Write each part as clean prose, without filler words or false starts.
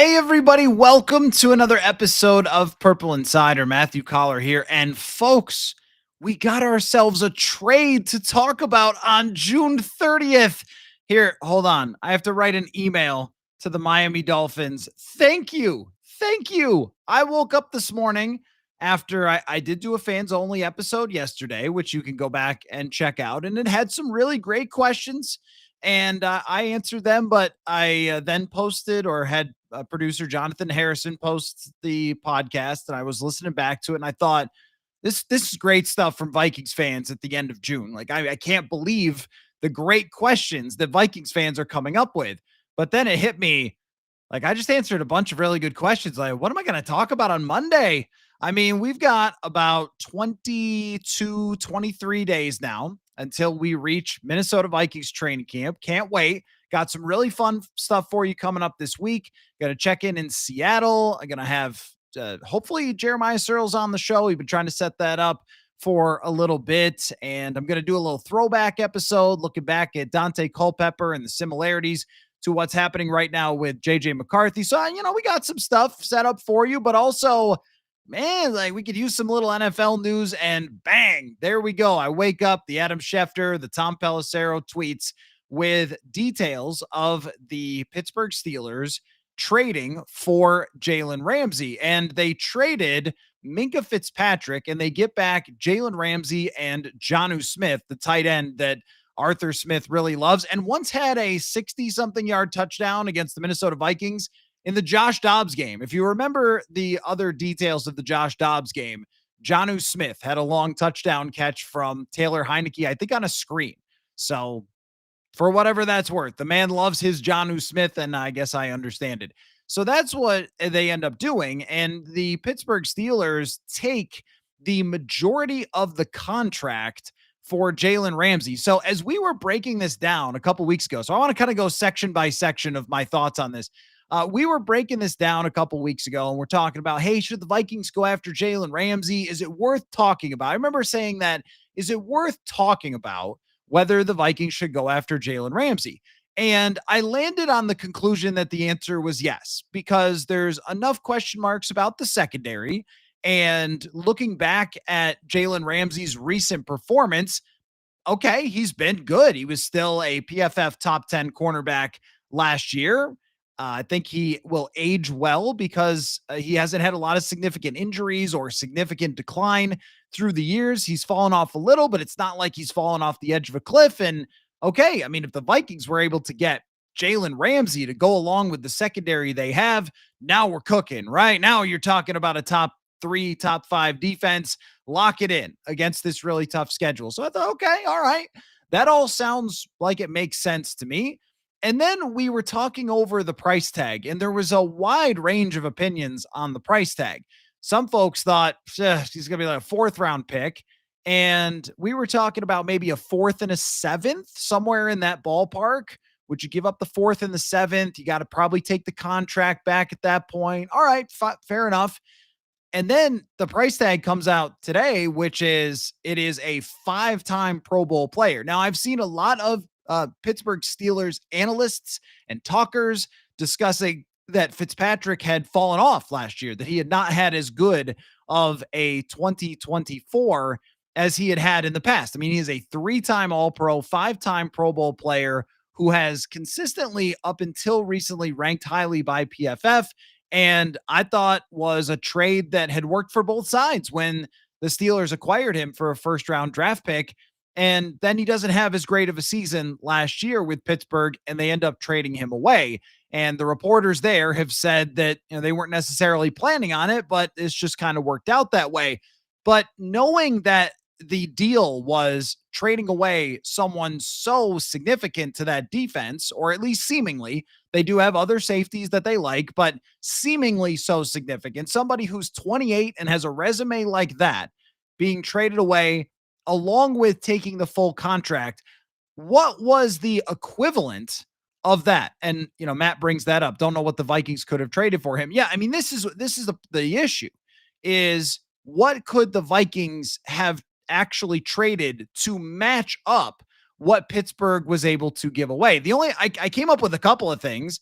Hey, everybody, welcome to another episode of Purple Insider. Matthew Coller here. And folks, we got ourselves a trade to talk about on June 30th. Here, hold on. I have to write an email to the Miami Dolphins. Thank you. Thank you. I woke up this morning after I did do a fans only episode yesterday, which you can go back and check out. And it had some really great questions and I answered them. But I then posted or had producer Jonathan Harrison post the podcast, and I was listening back to it, and I thought this is great stuff from Vikings fans at the end of June. Like I can't believe the great questions that Vikings fans are coming up with. But then it hit me like I just answered a bunch of really good questions. Like, what am I going to talk about on Monday? I mean, we've got about 22, 23 days now until we reach Minnesota Vikings training camp. Can't wait. Got some really fun stuff for you coming up this week. Going to check in Seattle. I'm going to have hopefully Jeremiah Searles on the show. We've been trying to set that up for a little bit. And I'm going to do a little throwback episode looking back at Dante Culpepper and the similarities to what's happening right now with JJ McCarthy. So, we got some stuff set up for you, but also, man, like we could use some little NFL news, and bang, there we go. I wake up, the Adam Schefter, the Tom Pelissero tweets with details of the Pittsburgh Steelers trading for Jalen Ramsey. And they traded Minka Fitzpatrick, and they get back Jalen Ramsey and Jonnu Smith, the tight end that Arthur Smith really loves, and once had a 60-something yard touchdown against the Minnesota Vikings in the Josh Dobbs game. If you remember the other details of the Josh Dobbs game, Jonnu Smith had a long touchdown catch from Taylor Heineke, I think on a screen. So for whatever that's worth, the man loves his Jonnu Smith, and I guess I understand it. So that's what they end up doing, and the Pittsburgh Steelers take the majority of the contract for Jalen Ramsey. So as we were breaking this down a couple weeks ago, so I want to kind of go section by section of my thoughts on this. We were breaking this down a couple weeks ago, and we're talking about, hey, should the Vikings go after Jalen Ramsey? Is it worth talking about? I remember saying that, is it worth talking about whether the Vikings should go after Jalen Ramsey? And I landed on the conclusion that the answer was yes, because there's enough question marks about the secondary. And looking back at Jalen Ramsey's recent performance, okay, he's been good. He was still a PFF top 10 cornerback last year. I think he will age well because he hasn't had a lot of significant injuries or significant decline through the years. He's fallen off a little, but it's not like he's fallen off the edge of a cliff. And okay, I mean, if the Vikings were able to get Jalen Ramsey to go along with the secondary they have, now we're cooking, right? Now you're talking about a top 3, top 5 defense. Lock it in against this really tough schedule. So I thought, okay, all right. That all sounds like it makes sense to me. And then we were talking over the price tag, and there was a wide range of opinions on the price tag. Some folks thought he's going to be like a 4th round pick. And we were talking about maybe a 4th and a 7th, somewhere in that ballpark. Would you give up the 4th and the 7th? You got to probably take the contract back at that point. All right, fair enough. And then the price tag comes out today, which is it is a 5-time Pro Bowl player. Now, I've seen a lot of Pittsburgh Steelers analysts and talkers discussing that Fitzpatrick had fallen off last year, that he had not had as good of a 2024 as he had had in the past. I mean, he is a 3-time All-Pro, 5-time Pro Bowl player who has consistently, up until recently, ranked highly by PFF. And I thought was a trade that had worked for both sides when the Steelers acquired him for a 1st-round draft pick. And then he doesn't have as great of a season last year with Pittsburgh, and they end up trading him away. And the reporters there have said that they weren't necessarily planning on it, but it's just kind of worked out that way. But knowing that the deal was trading away someone so significant to that defense, or at least seemingly, they do have other safeties that they like, but seemingly so significant, somebody who's 28 and has a resume like that being traded away along with taking the full contract. What was the equivalent of that? And, Matt brings that up. Don't know what the Vikings could have traded for him. Yeah. I mean, this is the issue is what could the Vikings have actually traded to match up what Pittsburgh was able to give away? The only, I came up with a couple of things.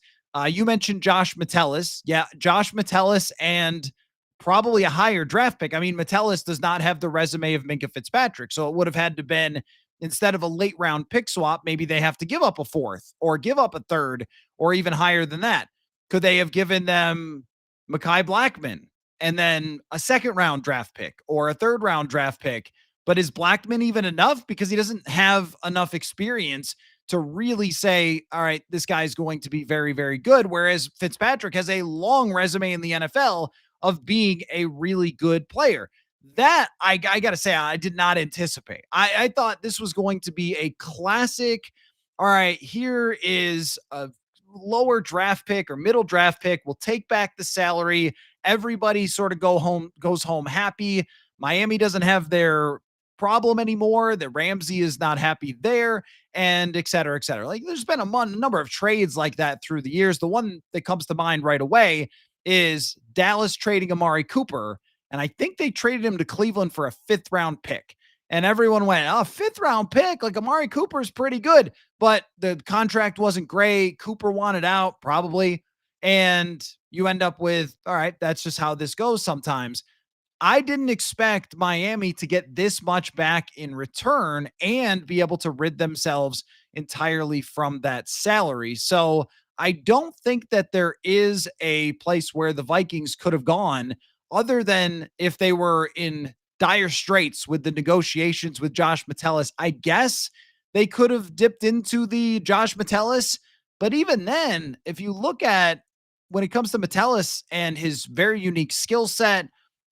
You mentioned Josh Metellus. Yeah, Josh Metellus and probably a higher draft pick. I mean, Metellus does not have the resume of Minka Fitzpatrick. So it would have had to been instead of a late round pick swap, maybe they have to give up a fourth or give up a third or even higher than that. Could they have given them Mekhi Blackman and then a second round draft pick or a third round draft pick? But is Blackman even enough? Because he doesn't have enough experience to really say, all right, this guy's going to be very, very good. Whereas Fitzpatrick has a long resume in the NFL of being a really good player. That I got to say, I did not anticipate. I thought this was going to be a classic. All right, here is a lower draft pick or middle draft pick. We'll take back the salary. Everybody sort of goes home happy. Miami doesn't have their problem anymore. That Ramsey is not happy there, and et cetera, et cetera. Like there's been a number of trades like that through the years. The one that comes to mind right away is Dallas trading Amari Cooper. And I think they traded him to Cleveland for a fifth round pick. And everyone went, oh, fifth round pick. Like Amari Cooper is pretty good, but the contract wasn't great. Cooper wanted out, probably. And you end up with, all right, that's just how this goes sometimes. I didn't expect Miami to get this much back in return and be able to rid themselves entirely from that salary. So I don't think that there is a place where the Vikings could have gone other than if they were in dire straits with the negotiations with Josh Metellus. I guess they could have dipped into the Josh Metellus. But even then, if you look at when it comes to Metellus and his very unique skill set,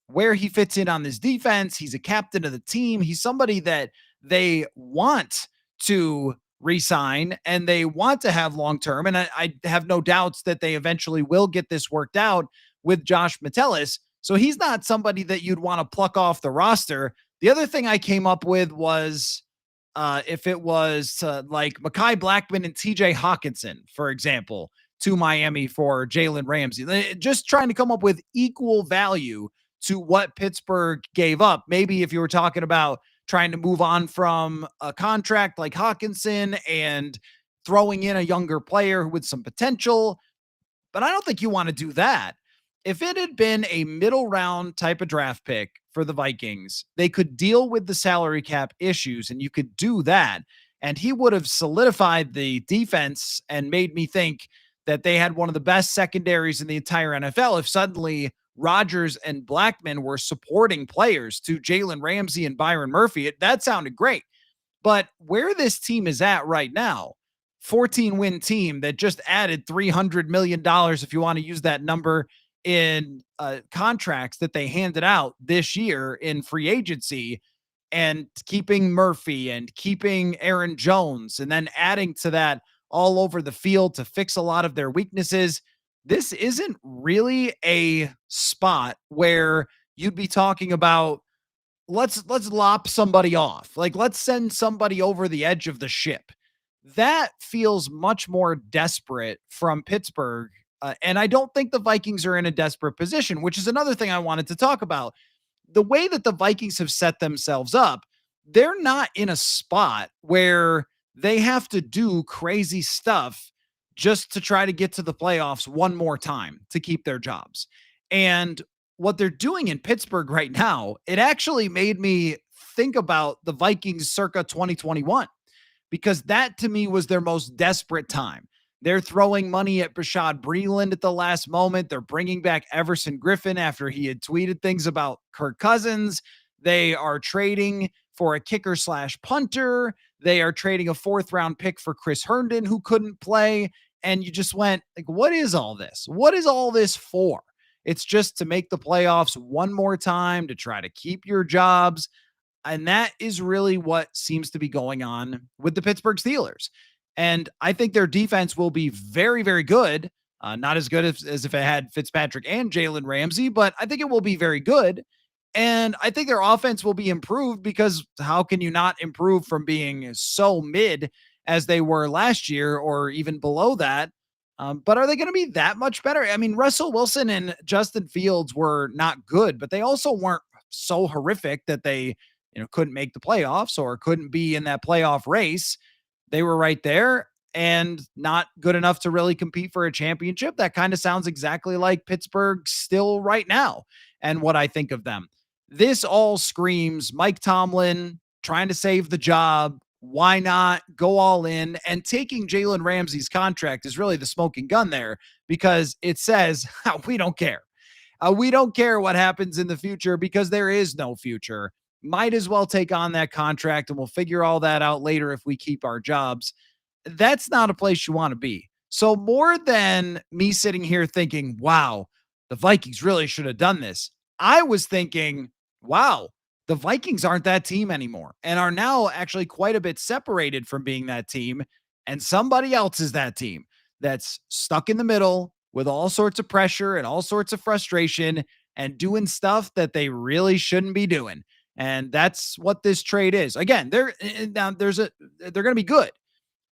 where he fits in on this defense. He's a captain of the team. He's somebody that they want to resign and they want to have long term. And I have no doubts that they eventually will get this worked out with Josh Metellus. So he's not somebody that you'd want to pluck off the roster. The other thing I came up with was if it was like Mekhi Blackman and TJ Hawkinson, for example, to Miami for Jalen Ramsey, just trying to come up with equal value to what Pittsburgh gave up. Maybe if you were talking about trying to move on from a contract like Hawkinson and throwing in a younger player with some potential, but I don't think you want to do that. If it had been a middle round type of draft pick for the Vikings, they could deal with the salary cap issues and you could do that. And he would have solidified the defense and made me think that they had one of the best secondaries in the entire NFL if suddenly Rodgers and Blackman were supporting players to Jalen Ramsey and Byron Murphy. That sounded great. But where this team is at right now, 14-win team that just added $300 million, if you want to use that number, in contracts that they handed out this year in free agency, and keeping Murphy and keeping Aaron Jones and then adding to that all over the field to fix a lot of their weaknesses. This isn't really a spot where you'd be talking about let's lop somebody off. Like let's send somebody over the edge of the ship. That feels much more desperate from Pittsburgh. And I don't think the Vikings are in a desperate position, which is another thing I wanted to talk about. The way that the Vikings have set themselves up, they're not in a spot where they have to do crazy stuff just to try to get to the playoffs one more time to keep their jobs. And what they're doing in Pittsburgh right now, it actually made me think about the Vikings circa 2021, because that to me was their most desperate time. They're throwing money at Bashaud Breeland at the last moment. They're bringing back Everson Griffin after he had tweeted things about Kirk Cousins. They are trading for a kicker slash punter. They are trading a fourth round pick for Chris Herndon, who couldn't play. And you just went like, what is all this? What is all this for? It's just to make the playoffs one more time, to try to keep your jobs. And that is really what seems to be going on with the Pittsburgh Steelers. And I think their defense will be very, very good. Not as good as if it had Fitzpatrick and Jalen Ramsey, but I think it will be very good. And I think their offense will be improved, because how can you not improve from being so mid as they were last year or even below that? But are they going to be that much better? I mean, Russell Wilson and Justin Fields were not good, but they also weren't so horrific that they, couldn't make the playoffs or couldn't be in that playoff race. They were right there. and not good enough to really compete for a championship. That kind of sounds exactly like Pittsburgh still right now and what I think of them. This all screams Mike Tomlin trying to save the job. Why not go all in? And taking Jalen Ramsey's contract is really the smoking gun there because it says, we don't care. We don't care what happens in the future because there is no future. Might as well take on that contract and we'll figure all that out later if we keep our jobs. That's not a place you want to be. So, more than me sitting here thinking, wow, the Vikings really should have done this, I was thinking, wow, the Vikings aren't that team anymore and are now actually quite a bit separated from being that team. And somebody else is that team that's stuck in the middle with all sorts of pressure and all sorts of frustration and doing stuff that they really shouldn't be doing. And that's what this trade is. Again, they're going to be good.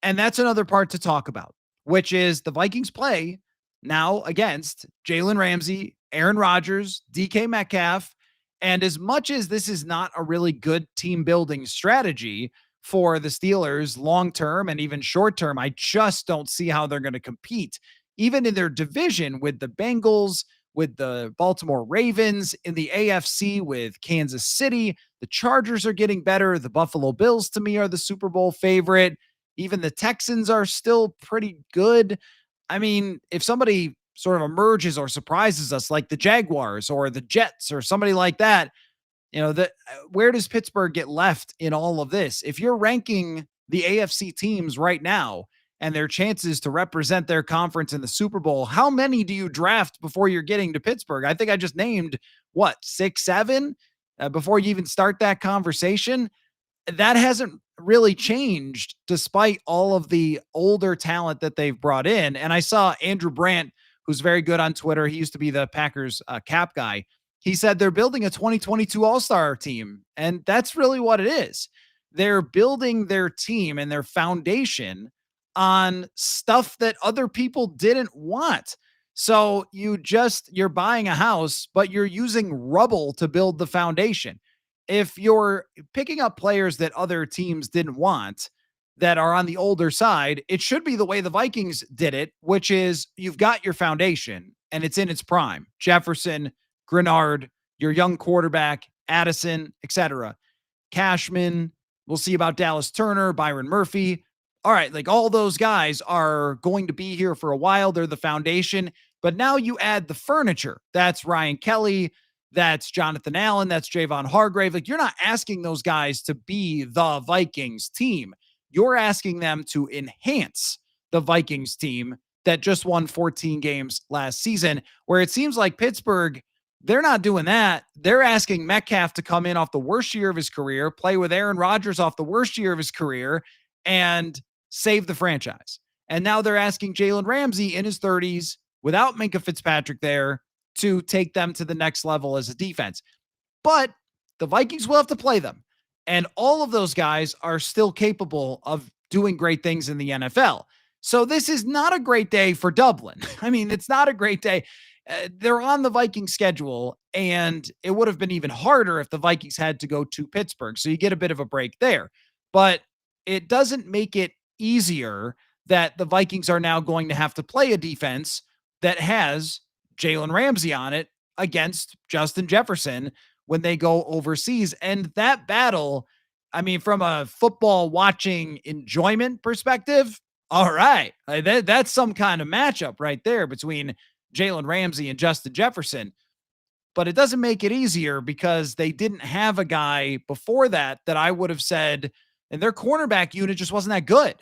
And that's another part to talk about, which is the Vikings play now against Jalen Ramsey, Aaron Rodgers, DK Metcalf. And as much as this is not a really good team building strategy for the Steelers long term and even short term, I just don't see how they're going to compete, even in their division with the Bengals, with the Baltimore Ravens, in the AFC with Kansas City. The Chargers are getting better. The Buffalo Bills, to me, are the Super Bowl favorite. Even the Texans are still pretty good. I mean, if somebody sort of emerges or surprises us like the Jaguars or the Jets or somebody like that, where does Pittsburgh get left in all of this? If you're ranking the AFC teams right now and their chances to represent their conference in the Super Bowl, how many do you draft before you're getting to Pittsburgh? I think I just named what, 6, 7 before you even start that conversation. That hasn't really changed despite all of the older talent that they've brought in. And I saw Andrew Brandt, who's very good on Twitter. He used to be the Packers cap guy. He said they're building a 2022 All-Star team. And that's really what it is. They're building their team and their foundation on stuff that other people didn't want. So you're buying a house, but you're using rubble to build the foundation. If you're picking up players that other teams didn't want that are on the older side, it should be the way the Vikings did it, which is you've got your foundation and it's in its prime. Jefferson, Grenard, your young quarterback, Addison, etc. Cashman, we'll see about Dallas Turner, Byron Murphy. All right, like all those guys are going to be here for a while. They're the foundation. But now you add the furniture. That's Ryan Kelly. That's Jonathan Allen. That's Javon Hargrave. Like, you're not asking those guys to be the Vikings team. You're asking them to enhance the Vikings team that just won 14 games last season, where it seems like Pittsburgh, they're not doing that. They're asking Metcalf to come in off the worst year of his career, play with Aaron Rodgers off the worst year of his career, and save the franchise. And now they're asking Jalen Ramsey in his 30s without Minkah Fitzpatrick there to take them to the next level as a defense. But the Vikings will have to play them. And all of those guys are still capable of doing great things in the NFL. So this is not a great day for Dublin. I mean, it's not a great day. They're on the Vikings schedule, and it would have been even harder if the Vikings had to go to Pittsburgh. So you get a bit of a break there. But it doesn't make it easier that the Vikings are now going to have to play a defense that has Jalen Ramsey on it against Justin Jefferson when they go overseas. And that battle, I mean, from a football watching enjoyment perspective, all right, that's some kind of matchup right there between Jalen Ramsey and Justin Jefferson. But it doesn't make it easier because they didn't have a guy before that I would have said, and their cornerback unit just wasn't that good.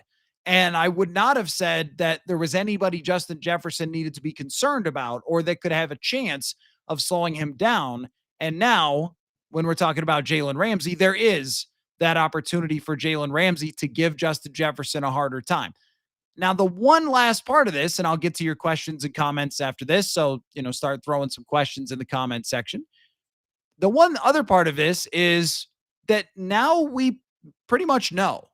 And I would not have said that there was anybody Justin Jefferson needed to be concerned about or that could have a chance of slowing him down. And now, when we're talking about Jalen Ramsey, there is that opportunity for Jalen Ramsey to give Justin Jefferson a harder time. Now, the one last part of this, and I'll get to your questions and comments after this. So, start throwing some questions in the comment section. The one other part of this is that now we pretty much know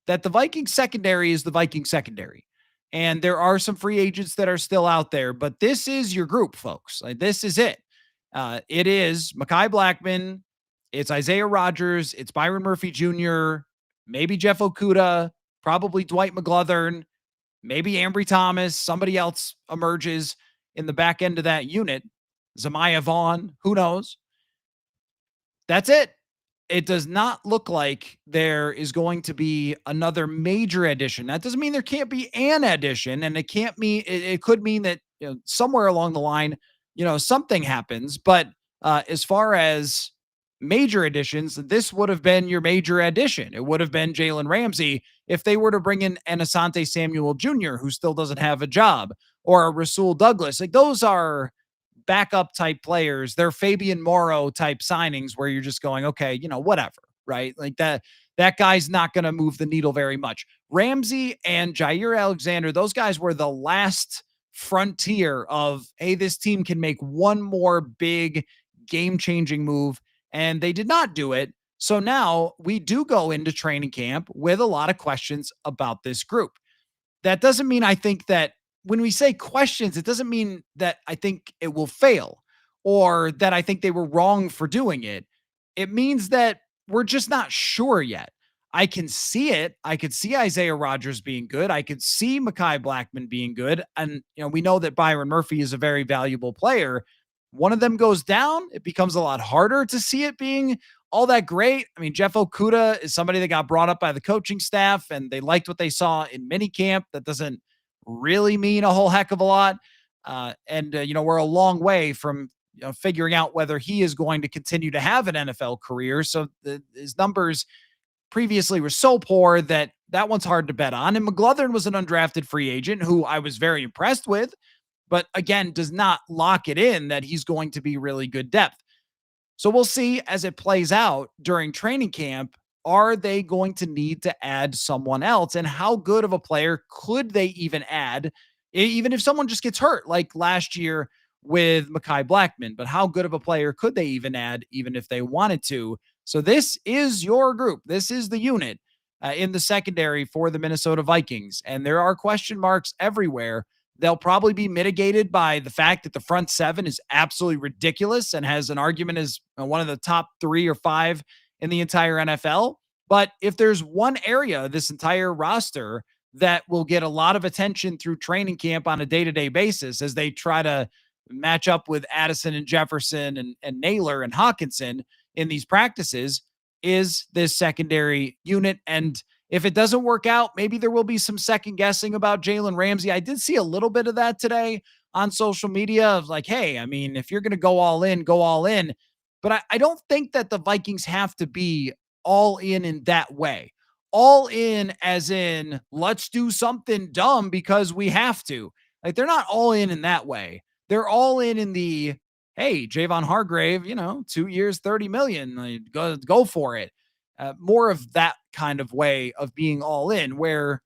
that the Vikings secondary is the Vikings secondary. And there are some free agents that are still out there, but this is your group, folks. Like, this is it. It is Mekhi Blackman. It's Isaiah Rodgers. It's Byron Murphy Jr., maybe Jeff Okudah, probably Dwight McGlothern. maybe Ambry Thomas, somebody else emerges in the back end of that unit. Zamaya Vaughn, who knows? That's it. It does not look like there is going to be another major addition. That doesn't mean there can't be an addition, and it can't mean it could mean that somewhere along the line, something happens. But as far as major additions, this would have been your major addition. It would have been Jalen Ramsey if they were to bring in an Asante Samuel Jr., who still doesn't have a job, or a Rasul Douglas. Like those are backup type players. They're Fabian Morrow type signings where you're just going, okay, whatever, right? Like that guy's not going to move the needle very much. Ramsey and Jair Alexander, those guys were the last frontier of, hey, this team can make one more big game-changing move, and they did not do it. So now we do go into training camp with a lot of questions about this group. That doesn't mean I think that when we say questions, it doesn't mean that I think it will fail or that I think they were wrong for doing it. It means that we're just not sure yet. I can see it. I could see Isaiah Rodgers being good. I could see Mekhi Blackman being good. And, we know that Byron Murphy is a very valuable player. One of them goes down, it becomes a lot harder to see it being all that great. I mean, Jeff Okudah is somebody that got brought up by the coaching staff and they liked what they saw in minicamp. That doesn't really mean a whole heck of a lot. We're a long way from figuring out whether he is going to continue to have an NFL career. So his numbers previously were so poor that one's hard to bet on. And McGlothern was an undrafted free agent who I was very impressed with, but again, does not lock it in that he's going to be really good depth. So we'll see as it plays out during training camp. Are they going to need to add someone else? And how good of a player could they even add, even if someone just gets hurt, like last year with Mekhi Blackman? But how good of a player could they even add, even if they wanted to? So this is your group. This is the unit in the secondary for the Minnesota Vikings. And there are question marks everywhere. They'll probably be mitigated by the fact that the front seven is absolutely ridiculous and has an argument as one of the top 3 or 5 in the entire NFL. But if there's one area, this entire roster, that will get a lot of attention through training camp on a day-to-day basis as they try to match up with Addison and Jefferson and Naylor and Hawkinson in these practices, is this secondary unit. And if it doesn't work out, maybe there will be some second guessing about Jalen Ramsey. I did see a little bit of that today on social media of like, hey, I mean, if you're going to go all in, go all in. But I don't think that the Vikings have to be all in that way. All in as in, let's do something dumb because we have to. Like, they're not all in that way. They're all in the, hey, Javon Hargrave, 2 years, 30 million, like, go for it. More of that kind of way of being all in, where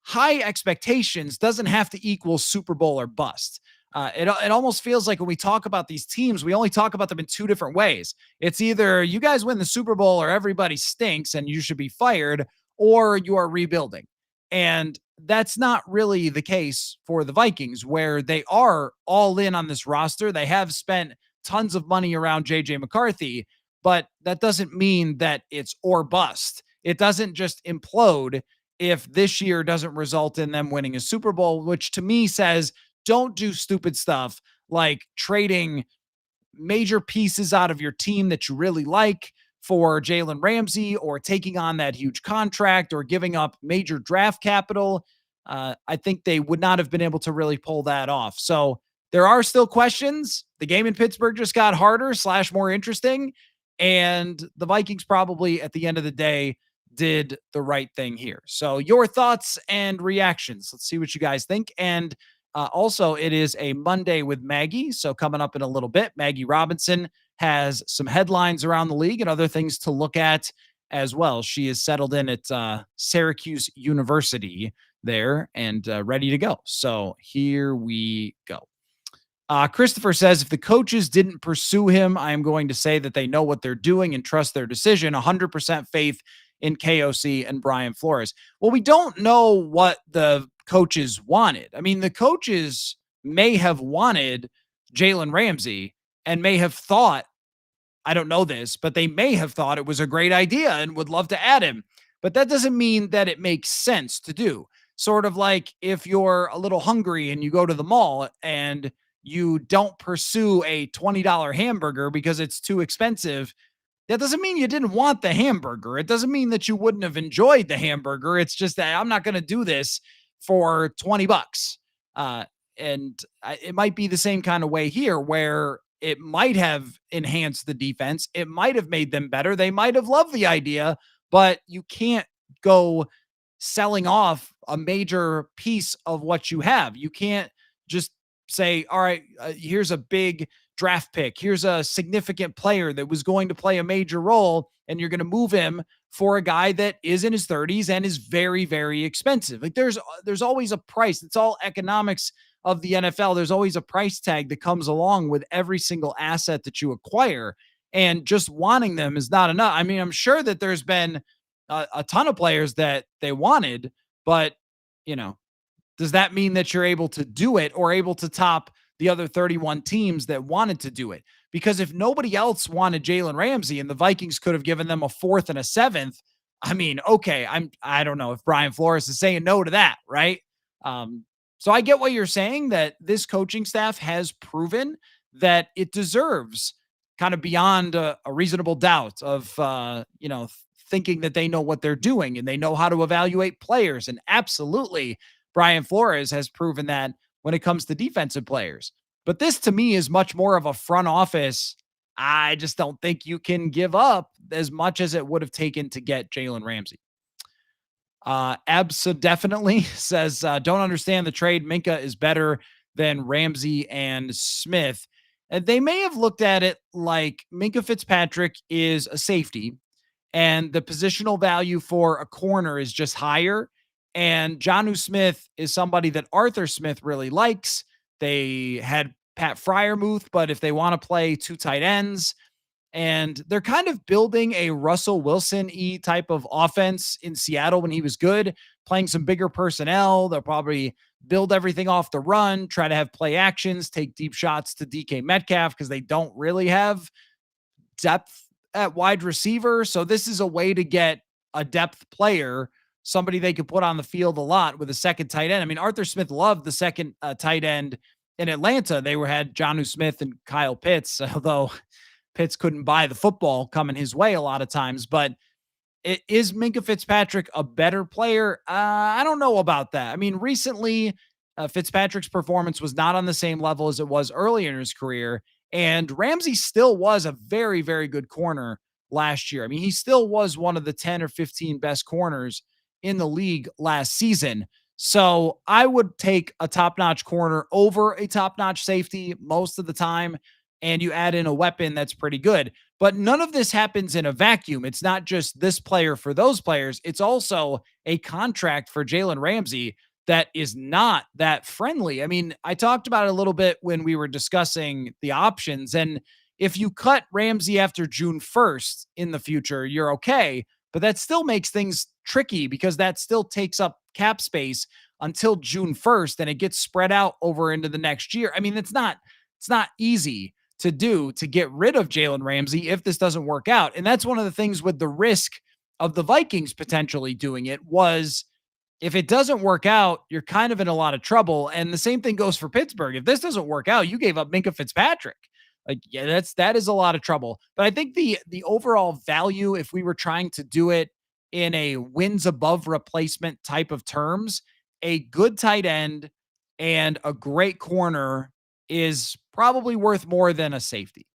high expectations doesn't have to equal Super Bowl or bust. It almost feels like when we talk about these teams, we only talk about them in 2 different ways. It's either you guys win the Super Bowl or everybody stinks and you should be fired, or you are rebuilding. And that's not really the case for the Vikings, where they are all in on this roster. They have spent tons of money around JJ McCarthy, but that doesn't mean that it's or bust. It doesn't just implode if this year doesn't result in them winning a Super Bowl, which to me says, don't do stupid stuff like trading major pieces out of your team that you really like for Jalen Ramsey, or taking on that huge contract, or giving up major draft capital. I think they would not have been able to really pull that off. So there are still questions. The game in Pittsburgh just got harder / more interesting. And the Vikings probably at the end of the day did the right thing here. So your thoughts and reactions. Let's see what you guys think. And also, it is a Monday with Maggie. So coming up in a little bit, Maggie Robinson has some headlines around the league and other things to look at as well. She is settled in at Syracuse University there and ready to go. So here we go. Christopher says, if the coaches didn't pursue him, I am going to say that they know what they're doing and trust their decision. 100% faith in KOC and Brian Flores. Well, we don't know what the coaches wanted. I mean, the coaches may have wanted Jalen Ramsey and may have thought, I don't know this, but they may have thought it was a great idea and would love to add him. But that doesn't mean that it makes sense to do. sort of like if you're a little hungry and you go to the mall and you don't pursue a $20 hamburger because it's too expensive, that doesn't mean you didn't want the hamburger. It doesn't mean that you wouldn't have enjoyed the hamburger. It's just that I'm not going to do this for 20 bucks. Uh, it might be the same kind of way here where it might have enhanced the defense. It might have made them better. They might have loved the idea, but you can't go selling off a major piece of what you have. You can't just say, all right, here's a big draft pick. Here's a significant player that was going to play a major role, and you're going to move him for a guy that is in his 30s and is very, very expensive. Like there's always a price. It's all economics of the NFL. There's always a price tag that comes along with every single asset that you acquire. And just wanting them is not enough. I mean, I'm sure that there's been a ton of players that they wanted, but you know, does that mean that you're able to do it or able to top the other 31 teams that wanted to do it? Because if nobody else wanted Jalen Ramsey and the Vikings could have given them a fourth and a seventh, I mean, okay, I don't know if Brian Flores is saying no to that, right? So I get what you're saying, that this coaching staff has proven that it deserves, kind of beyond a reasonable doubt of thinking that they know what they're doing and they know how to evaluate players. And absolutely, Brian Flores has proven that when it comes to defensive players. But this to me is much more of a front office. I just don't think you can give up as much as it would have taken to get Jalen Ramsey. Absa definitely says, don't understand the trade. Minka is better than Ramsey and Smith. And they may have looked at it like Minka Fitzpatrick is a safety and the positional value for a corner is just higher. And Jonnu Smith is somebody that Arthur Smith really likes. They had Pat Fryermuth, but if they want to play two tight ends, and they're kind of building a Russell Wilson-y type of offense in Seattle when he was good, playing some bigger personnel. They'll probably build everything off the run, try to have play actions, take deep shots to DK Metcalf because they don't really have depth at wide receiver. So this is a way to get a depth player, somebody they could put on the field a lot with a second tight end. I mean, Arthur Smith loved the second tight end in Atlanta. They had Jonnu Smith and Kyle Pitts, although Pitts couldn't buy the football coming his way a lot of times. But is Minka Fitzpatrick a better player? I don't know about that. I mean, recently, Fitzpatrick's performance was not on the same level as it was earlier in his career. And Ramsey still was a very, very good corner last year. I mean, he still was one of the 10 or 15 best corners in the league last season. So I would take a top-notch corner over a top-notch safety most of the time, and you add in a weapon that's pretty good. But none of this happens in a vacuum. It's not just this player for those players. It's also a contract for Jalen Ramsey that is not that friendly. I mean, I talked about it a little bit when we were discussing the options. And if you cut Ramsey after June 1st in the future, you're okay. But that still makes things tricky because that still takes up cap space until June 1st and it gets spread out over into the next year. I mean, it's not easy to do to get rid of Jalen Ramsey if this doesn't work out. And that's one of the things with the risk of the Vikings potentially doing it was if it doesn't work out, you're kind of in a lot of trouble. And the same thing goes for Pittsburgh. If this doesn't work out, you gave up Minka Fitzpatrick. Like, yeah, that is a lot of trouble. But I think the overall value, if we were trying to do it in a wins above replacement type of terms, a good tight end and a great corner is probably worth more than a safety.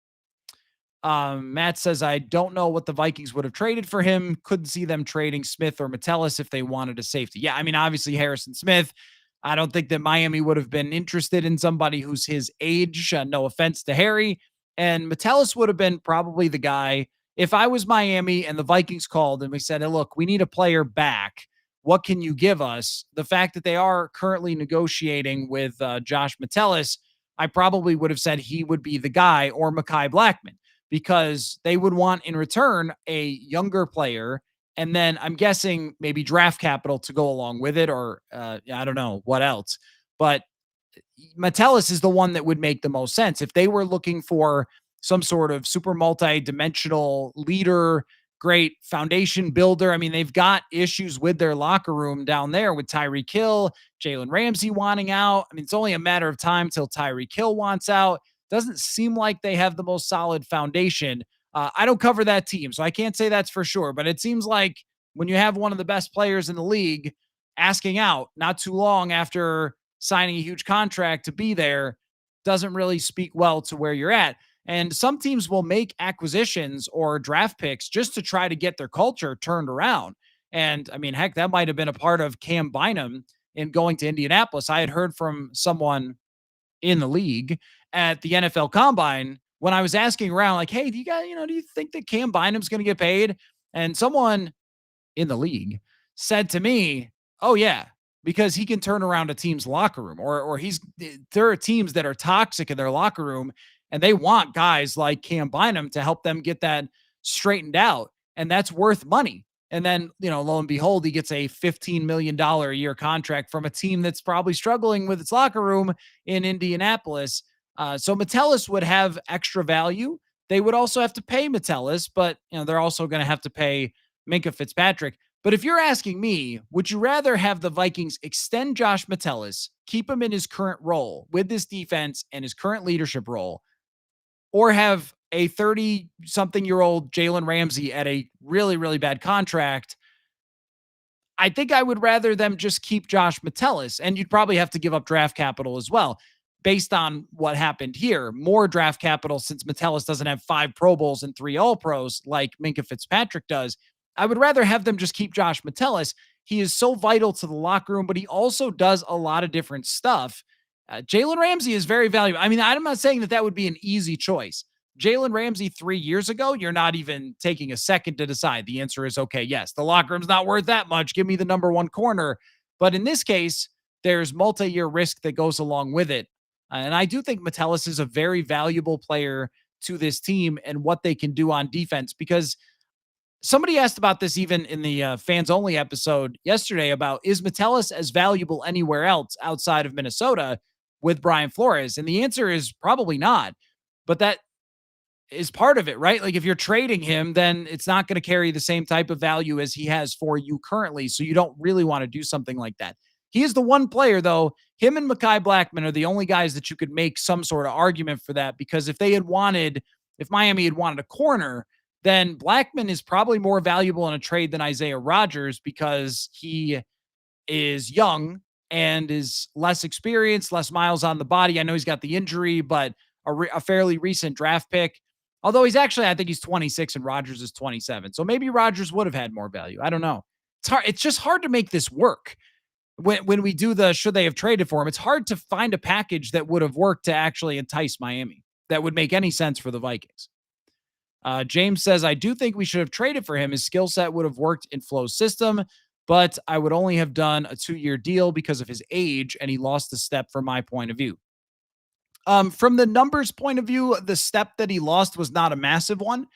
Matt says, I don't know what the Vikings would have traded for him. Couldn't see them trading Smith or Metellus if they wanted a safety. Yeah, I mean, obviously Harrison Smith. I don't think that Miami would have been interested in somebody who's his age. No offense to Harry. And Metellus would have been probably the guy. If I was Miami and the Vikings called and we said, hey, look, we need a player back. What can you give us? The fact that they are currently negotiating with Josh Metellus, I probably would have said he would be the guy, or Mekhi Blackman, because they would want in return a younger player. And then I'm guessing maybe draft capital to go along with it, or I don't know what else. But Metellus is the one that would make the most sense. If they were looking for some sort of super multi-dimensional leader, great foundation builder. I mean, they've got issues with their locker room down there with Tyreek Hill, Jalen Ramsey wanting out. I mean, it's only a matter of time till Tyreek Hill wants out. Doesn't seem like they have the most solid foundation. I don't cover that team, so I can't say that's for sure, but it seems like when you have one of the best players in the league asking out not too long after signing a huge contract to be there, doesn't really speak well to where you're at. And some teams will make acquisitions or draft picks just to try to get their culture turned around. And I mean, heck, that might have been a part of Cam Bynum in going to Indianapolis. I had heard from someone in the league at the NFL Combine when I was asking around, like, hey, do you guys, do you think that Cam Bynum's going to get paid? And someone in the league said to me, "Oh yeah, because he can turn around a team's locker room, or there are teams that are toxic in their locker room, and they want guys like Cam Bynum to help them get that straightened out, and that's worth money." And then, lo and behold, he gets a $15 million a year contract from a team that's probably struggling with its locker room in Indianapolis. So Metellus would have extra value. They would also have to pay Metellus, but they're also going to have to pay Minka Fitzpatrick. But if you're asking me, would you rather have the Vikings extend Josh Metellus, keep him in his current role with this defense and his current leadership role, or have a 30-something-year-old Jalen Ramsey at a really, really bad contract? I think I would rather them just keep Josh Metellus, and you'd probably have to give up draft capital as well based on what happened here. More draft capital since Metellus doesn't have 5 Pro Bowls and 3 All-Pros like Minka Fitzpatrick does. I would rather have them just keep Josh Metellus. He is so vital to the locker room, but he also does a lot of different stuff. Jalen Ramsey is very valuable. I mean, I'm not saying that would be an easy choice. Jalen Ramsey 3 years ago, you're not even taking a second to decide. The answer is okay, yes, the locker room's not worth that much. Give me the number one corner. But in this case, there's multi-year risk that goes along with it. And I do think Metellus is a very valuable player to this team and what they can do on defense, because somebody asked about this even in the fans only episode yesterday about, is Metellus as valuable anywhere else outside of Minnesota with Brian Flores? And the answer is probably not. But that is part of it, right? Like if you're trading him, then it's not going to carry the same type of value as he has for you currently. So you don't really want to do something like that. He is the one player, though. Him and Mekhi Blackmon are the only guys that you could make some sort of argument for that, because if Miami had wanted a corner, then Blackmon is probably more valuable in a trade than Isaiah Rodgers, because he is young and is less experienced, less miles on the body. I know he's got the injury, but a fairly recent draft pick. Although I think he's 26 and Rodgers is 27. So maybe Rodgers would have had more value. I don't know. It's hard. It's just hard to make this work. When we do the should they have traded for him, it's hard to find a package that would have worked to actually entice Miami that would make any sense for the Vikings. James says, I do think we should have traded for him. His skill set would have worked in Flo's system, but I would only have done a 2-year deal because of his age, and he lost a step from my point of view. From the numbers point of view, the step that he lost was not a massive one.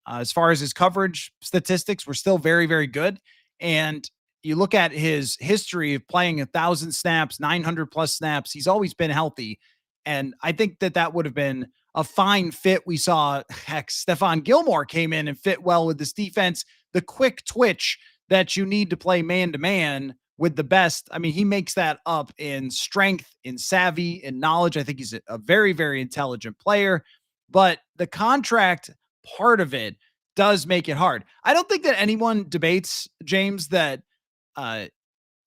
As far as his coverage statistics were still very, very good. And you look at his history of playing 1,000 snaps, 900 plus snaps, he's always been healthy. And I think that would have been a fine fit. We saw, heck, Stephon Gilmore came in and fit well with this defense. The quick twitch that you need to play man-to-man with the best. I mean, he makes that up in strength, in savvy, in knowledge. I think he's a very, very intelligent player. But the contract part of it does make it hard. I don't think that anyone debates, James, that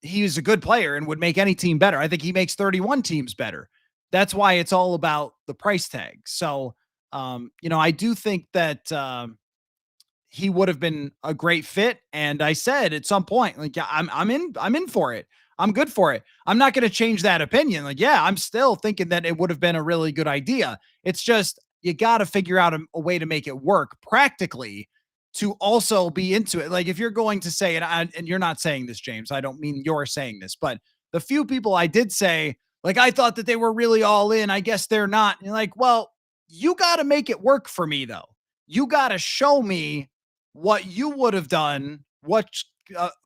he is a good player and would make any team better. I think he makes 31 teams better. That's why it's all about the price tag. So, I do think that he would have been a great fit. And I said at some point, like, yeah, I'm in for it. I'm good for it. I'm not going to change that opinion. Like, yeah, I'm still thinking that it would have been a really good idea. It's just, you got to figure out a way to make it work practically to also be into it. Like if you're going to say, and you're not saying this, James, I don't mean you're saying this, but the few people I did say, like, I thought that they were really all in, I guess they're not. And you're like, well, you got to make it work for me though. You got to show me what you would have done, what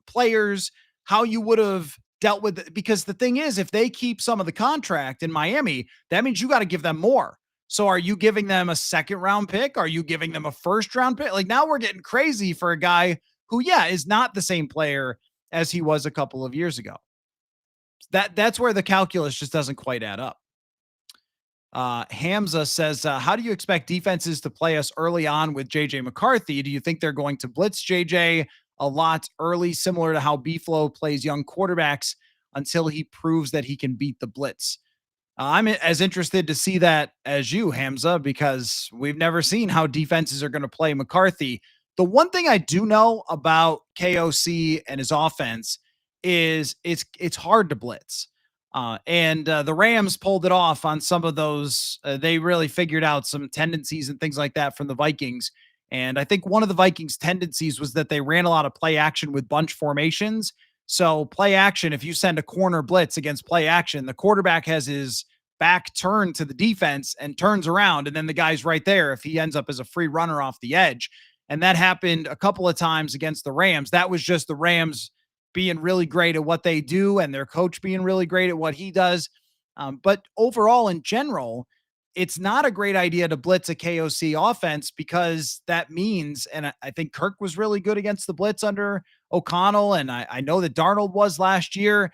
players, how you would have dealt with it. Because the thing is, if they keep some of the contract in Miami, that means you got to give them more. So are you giving them a second round pick? Are you giving them a first round pick? Like now we're getting crazy for a guy who, yeah, is not the same player as he was a couple of years ago. That's where the calculus just doesn't quite add up. Hamza says, how do you expect defenses to play us early on with JJ McCarthy? Do you think they're going to blitz JJ a lot early, similar to how B-Flow plays young quarterbacks until he proves that he can beat the blitz? I'm as interested to see that as you, Hamza, because we've never seen how defenses are going to play McCarthy. The one thing I do know about KOC and his offense is it's hard to blitz. And the Rams pulled it off on some of those. They really figured out some tendencies and things like that from the Vikings. And I think one of the Vikings' tendencies was that they ran a lot of play action with bunch formations. So, play action, if you send a corner blitz against play action, the quarterback has his back turned to the defense and turns around. And then the guy's right there if he ends up as a free runner off the edge. And that happened a couple of times against the Rams. That was just the Rams being really great at what they do and their coach being really great at what he does. But overall, in general, it's not a great idea to blitz a KOC offense because that means, and I think Kirk was really good against the blitz under O'Connell, and I know that Darnold was last year.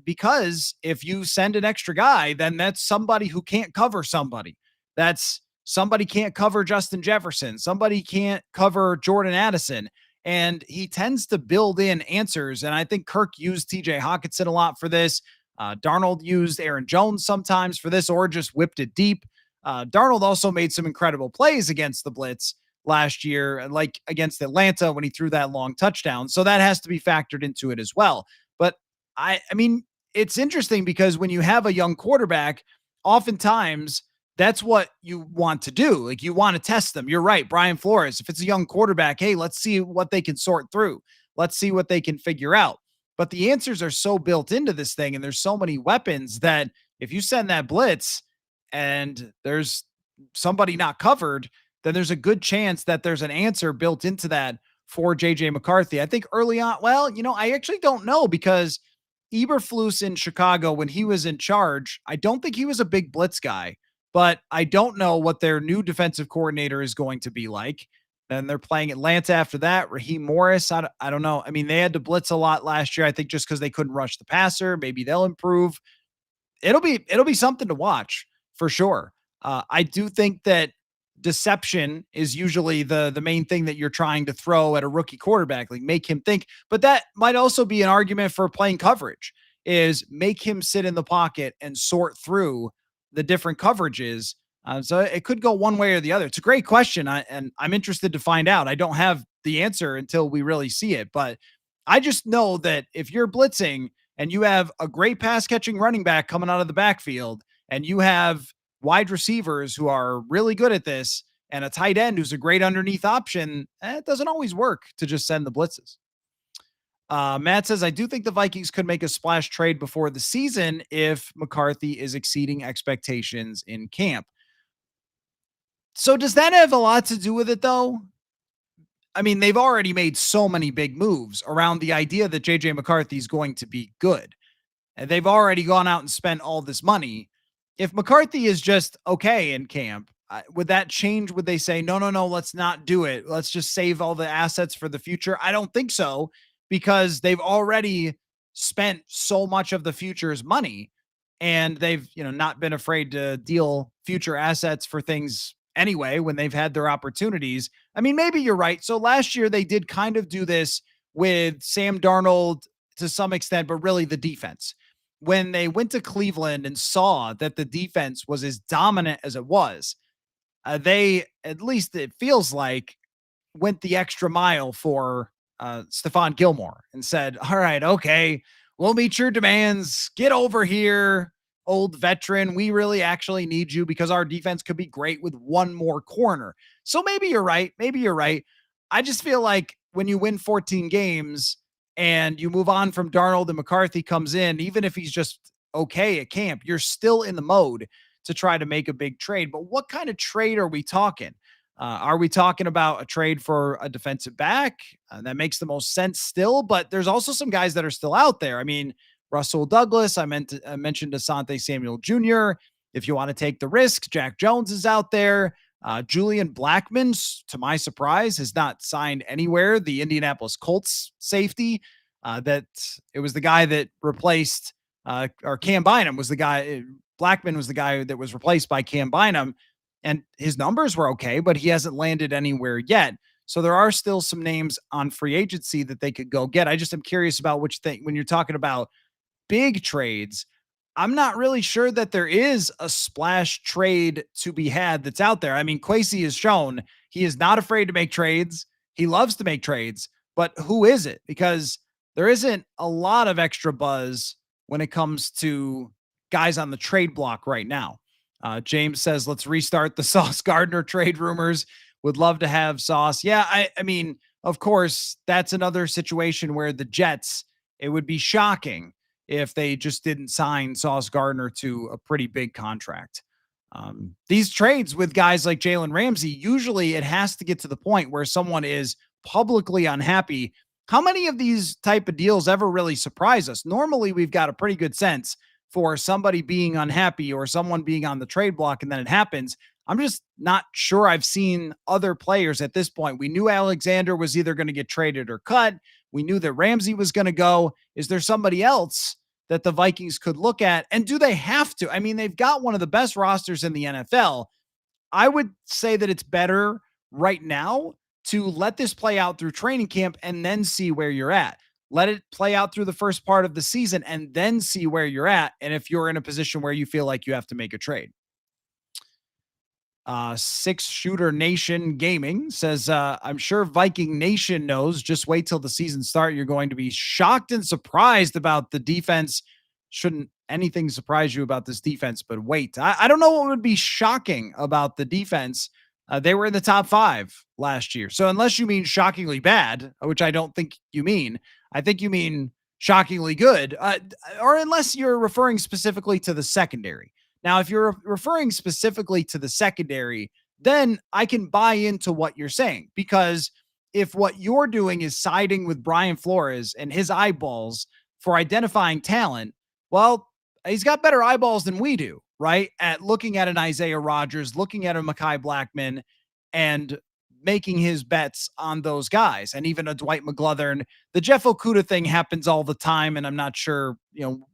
Because if you send an extra guy, then that's somebody who can't cover somebody. That's somebody can't cover Justin Jefferson. Somebody can't cover Jordan Addison. And he tends to build in answers. And I think Kirk used TJ Hawkinson a lot for this. Darnold used Aaron Jones sometimes for this or just whipped it deep. Darnold also made some incredible plays against the blitz last year, like against Atlanta when he threw that long touchdown. So that has to be factored into it as well. But I mean, it's interesting because when you have a young quarterback, oftentimes that's what you want to do. Like you want to test them. You're right. Brian Flores, if it's a young quarterback, hey, let's see what they can sort through. Let's see what they can figure out. But the answers are so built into this thing and there's so many weapons that if you send that blitz and there's somebody not covered, then there's a good chance that there's an answer built into that for JJ McCarthy. I think early on, well, I actually don't know because Eberflus in Chicago, when he was in charge, I don't think he was a big blitz guy, but I don't know what their new defensive coordinator is going to be like. Then they're playing Atlanta after that. Raheem Morris, I don't know. I mean, they had to blitz a lot last year, I think, just because they couldn't rush the passer. Maybe they'll improve. It'll be something to watch for sure. I do think that deception is usually the main thing that you're trying to throw at a rookie quarterback, like make him think. But that might also be an argument for playing coverage, is make him sit in the pocket and sort through the different coverages. So it could go one way or the other. It's a great question, and I'm interested to find out. I don't have the answer until we really see it, but I just know that if you're blitzing and you have a great pass catching running back coming out of the backfield, and you have wide receivers who are really good at this, and a tight end who's a great underneath option, it doesn't always work to just send the blitzes. Matt says, I do think the Vikings could make a splash trade before the season if McCarthy is exceeding expectations in camp. So does that have a lot to do with it, though? I mean, they've already made so many big moves around the idea that JJ McCarthy is going to be good. And they've already gone out and spent all this money. If McCarthy is just okay in camp, would that change? Would they say, no, no, no, let's not do it. Let's just save all the assets for the future? I don't think so, because they've already spent so much of the future's money and they've, not been afraid to deal future assets for things anyway when they've had their opportunities. I mean, maybe you're right. So last year they did kind of do this with Sam Darnold to some extent, but really the defense. When they went to Cleveland and saw that the defense was as dominant as it was, they, at least it feels like, went the extra mile for Stephon Gilmore and said, all right, okay, we'll meet your demands. Get over here, old veteran. We really actually need you because our defense could be great with one more corner. So maybe you're right. Maybe you're right. I just feel like when you win 14 games and you move on from Darnold and McCarthy comes in, even if he's just okay at camp, you're still in the mode to try to make a big trade. But what kind of trade are we talking? Are we talking about a trade for a defensive back? That makes the most sense still, but there's also some guys that are still out there. I mean, Russell Douglas, I mentioned Asante Samuel Jr. if you want to take the risk, Jack Jones is out there. Julian Blackman, to my surprise, has not signed anywhere. The Indianapolis Colts safety, that it was the guy that replaced, or Cam Bynum was the guy. Blackman was the guy that was replaced by Cam Bynum, and his numbers were okay, but he hasn't landed anywhere yet. So there are still some names on free agency that they could go get. I just am curious about which thing when you're talking about big trades. I'm not really sure that there is a splash trade to be had that's out there. I mean, Kwesi has shown he is not afraid to make trades. He loves to make trades, but who is it? Because there isn't a lot of extra buzz when it comes to guys on the trade block right now. James says, let's restart the Sauce Gardner trade rumors. Would love to have Sauce. Yeah, I mean, of course, that's another situation where the Jets, it would be shocking if they just didn't sign Sauce Gardner to a pretty big contract. These trades with guys like Jalen Ramsey, usually it has to get to the point where someone is publicly unhappy. How many of these type of deals ever really surprise us? Normally, we've got a pretty good sense for somebody being unhappy or someone being on the trade block, and then it happens. I'm just not sure I've seen other players at this point. We knew Alexander was either going to get traded or cut. We knew that Ramsey was going to go. Is there somebody else that the Vikings could look at? And do they have to? I mean, they've got one of the best rosters in the NFL. I would say that it's better right now to let this play out through training camp and then see where you're at. Let it play out through the first part of the season and then see where you're at. And if you're in a position where you feel like you have to make a trade. Six Shooter Nation Gaming says, I'm sure Viking Nation knows. Just wait till the season start. You're going to be shocked and surprised about the defense. Shouldn't anything surprise you about this defense, but wait. I don't know what would be shocking about the defense. They were in the top 5 last year. So unless you mean shockingly bad, which I don't think you mean, I think you mean shockingly good, or unless you're referring specifically to the secondary. Now, if you're referring specifically to the secondary, then I can buy into what you're saying, because if what you're doing is siding with Brian Flores and his eyeballs for identifying talent, well, he's got better eyeballs than we do, right? At looking at an Isaiah Rodgers, looking at a Mekhi Blackman, and making his bets on those guys, and even a Dwight McGlothern. The Jeff Okudah thing happens all the time, and I'm not sure,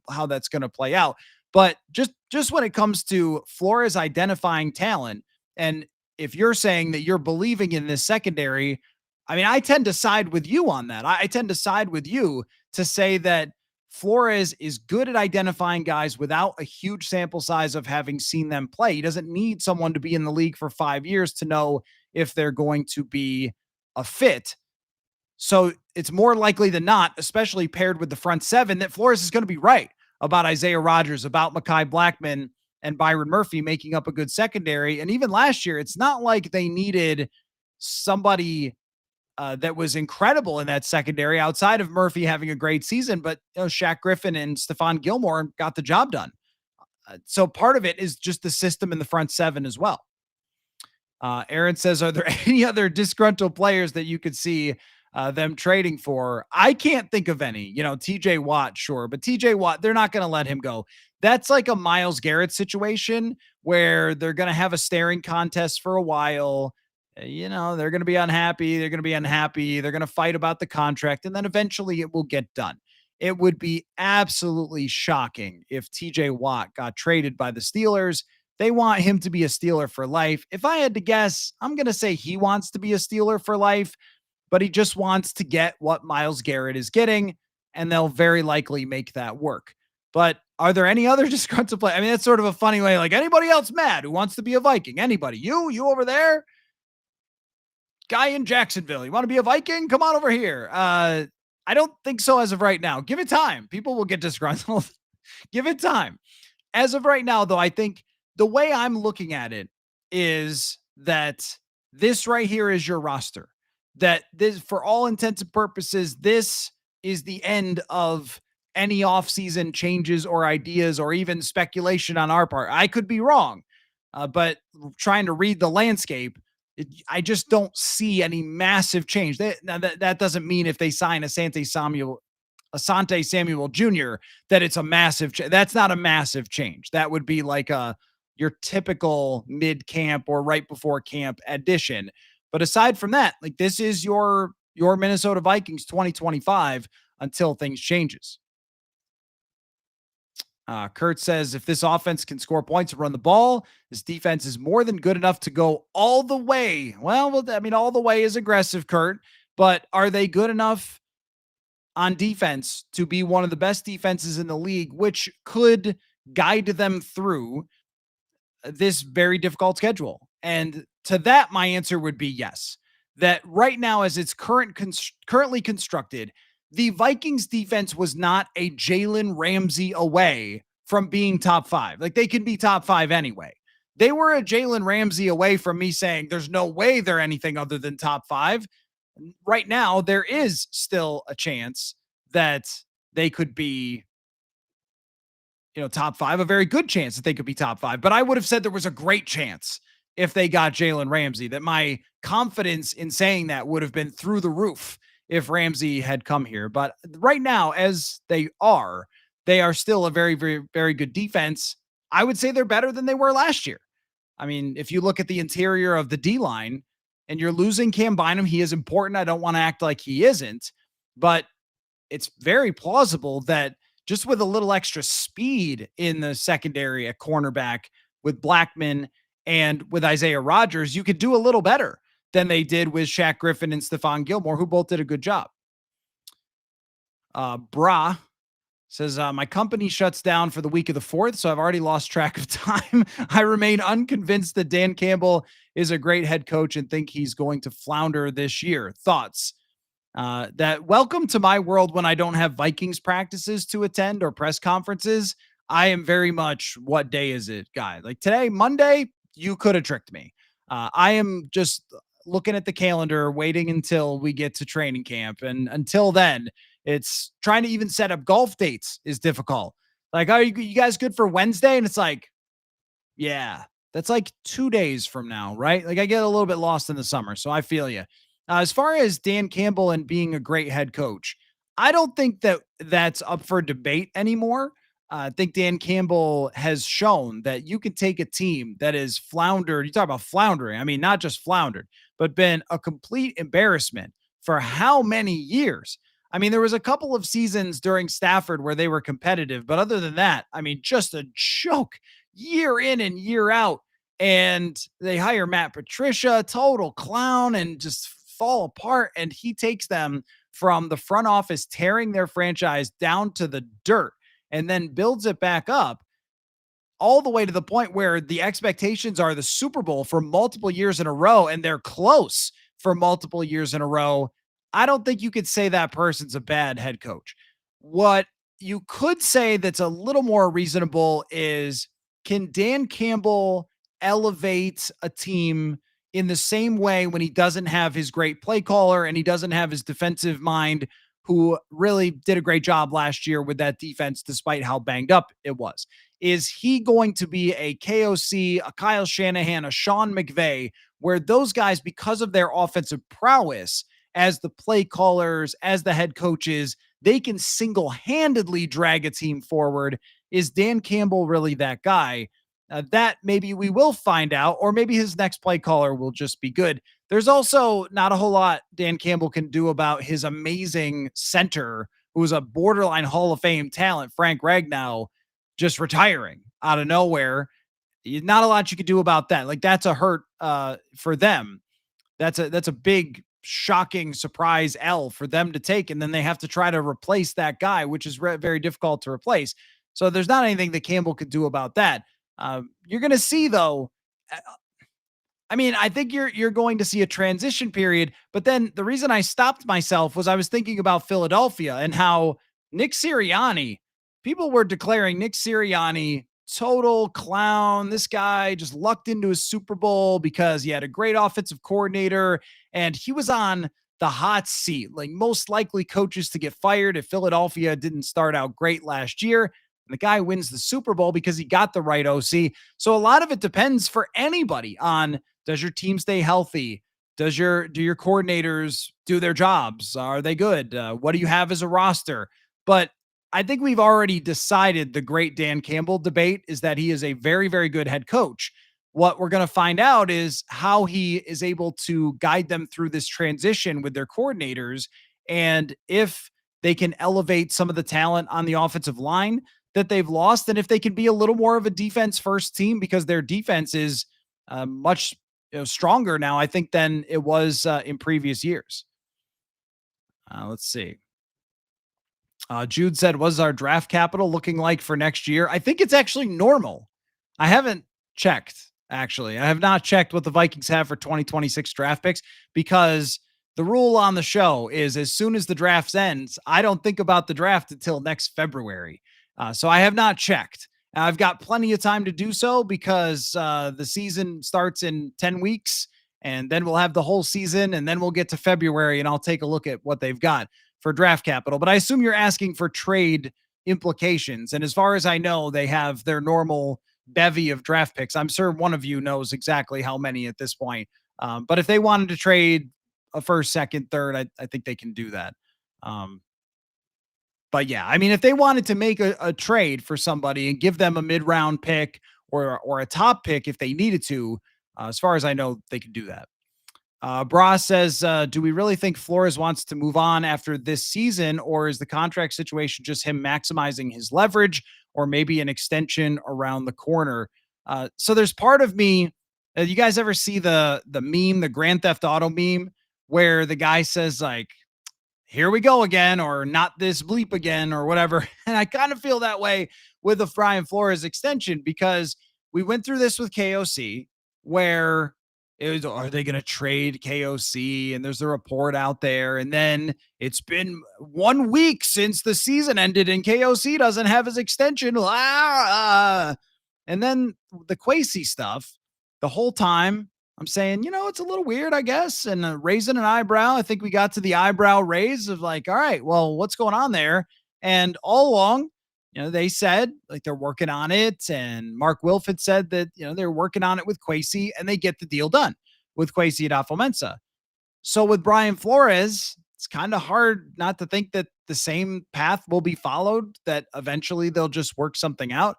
how that's going to play out. But just when it comes to Flores identifying talent, and if you're saying that you're believing in this secondary, I mean, I tend to side with you on that. I tend to side with you to say that Flores is good at identifying guys without a huge sample size of having seen them play. He doesn't need someone to be in the league for 5 years to know if they're going to be a fit. So it's more likely than not, especially paired with the front seven, that Flores is going to be right about Isaiah Rodgers, about Mekhi Blackman and Byron Murphy making up a good secondary. And even last year, it's not like they needed somebody that was incredible in that secondary outside of Murphy having a great season, but Shaq Griffin and Stephon Gilmore got the job done. So part of it is just the system in the front seven as well. Aaron says, are there any other disgruntled players that you could see them trading for? I can't think of any. TJ Watt, sure, but TJ Watt, they're not going to let him go. That's like a Myles Garrett situation where they're going to have a staring contest for a while. They're going to be unhappy. They're going to be unhappy. They're going to fight about the contract, and then eventually it will get done. It would be absolutely shocking if TJ Watt got traded by the Steelers. They want him to be a Steeler for life. If I had to guess, I'm going to say he wants to be a Steeler for life, but he just wants to get what Myles Garrett is getting, and they'll very likely make that work. But are there any other disgruntled players? I mean, that's sort of a funny way. Like, anybody else mad who wants to be a Viking? Anybody? You over there? Guy in Jacksonville, you want to be a Viking? Come on over here. I don't think so as of right now. Give it time. People will get disgruntled. Give it time. As of right now, though, I think the way I'm looking at it is that this right here is your roster. That this, for all intents and purposes, this is the end of any offseason changes or ideas or even speculation on our part. I could be wrong, but trying to read the landscape, I just don't see any massive change. That doesn't mean if they sign Asante Samuel Jr., that it's a massive that's not a massive change. That would be like a your typical mid camp or right before camp addition. But aside from that, like this is your Minnesota Vikings 2025 until things changes. Kurt says if this offense can score points and run the ball, this defense is more than good enough to go all the way. Well, I mean, all the way is aggressive, Kurt, but are they good enough on defense to be one of the best defenses in the league, which could guide them through this very difficult schedule? And to that, my answer would be yes. That right now, as it's currently constructed, the Vikings defense was not a Jalen Ramsey away from being top five. Like they can be top five anyway. They were a Jalen Ramsey away from me saying there's no way they're anything other than top five. Right now, there is still a chance that they could be top five, a very good chance that they could be top five. But I would have said there was a great chance if they got Jalen Ramsey, that my confidence in saying that would have been through the roof if Ramsey had come here. But right now, as they are still a very, very, very good defense. I would say they're better than they were last year. I mean, if you look at the interior of the D line and you're losing Cam Bynum, he is important. I don't want to act like he isn't, but it's very plausible that just with a little extra speed in the secondary at cornerback with Blackman and with Isaiah Rodgers, you could do a little better than they did with Shaq Griffin and Stephon Gilmore, who both did a good job. Bra says, my company shuts down for the week of the 4th, so I've already lost track of time. I remain unconvinced that Dan Campbell is a great head coach and think he's going to flounder this year. Thoughts? That welcome to my world when I don't have Vikings practices to attend or press conferences. I am very much, what day is it, guy? Like today, Monday, you could have tricked me. I am just looking at the calendar, waiting until we get to training camp. And until then, it's trying to even set up golf dates is difficult. Like, are you guys good for Wednesday? And it's like, yeah, that's like 2 days from now, right? Like I get a little bit lost in the summer. So I feel you. As far as Dan Campbell and being a great head coach, I don't think that that's up for debate anymore. I think Dan Campbell has shown that you can take a team that is floundered. You talk about floundering. I mean, not just floundered, but been a complete embarrassment for how many years? I mean, there was a couple of seasons during Stafford where they were competitive, but other than that, I mean, just a joke year in and year out. And they hire Matt Patricia, total clown, and just fall apart. And he takes them from the front office, tearing their franchise down to the dirt, and then builds it back up all the way to the point where the expectations are the Super Bowl for multiple years in a row, and they're close for multiple years in a row. I don't think you could say that person's a bad head coach. What you could say that's a little more reasonable is, can Dan Campbell elevate a team in the same way when he doesn't have his great play caller and he doesn't have his defensive mind, who really did a great job last year with that defense despite how banged up it was? Is he going to be a KOC, a Kyle Shanahan, a Sean McVay, where those guys, because of their offensive prowess as the play callers, as the head coaches, they can single-handedly drag a team forward? Is Dan Campbell really that guy? That maybe we will find out, or maybe his next play caller will just be good. There's also not a whole lot Dan Campbell can do about his amazing center, who's a borderline Hall of Fame talent, Frank Ragnow, just retiring out of nowhere. Not a lot you could do about that. Like that's a hurt for them. That's a big, shocking surprise L for them to take. And then they have to try to replace that guy, which is very difficult to replace. So there's not anything that Campbell could do about that. You're going to see, though. I mean, I think you're going to see a transition period. But then the reason I stopped myself was I was thinking about Philadelphia and how Nick Sirianni, people were declaring Nick Sirianni total clown. This guy just lucked into a Super Bowl because he had a great offensive coordinator and he was on the hot seat, like most likely coaches to get fired if Philadelphia didn't start out great last year. And the guy wins the Super Bowl because he got the right OC. So a lot of it depends for anybody on, does your team stay healthy? Do your coordinators do their jobs? Are they good? What do you have as a roster? But I think we've already decided the great Dan Campbell debate is that he is a very, very good head coach. What we're going to find out is how he is able to guide them through this transition with their coordinators, and if they can elevate some of the talent on the offensive line that they've lost, and if they can be a little more of a defense first team because their defense is much stronger now, I think, than it was in previous years. Let's see. Jude said, "Was our draft capital looking like for next year?" I think it's actually normal. I haven't checked, actually. I have not checked what the Vikings have for 2026 draft picks because the rule on the show is as soon as the draft ends, I don't think about the draft until next February. So I have not checked. I've got plenty of time to do so because the season starts in 10 weeks and then we'll have the whole season and then we'll get to February and I'll take a look at what they've got for draft capital. But I assume you're asking for trade implications. And as far as I know, they have their normal bevy of draft picks. I'm sure one of you knows exactly how many at this point. But if they wanted to trade a first, second, third, I think they can do that. Um, but yeah, I mean, if they wanted to make a trade for somebody and give them a mid round pick or a top pick if they needed to, as far as I know, they can do that. Bra says, do we really think Flores wants to move on after this season, or is the contract situation just him maximizing his leverage, or maybe an extension around the corner? So there's part of me. You guys ever see the meme, the Grand Theft Auto meme, where the guy says like, "Here we go again," or "Not this bleep again," or whatever. And I kind of feel that way with the Brian Flores extension because we went through this with KOC where it was, are they going to trade KOC? And there's a report out there. And then it's been 1 week since the season ended and KOC doesn't have his extension. And then the Quasi stuff, the whole time I'm saying, it's a little weird, I guess. And raising an eyebrow. I think we got to the eyebrow raise of like, all right, well, what's going on there? And all along, they said like they're working on it. And Mark Wilf had said that, they're working on it with Quasi and they get the deal done with Quasi adofo-mensah. So with Brian Flores, it's kind of hard not to think that the same path will be followed, that eventually they'll just work something out.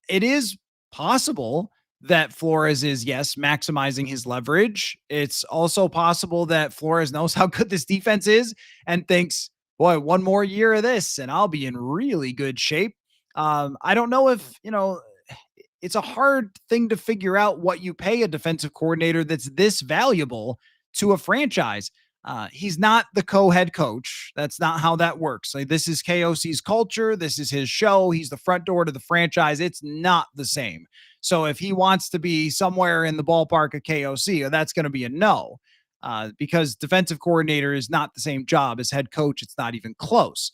It is possible that Flores is, yes, maximizing his leverage. It's also possible that Flores knows how good this defense is and thinks, boy, one more year of this and I'll be in really good shape. I don't know if, it's a hard thing to figure out what you pay a defensive coordinator that's this valuable to a franchise. He's not the co-head coach. That's not how that works. Like, this is KOC's culture. This is his show. He's the front door to the franchise. It's not the same. So if he wants to be somewhere in the ballpark of KOC, that's going to be a no, because defensive coordinator is not the same job as head coach. It's not even close.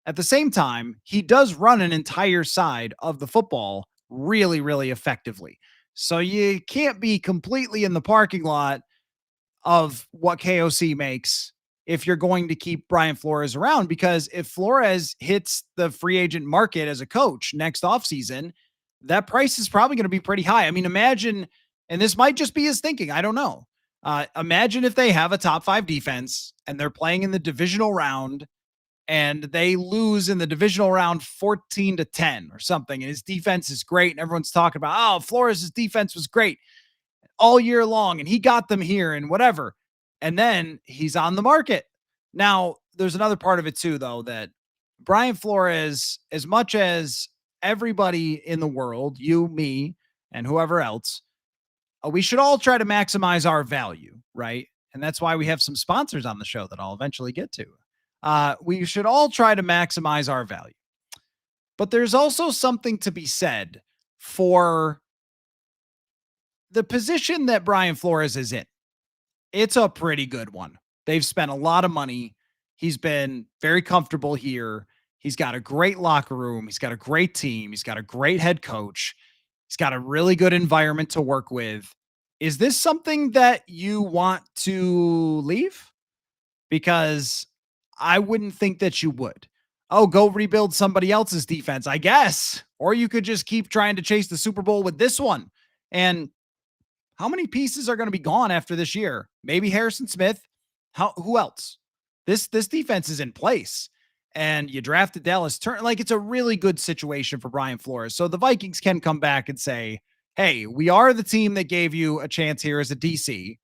At the same time, he does run an entire side of the football really, really effectively. So you can't be completely in the parking lot of what KOC makes if you're going to keep Brian Flores around, because if Flores hits the free agent market as a coach next offseason, that price is probably going to be pretty high. I mean, imagine, and this might just be his thinking, I don't know. Imagine if they have a top 5 defense and they're playing in the divisional round and they lose in the divisional round 14-10 or something. And his defense is great. And everyone's talking about, oh, Flores' defense was great all year long and he got them here and whatever. And then he's on the market. Now, there's another part of it too, though, that Brian Flores, as much as everybody in the world, you, me, and whoever else, we should all try to maximize our value, right? And that's why we have some sponsors on the show that I'll eventually get to. We should all try to maximize our value. But there's also something to be said for the position that Brian Flores is in. It's a pretty good one. They've spent a lot of money. He's been very comfortable here. He's got a great locker room. He's got a great team. He's got a great head coach. He's got a really good environment to work with. Is this something that you want to leave? Because I wouldn't think that you would. Oh, go rebuild somebody else's defense, I guess. Or you could just keep trying to chase the Super Bowl with this one. And how many pieces are going to be gone after this year? Maybe Harrison Smith. Who else? This defense is in place. and you drafted Dallas Turner. Like, it's a really good situation for Brian Flores. So the Vikings can come back and say, hey, we are the team that gave you a chance here as a DC.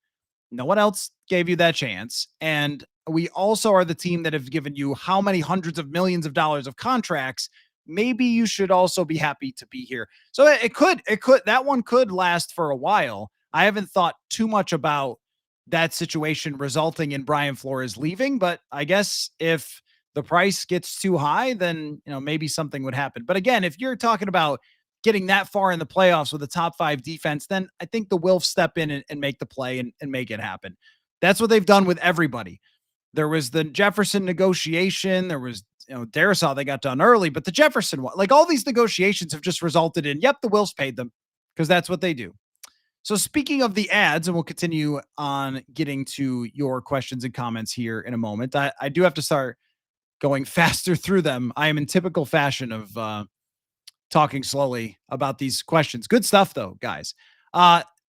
No one else gave you that chance. And we also are the team that have given you how many hundreds of millions of dollars of contracts. Maybe you should also be happy to be here. So that one could last for a while. I haven't thought too much about that situation resulting in Brian Flores leaving, but I guess if the price gets too high, then, maybe something would happen. But again, if you're talking about getting that far in the playoffs with a top 5 defense, then I think the Wilfs step in and make the play and make it happen. That's what they've done with everybody. There was the Jefferson negotiation. There was, Darisaw, they got done early, but the Jefferson one, like all these negotiations have just resulted in, yep, the Wilfs paid them because that's what they do. So speaking of the ads, and we'll continue on getting to your questions and comments here in a moment. I do have to start going faster through them. I am in typical fashion of talking slowly about these questions. Good stuff, though, guys.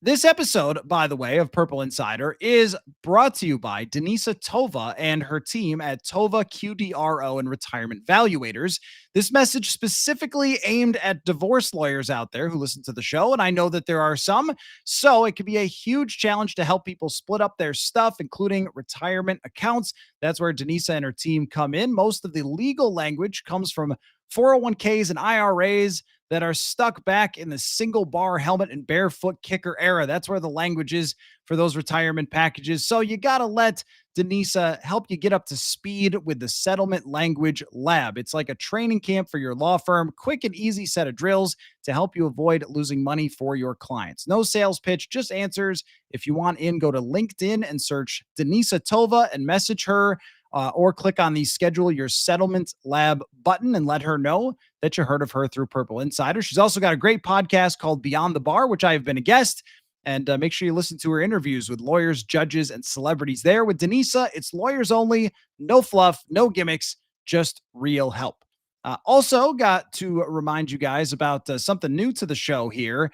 This episode, by the way, of Purple Insider is brought to you by Denisa Tova and her team at Tova QDRO and Retirement Valuators. This message specifically aimed at divorce lawyers out there who listen to the show, and I know that there are some, so it can be a huge challenge to help people split up their stuff, including retirement accounts. That's where Denisa and her team come in. Most of the legal language comes from 401ks and IRAs that are stuck back in the single bar helmet and barefoot kicker era. That's where the language is for those retirement packages. So you got to let Denisa help you get up to speed with the Settlement Language Lab. It's like a training camp for your law firm, quick and easy set of drills to help you avoid losing money for your clients. No sales pitch, just answers. If you want in, go to LinkedIn and search Denisa Tova and message her. Or click on the Schedule Your Settlement Lab button and let her know that you heard of her through Purple Insider. She's also got a great podcast called Beyond the Bar, which I have been a guest. And make sure you listen to her interviews with lawyers, judges, and celebrities there. With Denisa, it's lawyers only, no fluff, no gimmicks, just real help. Also, got to remind you guys about something new to the show here.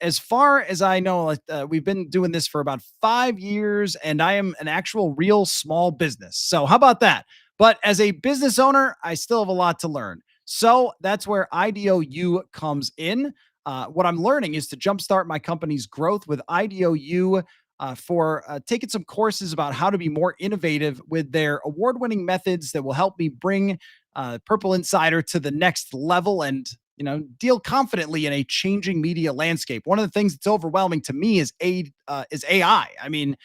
As far as I know, we've been doing this for about 5 years, and I am an actual real small business. So how about that? But as a business owner, I still have a lot to learn. So that's where IDOU comes in. What I'm learning is to jumpstart my company's growth with IDOU for taking some courses about how to be more innovative with their award-winning methods that will help me bring Purple Insider to the next level and deal confidently in a changing media landscape. One of the things that's overwhelming to me is AI. I mean,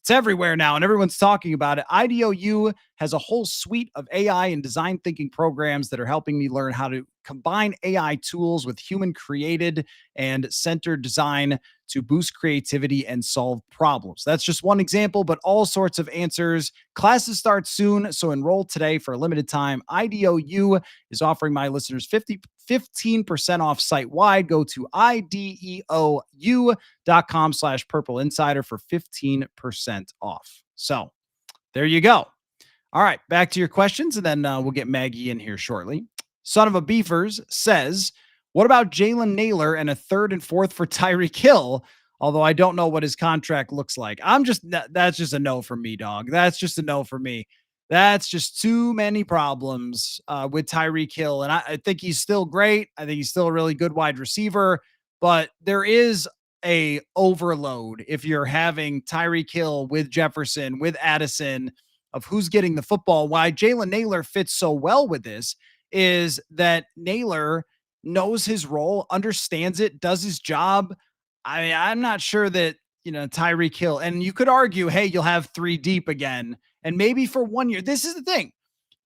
it's everywhere now and everyone's talking about it. IDOU has a whole suite of AI and design thinking programs that are helping me learn how to combine AI tools with human created and centered design to boost creativity and solve problems. That's just one example, but all sorts of answers. Classes start soon, so enroll today for a limited time. IDOU is offering my listeners 15% off site wide. Go to IDEOU.com/Purple Insider for 15% off. So there you go. All right, back to your questions, and then we'll get Maggie in here shortly. Son of a Beefers says, what about Jalen Naylor and a 3rd and 4th for Tyreek Hill? Although I don't know what his contract looks like. That's just a no for me, dog. That's just a no for me. That's just too many problems with Tyreek Hill. And I think he's still great. I think he's still a really good wide receiver, but there is a overload if you're having Tyreek Hill with Jefferson, with Addison, of who's getting the football. Why Jalen Naylor fits so well with this is that Naylor knows his role, understands it, does his job. I mean, I'm not sure that, Tyreek Hill, and you could argue, hey, you'll have 3 deep again. And maybe for 1 year, this is the thing.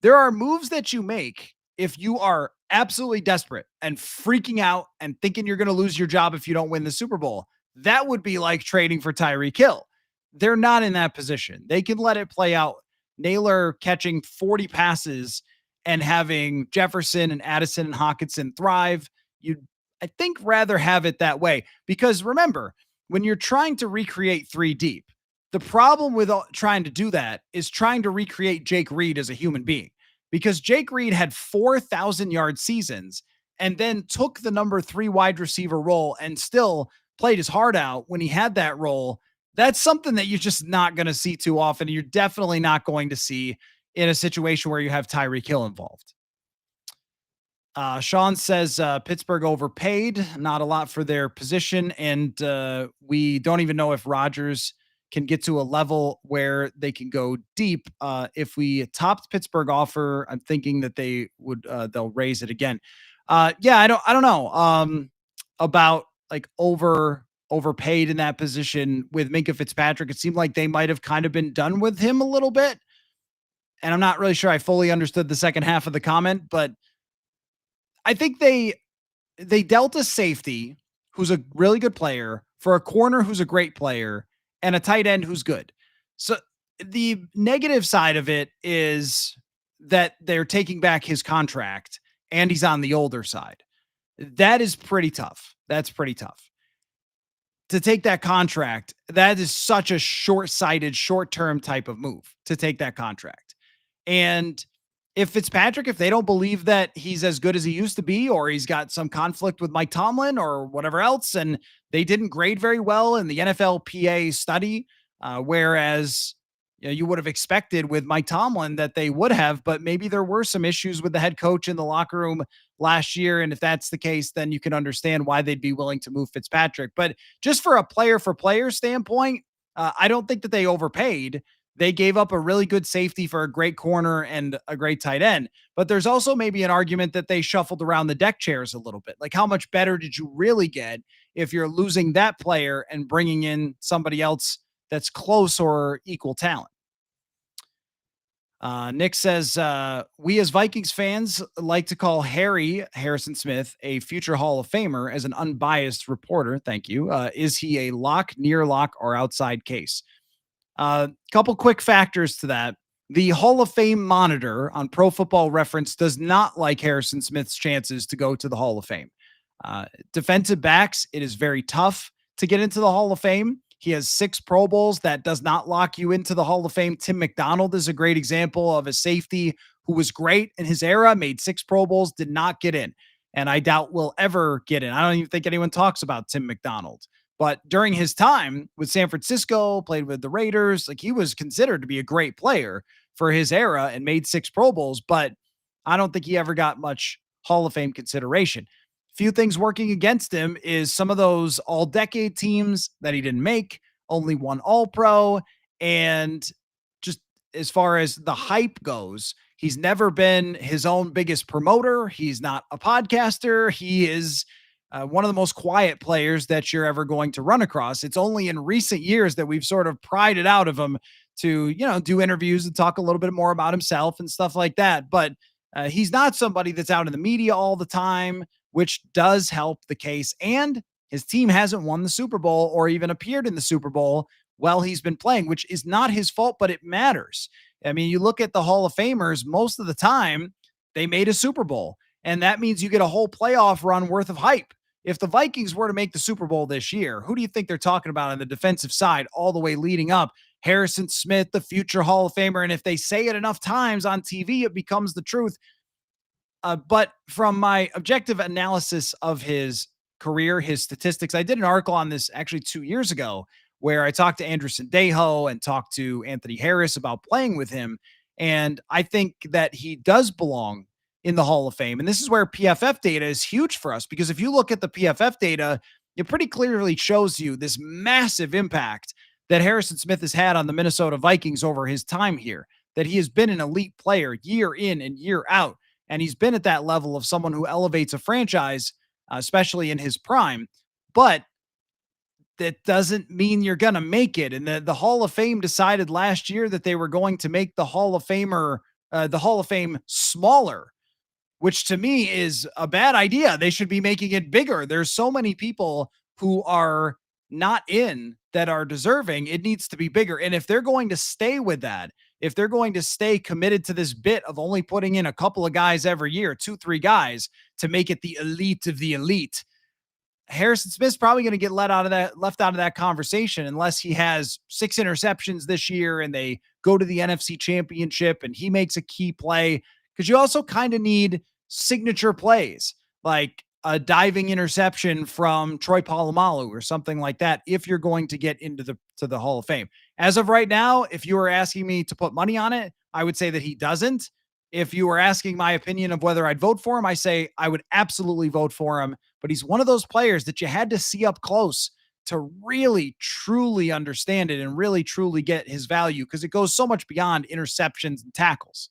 There are moves that you make if you are absolutely desperate and freaking out and thinking you're going to lose your job if you don't win the Super Bowl. That would be like trading for Tyreek Hill. They're not in that position. They can let it play out. Naylor catching 40 passes and having Jefferson and Addison and Hawkinson thrive. You'd, I think, rather have it that way. Because remember, when you're trying to recreate 3 deep, the problem with trying to do that is trying to recreate Jake Reed as a human being. Because Jake Reed had 4,000-yard seasons and then took the number 3 wide receiver role and still played his heart out when he had that role. That's something that you're just not going to see too often. You're definitely not going to see in a situation where you have Tyreek Hill involved. Sean says Pittsburgh overpaid, not a lot for their position, and we don't even know if Rodgers can get to a level where they can go deep. If we topped Pittsburgh offer, I'm thinking that they'll raise it again. Yeah, I don't know about like overpaid in that position with Minka Fitzpatrick. It seemed like they might have kind of been done with him a little bit, and I'm not really sure I fully understood the second half of the comment, but I think they dealt a safety who's a really good player for a corner who's a great player and a tight end who's good. So the negative side of it is that they're taking back his contract and he's on the older side. That is pretty tough. That's pretty tough. To take that contract, that is such a short-sighted, short-term type of move to take that contract. And if Fitzpatrick, if they don't believe that he's as good as he used to be, or he's got some conflict with Mike Tomlin or whatever else, and they didn't grade very well in the NFLPA study, whereas you would have expected with Mike Tomlin that they would have, but maybe there were some issues with the head coach in the locker room last year. And if that's the case, then you can understand why they'd be willing to move Fitzpatrick. But just for a player for player standpoint, I don't think that they overpaid. They gave up a really good safety for a great corner and a great tight end. But there's also maybe an argument that they shuffled around the deck chairs a little bit. Like, how much better did you really get if you're losing that player and bringing in somebody else that's close or equal talent? Nick says, we as Vikings fans like to call Harrison Smith a future Hall of Famer as an unbiased reporter. Thank you. Is he a lock, near lock, or outside case? Couple quick factors to that. The Hall of Fame monitor on Pro Football Reference does not like Harrison Smith's chances to go to the Hall of Fame. Defensive backs, it is very tough to get into the Hall of Fame. He has 6 Pro Bowls. That does not lock you into the Hall of Fame. Tim McDonald is a great example of a safety who was great in his era, made 6 Pro Bowls, did not get in. And I doubt will ever get in. I don't even think anyone talks about Tim McDonald. But during his time with San Francisco, played with the Raiders, like he was considered to be a great player for his era and made 6 Pro Bowls. But I don't think he ever got much Hall of Fame consideration. Few things working against him is some of those all-decade teams that he didn't make, only one All-Pro, and just as far as the hype goes, he's never been his own biggest promoter. He's not a podcaster. He is one of the most quiet players that you're ever going to run across. It's only in recent years that we've sort of prided out of him to, do interviews and talk a little bit more about himself and stuff like that. But he's not somebody that's out in the media all the time, which does help the case. And his team hasn't won the Super Bowl or even appeared in the Super Bowl while he's been playing, which is not his fault, but it matters. I mean, you look at the Hall of Famers, most of the time they made a Super Bowl, and that means you get a whole playoff run worth of hype. If the Vikings were to make the Super Bowl this year, who do you think they're talking about on the defensive side all the way leading up? Harrison Smith, the future Hall of Famer. And if they say it enough times on TV, it becomes the truth. But from my objective analysis of his career, his statistics, I did an article on this actually 2 years ago where I talked to Andrew Sendejo and talked to Anthony Harris about playing with him. And I think that he does belong in the Hall of Fame. And this is where PFF data is huge for us, because if you look at the PFF data, it pretty clearly shows you this massive impact that Harrison Smith has had on the Minnesota Vikings over his time here, that he has been an elite player year in and year out. And he's been at that level of someone who elevates a franchise, especially in his prime. But that doesn't mean you're going to make it. And the Hall of Fame decided last year that they were going to make the Hall of Fame smaller, which to me is a bad idea. They should be making it bigger. There's so many people who are not in that are deserving. It needs to be bigger. And if they're going to stay with that, if they're going to stay committed to this bit of only putting in a couple of guys every year, 2-3 guys to make it the elite of the elite, Harrison Smith's probably going to get left out of that conversation unless he has 6 interceptions this year and they go to the NFC Championship and he makes a key play. Because you also kind of need signature plays like a diving interception from Troy Polamalu or something like that if you're going to get into the Hall of Fame. As of right now, if you were asking me to put money on it, I would say that he doesn't. If you were asking my opinion of whether I'd vote for him, I say I would absolutely vote for him. But he's one of those players that you had to see up close to really, truly understand it and really, truly get his value because it goes so much beyond interceptions and tackles.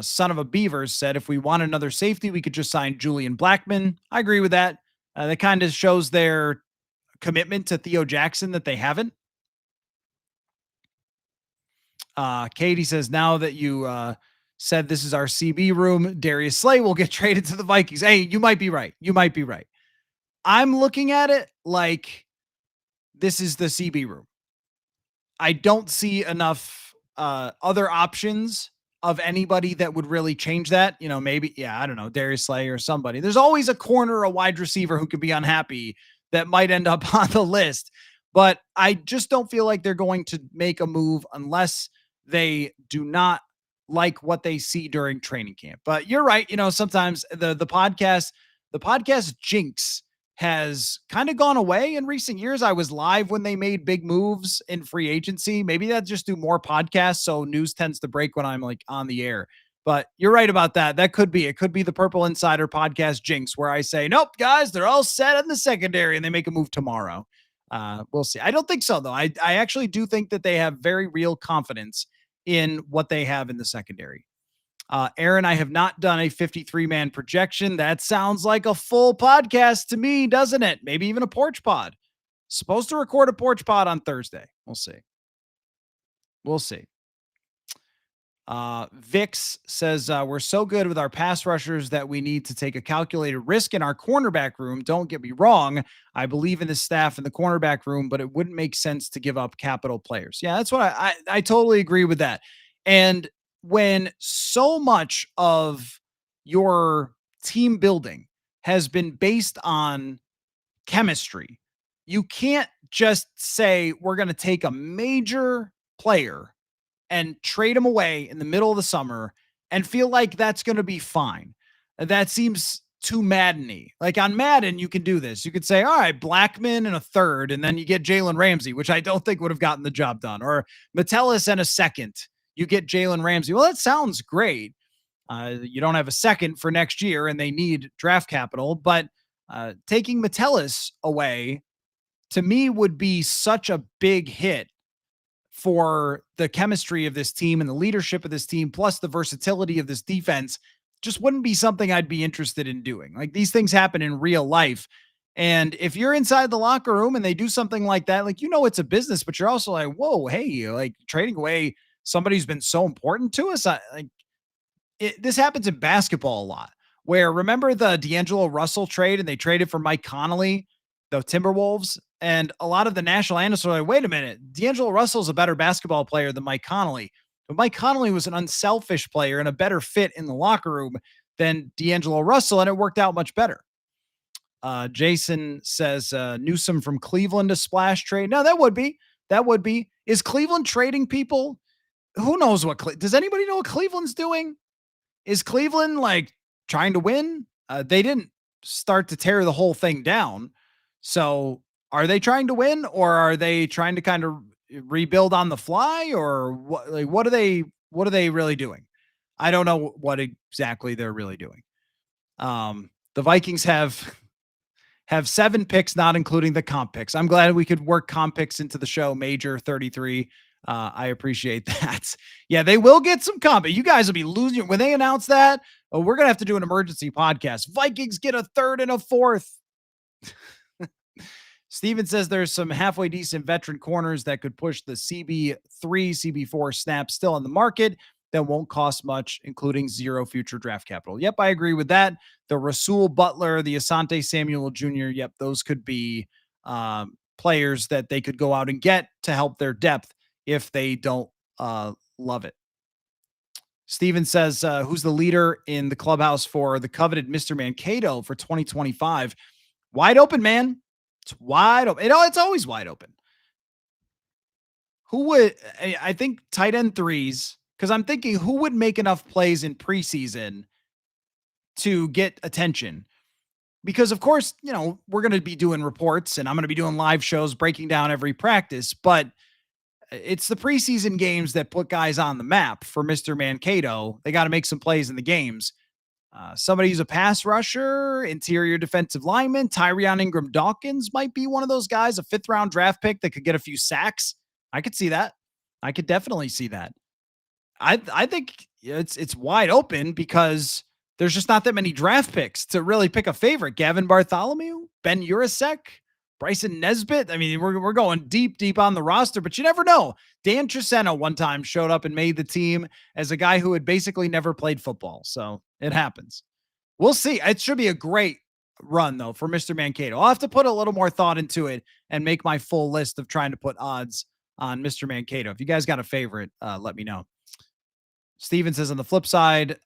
Son of a Beavers said, if we want another safety, we could just sign Julian Blackman. I agree with that. That kind of shows their commitment to Theo Jackson that they haven't. Katie says, now that you said this is our CB room, Darius Slay will get traded to the Vikings. Hey, you might be right. You might be right. I'm looking at it like this is the CB room. I don't see enough other options of anybody that would really change that. You know, maybe, yeah, I don't know, Darius Slay or somebody. There's always a corner, a wide receiver who could be unhappy that might end up on the list. But I just don't feel like they're going to make a move unless they do not like what they see during training camp. But you're right. You know, sometimes the podcast jinx has kind of gone away in recent years. I was live when they made big moves in free agency. Maybe that just do more podcasts. So news tends to break when I'm like on the air. But you're right about that. That could be, it could be the Purple Insider podcast jinx where I say, nope, guys, they're all set in the secondary and they make a move tomorrow. We'll see. I don't think so, though. I actually do think that they have very real confidence in what they have in the secondary. Aaron, I have not done a 53-man projection. That sounds like a full podcast to me, doesn't it? Maybe even a porch pod. Supposed to record a porch pod on Thursday. We'll see. We'll see. Vix says, we're so good with our pass rushers that we need to take a calculated risk in our cornerback room. Don't get me wrong. I believe in the staff in the cornerback room, but it wouldn't make sense to give up capital players. Yeah, that's what I totally agree with that. And when so much of your team building has been based on chemistry, you can't just say we're going to take a major player and trade him away in the middle of the summer and feel like that's going to be fine. That seems too Madden-y. Like on Madden, you can do this. You could say, all right, Blackman and a third, and then you get Jalen Ramsey, which I don't think would have gotten the job done. Or Metellus and a second. You get Jalen Ramsey. Well, that sounds great. You don't have a second for next year, and they need draft capital. But taking Metellus away, to me, would be such a big hit for the chemistry of this team and the leadership of this team, plus the versatility of this defense, just wouldn't be something I'd be interested in doing. Like these things happen in real life. And if you're inside the locker room and they do something like that, like, you know, it's a business, but you're also like, whoa, hey, like trading away somebody who's been so important to us. This happens in basketball a lot where remember the D'Angelo Russell trade and they traded for Mike Conley, the Timberwolves, and a lot of the national analysts are like, wait a minute, D'Angelo Russell's a better basketball player than Mike Conley. But Mike Conley was an unselfish player and a better fit in the locker room than D'Angelo Russell, and it worked out much better. Jason says Newsome from Cleveland to splash trade. No, that would be. That would be. Is Cleveland trading people? Who knows what? Does anybody know what Cleveland's doing? Is Cleveland like trying to win? They didn't start to tear the whole thing down. So are they trying to win or are they trying to kind of rebuild on the fly or what? Like, what are they really doing? I don't know what exactly they're really doing. The Vikings have 7 picks, not including the comp picks. I'm glad we could work comp picks into the show. Major 33. I appreciate that. Yeah, they will get some comp. You guys will be losing when they announce that. Oh, we're gonna have to do an emergency podcast. Vikings get a third and a fourth. Steven says there's some halfway decent veteran corners that could push the CB3, CB4 snaps still on the market that won't cost much, including 0 future draft capital. Yep, I agree with that. The Rasul Butler, the Asante Samuel Jr., yep, those could be players that they could go out and get to help their depth if they don't love it. Steven says, who's the leader in the clubhouse for the coveted Mr. Mankato for 2025? Wide open, man. It's wide open. It's always wide open. Who would, I think tight end threes, because I'm thinking who would make enough plays in preseason to get attention? Because of course, you know, we're going to be doing reports and I'm going to be doing live shows breaking down every practice, but It's the preseason games that put guys on the map for Mr. Mankato. They got to make some plays in the games. Somebody who's a pass rusher, interior defensive lineman, Tyrion Ingram Dawkins might be one of those guys, a 5th-round draft pick that could get a few sacks. I could see that. I could definitely see that. I think it's wide open because there's just not that many draft picks to really pick a favorite. Gavin Bartholomew, Ben Urasek, Bryson Nesbitt. I mean, we're going deep on the roster, but you never know. Dan Triseno one time showed up and made the team as a guy who had basically never played football. So it happens. We'll see. It should be a great run, though, for Mr. Mankato. I'll have to put a little more thought into it and make my full list of trying to put odds on Mr. Mankato. If you guys got a favorite, let me know. Steven says on the flip side,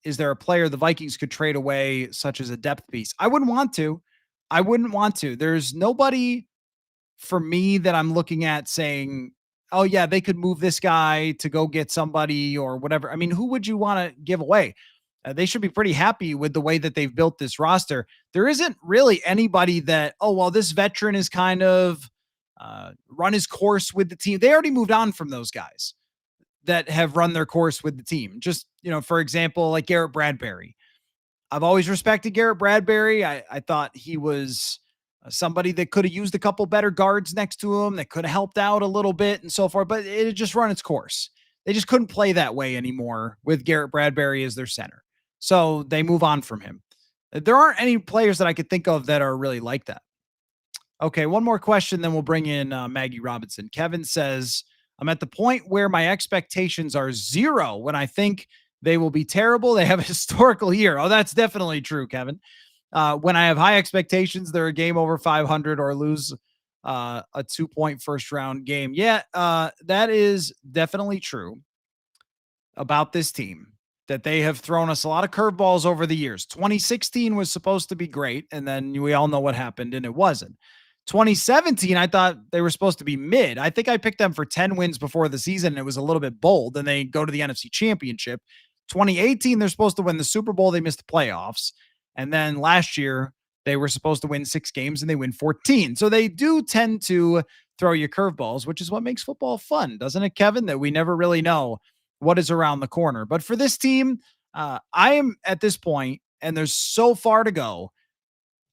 is there a player the Vikings could trade away, such as a depth piece? I wouldn't want to. There's nobody for me that I'm looking at saying, oh, yeah, they could move this guy to go get somebody or whatever. I mean, who would you want to give away? They should be pretty happy with the way that they've built this roster. There isn't really anybody that, oh, well, this veteran is kind of run his course with the team. They already moved on from those guys that have run their course with the team. Just, for example, like Garrett Bradbury. I've always respected Garrett Bradbury. I thought he was somebody that could have used a couple better guards next to him, that could have helped out a little bit and so forth, but it had just run its course. They just couldn't play that way anymore with Garrett Bradbury as their center. So they move on from him. There aren't any players that I could think of that are really like that. Okay, one more question, then we'll bring in Maggie Robinson. Kevin says, I'm at the point where my expectations are 0 when I think they will be terrible. They have a historical year. Oh, that's definitely true, Kevin. When I have high expectations, they're a game over 500 or lose a 2-point first-round game. Yeah, that is definitely true about this team, that they have thrown us a lot of curveballs over the years. 2016 was supposed to be great, and then we all know what happened, and it wasn't. 2017, I thought they were supposed to be mid. I think I picked them for 10 wins before the season, and it was a little bit bold, and they go to the NFC Championship. 2018, they're supposed to win the Super Bowl. They missed the playoffs. And then last year, they were supposed to win 6 games, and they win 14. So they do tend to throw you curveballs, which is what makes football fun, doesn't it, Kevin? That we never really know what is around the corner. But for this team, I am at this point, and there's so far to go,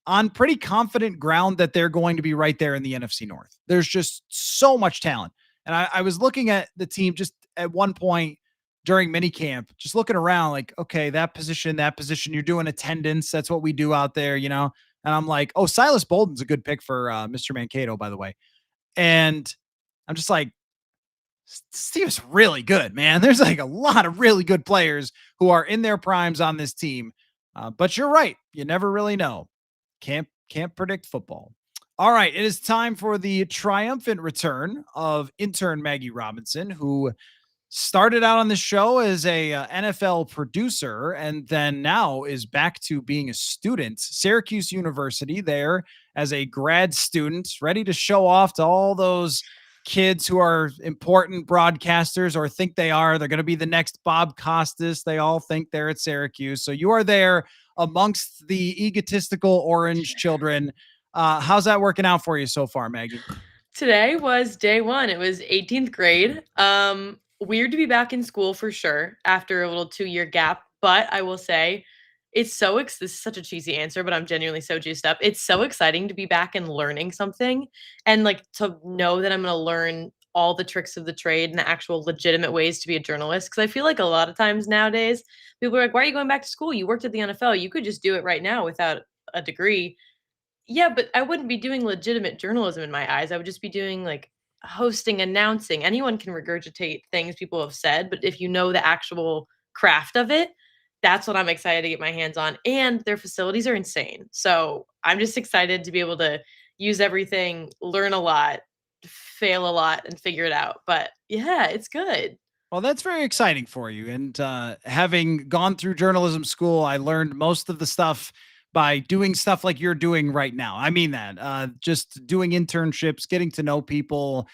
on pretty confident ground that they're going to be right there in the NFC North. There's just so much talent. And I was looking at the team just at one point during minicamp, just looking around like, okay, that position, you're doing attendance. That's what we do out there, And I'm like, oh, Silas Bolden's a good pick for Mr. Mankato, by the way. And I'm just like, this team's really good, man. There's like a lot of really good players who are in their primes on this team. But you're right. You never really know. Can't predict football. All right, it is time for the triumphant return of intern Maggie Robinson, who started out on the show as a NFL producer and then now is back to being a student, Syracuse University, there as a grad student, ready to show off to all those kids who are important broadcasters or think they are. They're going to be the next Bob Costas. They all think they're at Syracuse. So you are there amongst the egotistical orange children. How's that working out for you so far, Maggie? Today was day 1. It was 18th grade. Weird to be back in school for sure after a little 2-year gap, but I will say it's this is such a cheesy answer, but I'm genuinely so juiced up. It's so exciting to be back and learning something and like to know that I'm going to learn all the tricks of the trade and the actual legitimate ways to be a journalist. Cause I feel like a lot of times nowadays people are like, why are you going back to school? You worked at the NFL. You could just do it right now without a degree. Yeah, but I wouldn't be doing legitimate journalism in my eyes. I would just be doing like hosting, announcing. Anyone can regurgitate things people have said, but if you know the actual craft of it, that's what I'm excited to get my hands on. And their facilities are insane. So I'm just excited to be able to use everything, learn a lot, fail a lot, and figure it out. But yeah, it's good. Well, that's very exciting for you. And having gone through journalism school, I learned most of the stuff by doing stuff like you're doing right now. I mean that just doing internships, getting to know people,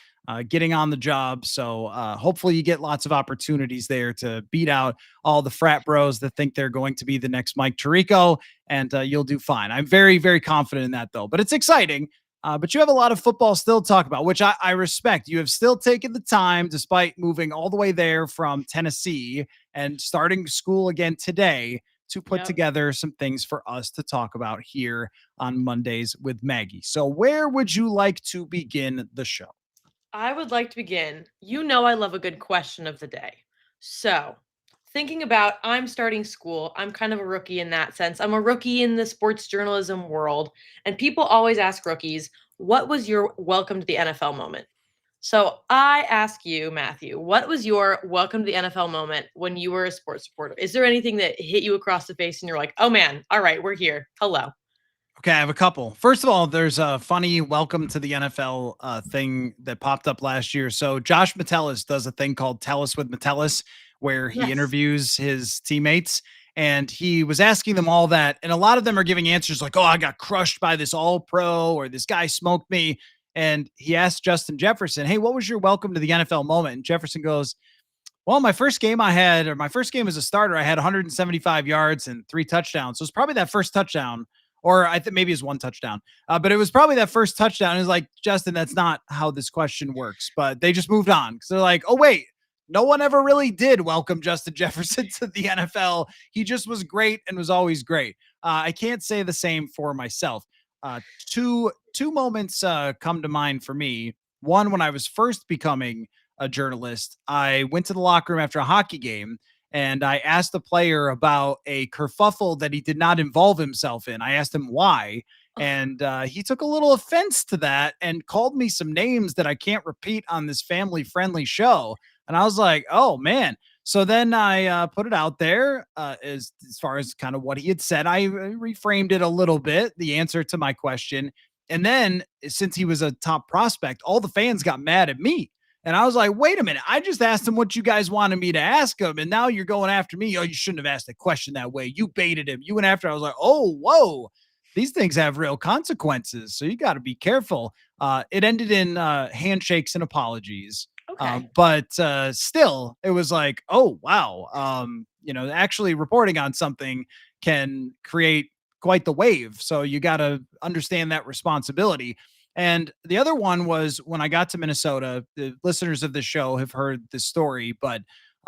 getting on the job. So hopefully you get lots of opportunities there to beat out all the frat bros that think they're going to be the next Mike Tirico, and you'll do fine. I'm very, very confident in that, though. But it's exciting. But you have a lot of football still to talk about, which I respect. You have still taken the time, despite moving all the way there from Tennessee and starting school again today, to put Yep. together some things for us to talk about here on Mondays with Maggie. So, where would you like to begin the show? I would like to begin. You know, I love a good question of the day. So, thinking about I'm starting school, I'm kind of a rookie in that sense. I'm a rookie in the sports journalism world. And people always ask rookies, what was your welcome to the NFL moment? So, I ask you, Matthew, what was your welcome to the NFL moment when you were a sports reporter? Is there anything that hit you across the face and you're like, oh man, all right, we're here. Hello. Okay, I have a couple. First of all, there's a funny welcome to the NFL thing that popped up last year. So Josh Metellus does a thing called Tell Us with Metellus, where he Yes. interviews his teammates, and he was asking them all that, and a lot of them are giving answers like, "Oh, I got crushed by this All Pro," or "This guy smoked me." And he asked Justin Jefferson, "Hey, what was your welcome to the NFL moment?" And Jefferson goes, well, my first game as a starter, I had 175 yards and 3 touchdowns. So it's probably that first touchdown, or I think maybe it's one touchdown. But it was probably that first touchdown. It's like, Justin, that's not how this question works. But they just moved on because they're like, oh, wait, no one ever really did welcome Justin Jefferson to the NFL. He just was great and was always great. I can't say the same for myself. Uh, two moments come to mind for me. One, when I was first becoming a journalist, I went to the locker room after a hockey game and I asked a player about a kerfuffle that he did not involve himself in. I asked him why, and he took a little offense to that and called me some names that I can't repeat on this family friendly show. And I was like, oh man. So then I put it out there as far as kind of what he had said. I reframed it a little bit, the answer to my question. And then, since he was a top prospect, all the fans got mad at me. And I was like, wait a minute. I just asked him what you guys wanted me to ask him. And now you're going after me. Oh, you shouldn't have asked the question that way. You baited him. You went after. I was like, oh, whoa. These things have real consequences. So you got to be careful. It ended in handshakes and apologies. Okay. But still, it was like, oh, wow. Actually reporting on something can create quite the wave. So you got to understand that responsibility. And the other one was when I got to Minnesota. The listeners of the show have heard this story, but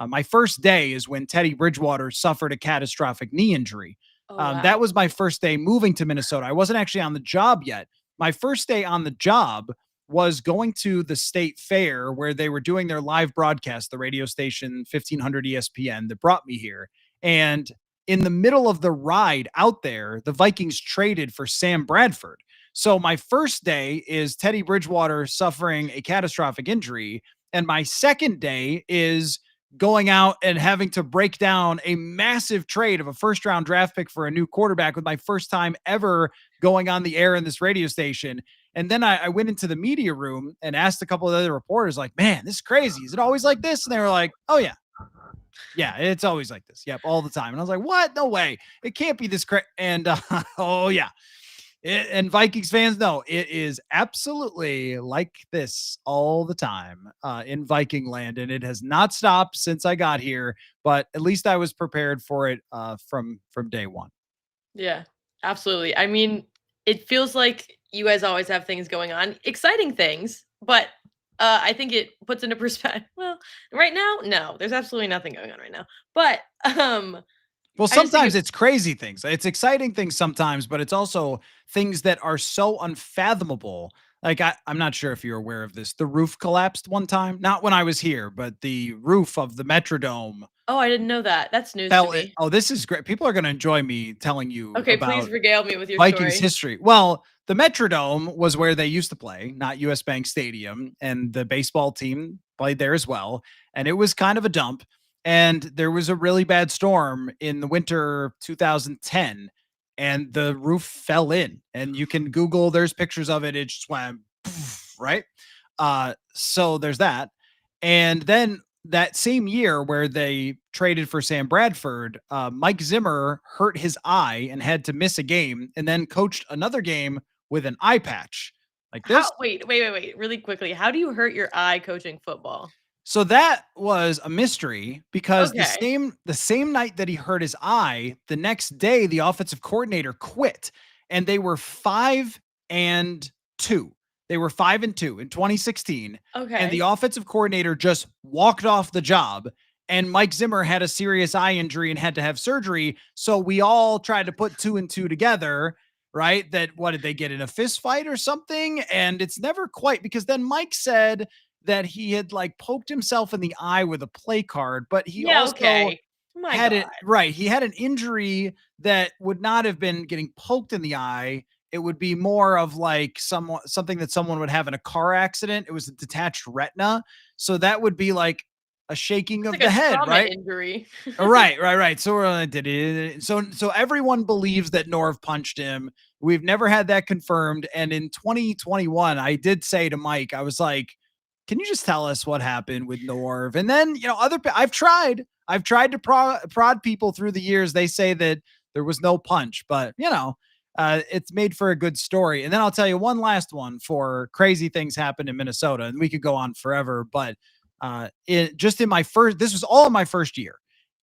my first day is when Teddy Bridgewater suffered a catastrophic knee injury. Oh, That wow. was my first day moving to Minnesota. I wasn't actually on the job yet. My first day on the job was going to the state fair where they were doing their live broadcast, the radio station 1500 ESPN that brought me here. And in the middle of the ride out there, the Vikings traded for Sam Bradford. So my first day is Teddy Bridgewater suffering a catastrophic injury. And my second day is going out and having to break down a massive trade of a first round draft pick for a new quarterback with my first time ever going on the air in this radio station. And then I went into the media room and asked a couple of other reporters, like, man, this is crazy. Is it always like this? And they were like, oh, yeah. Yeah, it's always like this. Yep, all the time. And I was like, what? No way. It can't be this crazy. And oh, yeah. And Vikings fans know it is absolutely like this all the time in Viking land, and it has not stopped since I got here. But at least I was prepared for it from day one. Yeah, absolutely. I mean, it feels like you guys always have things going on, exciting things, but I think it puts into perspective. Well, right now, no, there's absolutely nothing going on right now. But Well, I just think sometimes it's crazy things. It's exciting things sometimes, but it's also things that are so unfathomable. Like I'm not sure if you're aware of this. The roof collapsed one time, not when I was here, but the roof of the Metrodome oh, I didn't know that. That's news to fell. me. Oh, this is great. People are going to enjoy me telling you Okay, please about regale me with your Vikings story. history. Well, the Metrodome was where they used to play, not US Bank Stadium, and the baseball team played there as well. And it was kind of a dump. And there was a really bad storm in the winter 2010, and the roof fell in. And you can Google, there's pictures of it. It just went, poof, right? So there's that. And then that same year where they traded for Sam Bradford, Mike Zimmer hurt his eye and had to miss a game and then coached another game with an eye patch like How this. wait, really quickly. How do you hurt your eye coaching football? So that was a mystery because the Okay. same night that he hurt his eye, the next day the offensive coordinator quit and they were 5 and 2. They were 5-2 in 2016. And the Okay. offensive coordinator just walked off the job. And Mike Zimmer had a serious eye injury and had to have surgery. So we all tried to put 2 and 2 together, right? That what did they get in a fist fight or something? And it's never quite, because then Mike said that he had like poked himself in the eye with a play card, but he Yeah, also okay. My had it God. right. He had an injury that would not have been getting poked in the eye. It would be more of like something that someone would have in a car accident. It was a detached retina. So that would be like a shaking It's of like a the head, trauma right? injury. Right. So did it. So everyone believes that Norv punched him. We've never had that confirmed. And in 2021, I did say to Mike, I was like, "Can you just tell us what happened with Norv?" And then I've tried to prod people through the years. They say that there was no punch, but it's made for a good story. And then I'll tell you one last one for crazy things happened in Minnesota, and we could go on forever, but this was all in my first year.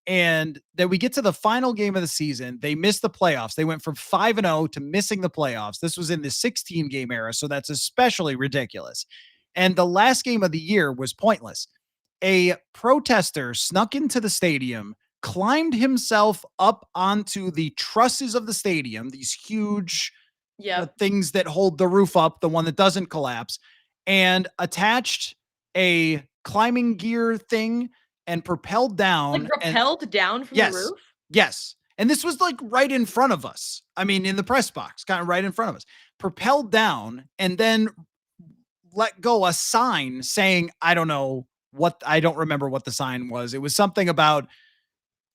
And then we get to the final game of the season. They missed the playoffs. They went from 5-0 to missing the playoffs. This was in the 16 game era. So that's especially ridiculous. And the last game of the year was pointless. A protester snuck into the stadium, climbed himself up onto the trusses of the stadium, these huge Yep. things that hold the roof up, the one that doesn't collapse, and attached a climbing gear thing and propelled Like down. And rappelled down from the yes, roof? yes. And this was like right in front of us. I mean, in the press box, kind of right in front of us, propelled down and then let go a sign saying, I don't remember what the sign was. It was something about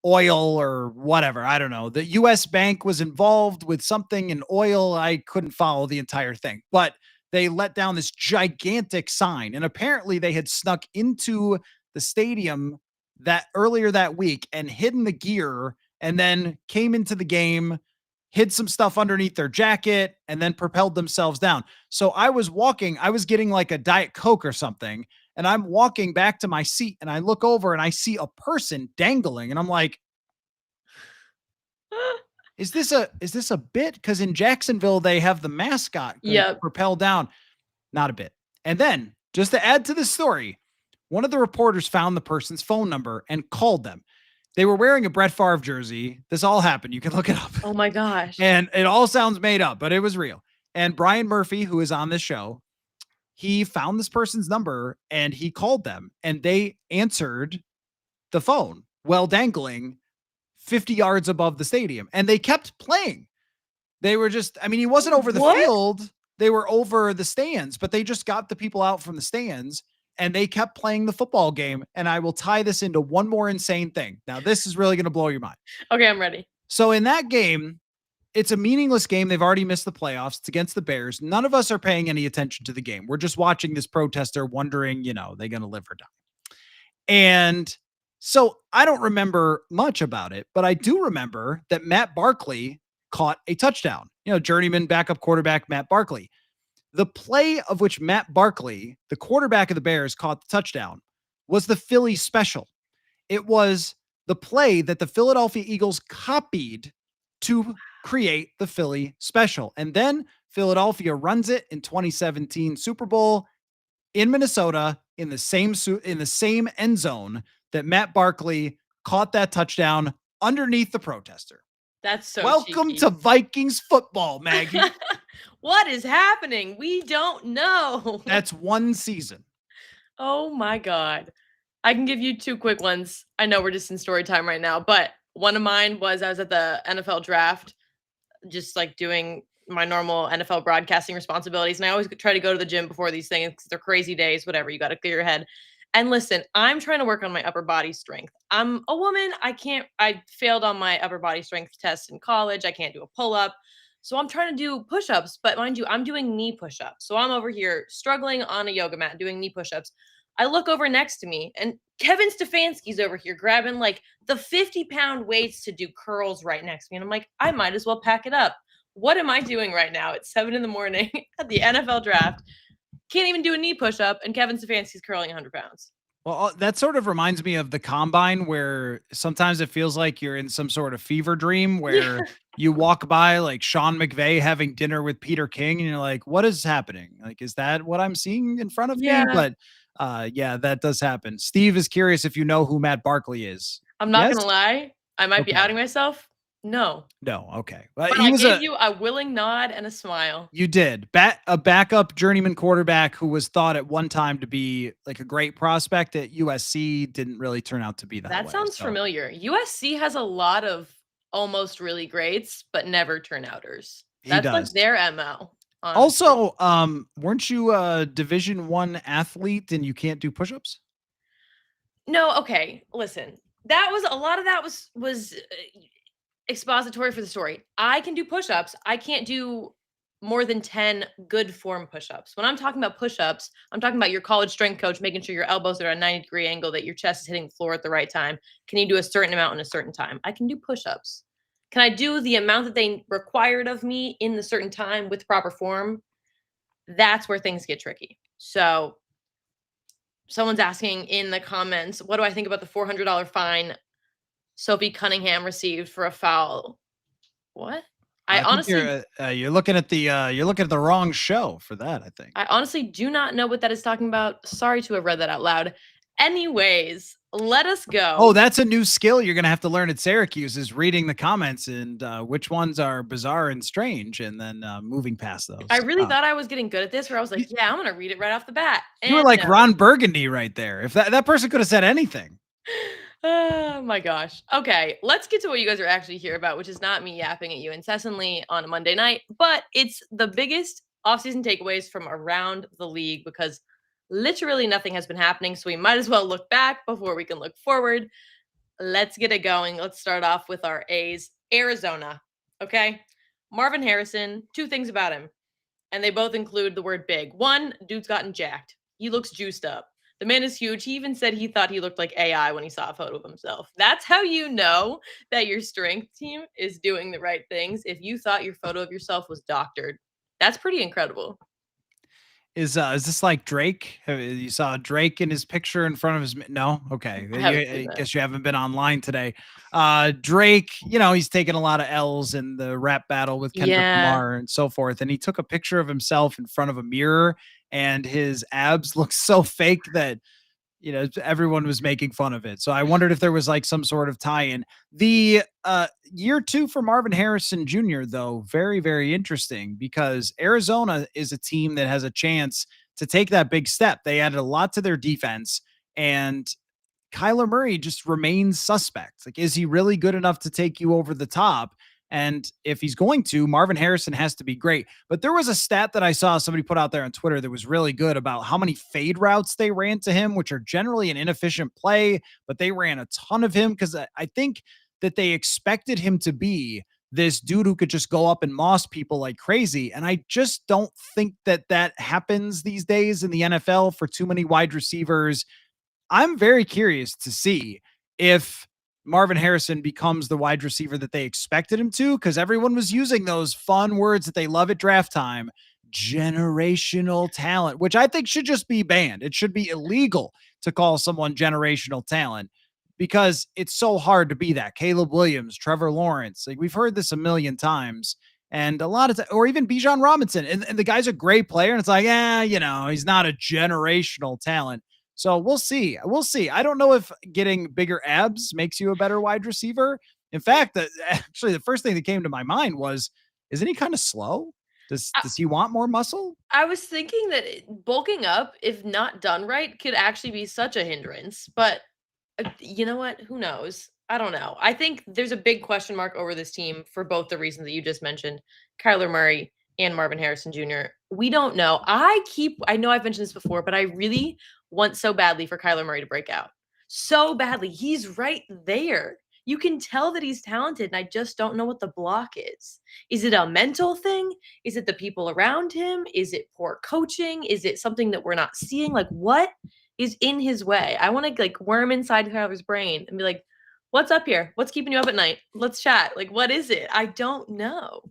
oil or whatever. I don't know. The US Bank was involved with something in oil. I couldn't follow the entire thing, but they let down this gigantic sign. And apparently they had snuck into the stadium that earlier that week and hidden the gear and then came into the game, hid some stuff underneath their jacket, and then propelled themselves down. So I was getting like a Diet Coke or something, and I'm walking back to my seat and I look over and I see a person dangling and I'm like, is this a bit? Cuz in Jacksonville they have the mascot going to Yep. propel down, not a bit. And then, just to add to the story, one of the reporters found the person's phone number and called them. They were wearing a Brett Favre jersey. This all happened. You can look it up. Oh my gosh. And it all sounds made up, but it was real. And Brian Murphy, who is on this show, he found this person's number and he called them and they answered the phone while dangling 50 yards above the stadium. And they kept playing. They were just, I mean, he wasn't over the What? field, they were over the stands, but they just got the people out from the stands and they kept playing the football game. And I will tie this into one more insane thing. Now, this is really going to blow your mind. Okay, I'm ready. So in that game, it's a meaningless game. They've already missed the playoffs. It's against the Bears. None of us are paying any attention to the game. We're just watching this protester wondering, they're going to live or die. And so I don't remember much about it, but I do remember that Matt Barkley caught a touchdown. Journeyman backup quarterback Matt Barkley. The play of which Matt Barkley, the quarterback of the Bears, caught the touchdown was the Philly special. It was the play that the Philadelphia Eagles copied to create the Philly special. And then Philadelphia runs it in 2017 Super Bowl in Minnesota in the same end zone that Matt Barkley caught that touchdown underneath the protester. That's so Welcome cheeky. to Vikings football, Maggie. What is happening? We don't know. That's one season. Oh my God. I can give you two quick ones. I know we're just in story time right now, but one of mine was I was at the NFL draft, just like doing my normal NFL broadcasting responsibilities. And I always try to go to the gym before these things because they're crazy days, whatever. You got to clear your head. And listen, I'm trying to work on my upper body strength. I'm a woman. I failed on my upper body strength test in college. I can't do a pull up. So I'm trying to do push ups, but mind you, I'm doing knee push ups. So I'm over here struggling on a yoga mat doing knee push ups. I look over next to me and Kevin Stefanski's over here grabbing like the 50-pound weights to do curls right next to me. And I'm like, I might as well pack it up. What am I doing right now at 7 a.m. at the NFL draft? Can't even do a knee push-up, and Kevin Stefanski's curling 100 pounds. Well, that sort of reminds me of the combine where sometimes it feels like you're in some sort of fever dream Yeah. where you walk by like Sean McVay having dinner with Peter King and you're like, what is happening? Like, is that what I'm seeing in front of me? Yeah. But yeah, that does happen. Steve is curious if you know who Matt Barkley is. I'm not Yes? gonna lie, I might be Okay. outing myself. No. No. Okay. Well, But he I was gave you a willing nod and a smile. you did a backup journeyman quarterback who was thought at one time to be like a great prospect at USC didn't really turn out to be that That way. sounds So familiar. USC has a lot of almost really greats, but never turnouters. he That's like does. their MO, honestly. Also, weren't you a Division 1 athlete and you can't do push-ups? No, okay, listen. That was a lot of that was expository for the story. I can do push-ups. I can't do more than 10 good form push-ups. When I'm talking about push-ups, I'm talking about your college strength coach making sure your elbows are at a 90-degree angle, that your chest is hitting the floor at the right time. Can you do a certain amount in a certain time? I can do push-ups. Can I do the amount that they required of me in the certain time with proper form? That's where things get tricky. So, someone's asking in the comments, what do I think about the $400 fine Sophie Cunningham received for a foul? What? I I think honestly you're looking at the wrong show for that, I think. I honestly do not know what that is talking about. Sorry to have read that out loud. Anyways, let us Oh, go. that's a new skill you're gonna have to learn at Syracuse is reading the comments and which ones are bizarre and strange, and then moving past I those. really thought I was getting good at this, where I was You, like, yeah, I'm gonna read it right off the bat. you were And like no. Ron Burgundy right there. If that person could have said anything. Oh my gosh. Okay, let's get to what you guys are actually here about, which is not me yapping at you incessantly on a Monday night, but it's the biggest offseason takeaways from around the league because literally nothing has been happening. So we might as well look back before we can look forward. Let's get it going. Let's start off with our A's. Arizona. Okay. Marvin Harrison, two things about him, and they both include the word big. One, dude's gotten jacked. He looks juiced up. The man is huge. He even said he thought he looked like AI when he saw a photo of himself. That's how you know that your strength team is doing the right things. If you thought your photo of yourself was doctored, that's pretty incredible. Is this like Drake? You saw Drake in his picture in front of his no? Okay. I haven't seen I that. guess you haven't been online today. Drake, he's taken a lot of L's in the rap battle with Kendrick Yeah. Lamar and so forth. And he took a picture of himself in front of a mirror and his abs look so fake that everyone was making fun of it. So I wondered if there was like some sort of tie-in. The year 2 for Marvin Harrison Jr., though, very, very interesting because Arizona is a team that has a chance to take that big step. They added a lot to their defense, and Kyler Murray just remains suspect. Like, is he really good enough to take you over the top? And if he's going to, Marvin Harrison has to be great. But there was a stat that I saw somebody put out there on Twitter that was really good about how many fade routes they ran to him, which are generally an inefficient play, but they ran a ton of him because I think that they expected him to be this dude who could just go up and moss people like crazy. And I just don't think that that happens these days in the NFL for too many wide receivers. I'm very curious to see if Marvin Harrison becomes the wide receiver that they expected him to, because everyone was using those fun words that they love at draft time, generational talent, which I think should just be banned. It should be illegal to call someone generational talent because it's so hard to be that. Caleb Williams, Trevor Lawrence, like we've heard this a million times. And a lot of or even Bijan Robinson. And the guy's a great player. And it's like, he's not a generational talent. So we'll see. We'll see. I don't know if getting bigger abs makes you a better wide receiver. In fact, actually, the first thing that came to my mind was, isn't he kind of slow? Does he want more muscle? I was thinking that bulking up, if not done right, could actually be such a hindrance. But you know what? Who knows? I don't know. I think there's a big question mark over this team for both the reasons that you just mentioned, Kyler Murray and Marvin Harrison Jr. We don't know. I know I've mentioned this before, but I really want so badly for Kyler Murray to break out. So badly. He's right there. You can tell that he's talented, and I just don't know what the block is. Is it a mental thing? Is it the people around him? Is it poor coaching? Is it something that we're not seeing? Like, what is in his way? I want to like worm inside Kyler's brain and be like, what's up here? What's keeping you up at night? Let's chat. Like, what is it? I don't know.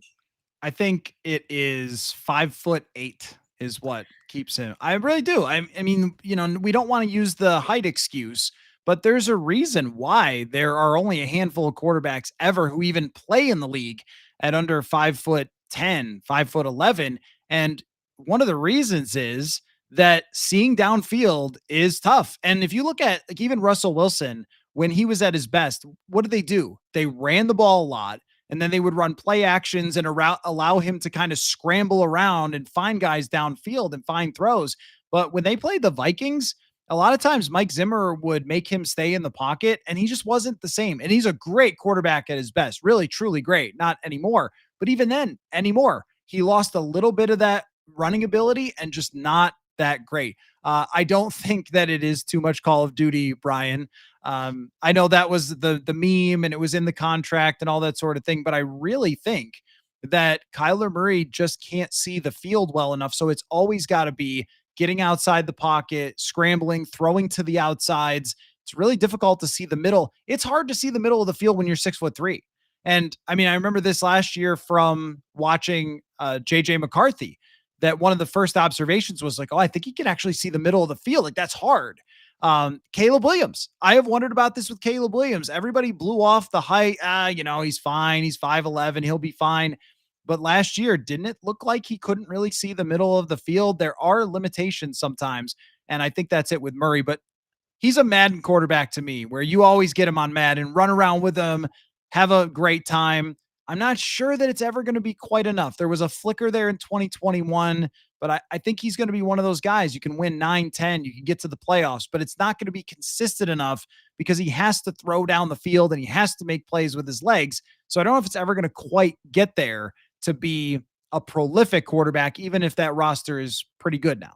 I think it is 5'8" is what keeps him. I really do. I mean, we don't want to use the height excuse, but there's a reason why there are only a handful of quarterbacks ever who even play in the league at under 5'10", 5'11". And one of the reasons is that seeing downfield is tough. And if you look at like even Russell Wilson, when he was at his best, what did they do? They ran the ball a lot, and then they would run play actions and allow him to kind of scramble around and find guys downfield and find throws. But when they played the Vikings, a lot of times Mike Zimmer would make him stay in the pocket, and he just wasn't the same. And he's a great quarterback at his best, really, truly great. Not anymore, but even then, anymore, he lost a little bit of that running ability and just not that great. I don't think that it is too much Call of Duty, Brian. I know that was the meme and it was in the contract and all that sort of thing, but I really think that Kyler Murray just can't see the field well enough. So it's always got to be getting outside the pocket, scrambling, throwing to the outsides. It's really difficult to see the middle. It's hard to see the middle of the field when you're 6'3". And I mean, I remember this last year from watching JJ McCarthy, that one of the first observations was like, oh, I think he can actually see the middle of the field. Like that's hard. Caleb Williams. I have wondered about this with Caleb Williams. Everybody blew off the height. He's fine. He's 5'11". He'll be fine. But last year, didn't it look like he couldn't really see the middle of the field? There are limitations sometimes. And I think that's it with Murray. But he's a Madden quarterback to me, where you always get him on Madden, run around with him, have a great time. I'm not sure that it's ever going to be quite enough. There was a flicker there in 2021, but I think he's going to be one of those guys. You can win 9-10, you can get to the playoffs, but it's not going to be consistent enough because he has to throw down the field and he has to make plays with his legs. So I don't know if it's ever going to quite get there to be a prolific quarterback, even if that roster is pretty good now.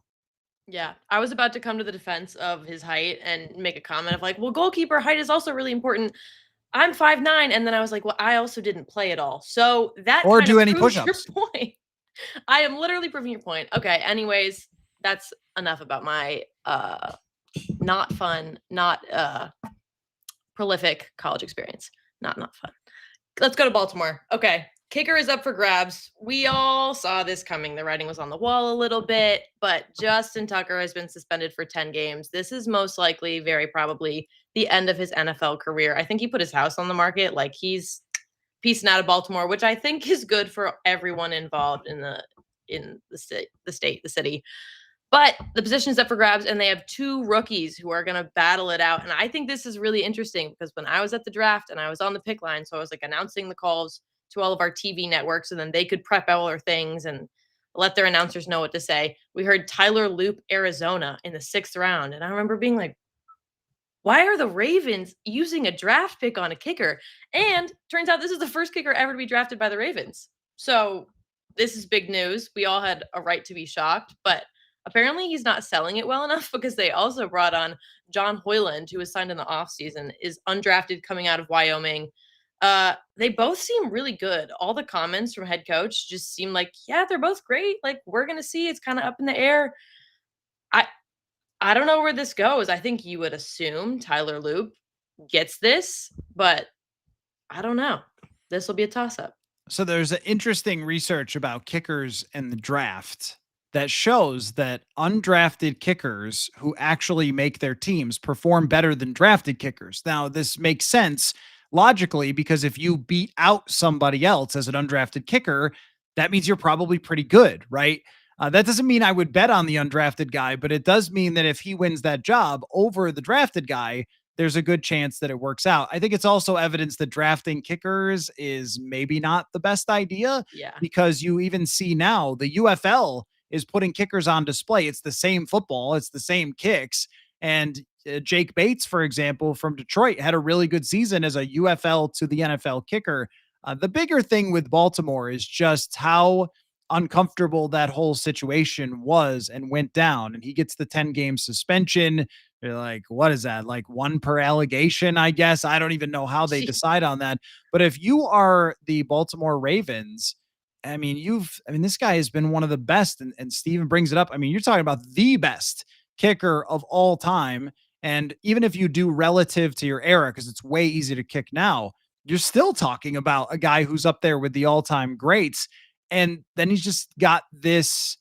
Yeah, I was about to come to the defense of his height and make a comment of like, well, goalkeeper height is also really important. I'm 5'9", and then I was like, well, I also didn't play at all. So that Or kind do of any proves your push-ups. point. I am literally proving your point. Okay, anyways, that's enough about my not fun, not prolific college experience. Not fun. Let's go to Baltimore. Okay. Kicker is up for grabs. We all saw this coming. The writing was on the wall a little bit, but Justin Tucker has been suspended for 10 games. This is most likely, very probably, the end of his NFL career. I think he put his house on the market. Like he's piecing out of Baltimore, which I think is good for everyone involved in the city. But the position is up for grabs, and they have two rookies who are going to battle it out. And I think this is really interesting because when I was at the draft and I was on the pick line, so I was like announcing the calls to all of our TV networks, and then they could prep all their things and let their announcers know what to say. We heard Tyler Loop, Arizona in the 6th round. And I remember being like, why are the Ravens using a draft pick on a kicker? And turns out this is the first kicker ever to be drafted by the Ravens. So this is big news. We all had a right to be shocked, but apparently he's not selling it well enough because they also brought on John Hoyland, who was signed in the offseason, is undrafted coming out of Wyoming. They both seem really good. All the comments from head coach just seem like, yeah, they're both great. Like we're going to see, it's kind of up in the air. I don't know where this goes. I think you would assume Tyler Loop gets this, but I don't know. This will be a toss up. So there's an interesting research about kickers and the draft that shows that undrafted kickers who actually make their teams perform better than drafted kickers. Now, this makes sense logically because if you beat out somebody else as an undrafted kicker, that means you're probably pretty good, right? That doesn't mean I would bet on the undrafted guy, but it does mean that if he wins that job over the drafted guy, there's a good chance that it works out. I think it's also evidence that drafting kickers is maybe not the best idea. Yeah. Because you even see now the UFL is putting kickers on display. It's the same football, it's the same kicks. And Jake Bates, for example, from Detroit, had a really good season as a UFL to the NFL kicker. The bigger thing with Baltimore is just how uncomfortable that whole situation was and went down. And he gets the 10-game suspension. You're like, what is that? Like one per allegation, I guess. I don't even know how they decide on that. But if you are the Baltimore Ravens, I mean, this guy has been one of the best. And Steven brings it up. I mean, you're talking about the best kicker of all time. And even if you do relative to your era, because it's way easy to kick now, you're still talking about a guy who's up there with the all-time greats. And then he's just got this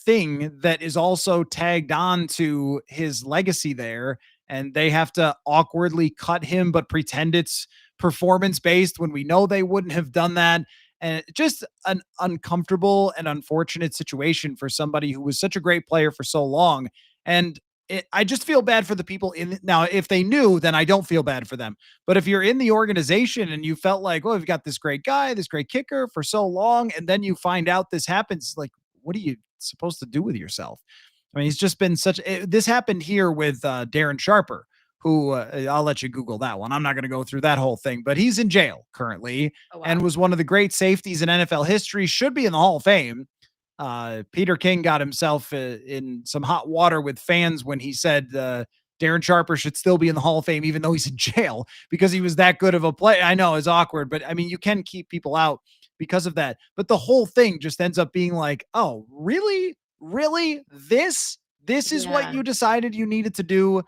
thing that is also tagged on to his legacy there, and they have to awkwardly cut him but pretend it's performance based when we know they wouldn't have done that. And just an uncomfortable and unfortunate situation for somebody who was such a great player for so long. And I just feel bad for the people in now. If they knew, then I don't feel bad for them. But if you're in the organization and you felt like, oh, we've got this great guy, this great kicker for so long, and then you find out this happens, like, what are you supposed to do with yourself? I mean, he's just been such. This happened here with Darren Sharper, who I'll let you Google that one. I'm not going to go through that whole thing, but he's in jail currently Oh, and wow. was one of the great safeties in NFL history. Should be in the Hall of Fame. Peter King got himself in some hot water with fans when he said Darren Sharper should still be in the Hall of Fame, even though he's in jail because he was that good of a player. I know it's awkward, but I mean, you can keep people out because of that. But the whole thing just ends up being like, oh, really? Really? This is what Yeah. you decided you needed to do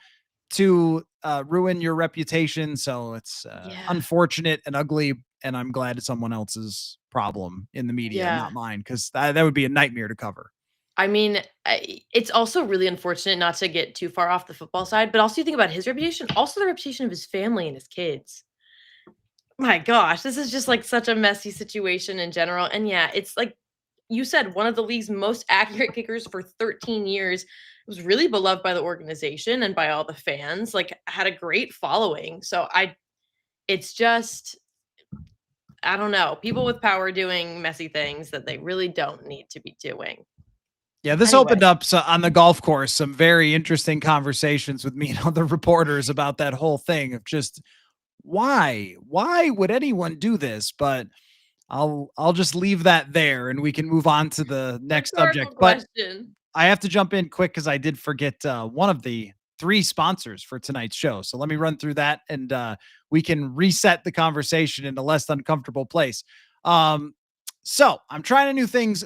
to ruin your reputation. So it's Yeah. unfortunate and ugly. And I'm glad it's someone else's problem in the media, Yeah. not mine, because that would be a nightmare to cover. I mean, it's also really unfortunate not to get too far off the football side, but also you think about his reputation, also the reputation of his family and his kids. My gosh, this is just like such a messy situation in general. And yeah, it's like you said, one of the league's most accurate kickers for 13 years. Was really beloved by the organization and by all the fans, like had a great following. So it's just, I don't know, people with power doing messy things that they really don't need to be doing. Yeah, this Anyway, opened up on the golf course some very interesting conversations with me and other reporters about that whole thing of just why would anyone do this? But I'll just leave that there and we can move on to the next rhetorical subject. But question. I have to jump in quick because I did forget one of the three sponsors for tonight's show. So let me run through that and we can reset the conversation in a less uncomfortable place. Um, so I'm trying new things,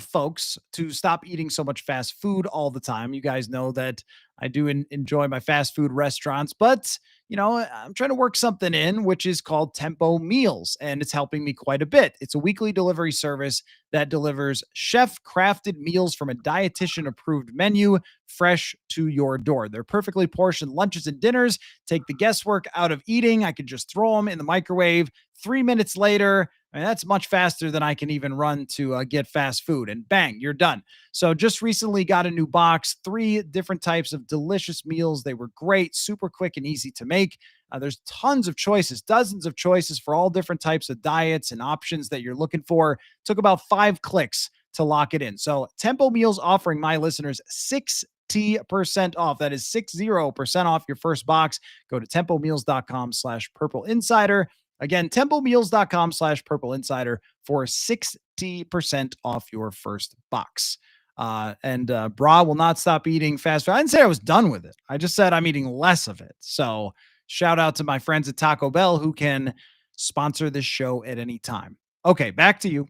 folks, to stop eating so much fast food all the time. You guys know that I do enjoy my fast food restaurants, but I'm trying to work something in, which is called Tempo Meals, and it's helping me quite a bit. It's a weekly delivery service that delivers chef crafted meals from a dietitian approved menu fresh to your door. They're perfectly portioned lunches and dinners, take the guesswork out of eating. I can just throw them in the microwave 3 minutes later. I mean, that's much faster than I can even run to get fast food, and bang, you're done. So, just recently got a new box, three different types of delicious meals. They were great, super quick, and easy to make. There's tons of choices, dozens of choices for all different types of diets and options that you're looking for. Took about 5 clicks to lock it in. So, Tempo Meals offering my listeners 60% off. That is 60% off your first box. Go to tempomeals.com/purple insider. Again, tempomeals.com/purple insider for 60% off your first box. And Bra will not stop eating fast food. I didn't say I was done with it. I just said I'm eating less of it. So shout out to my friends at Taco Bell who can sponsor this show at any time. Okay, back to you.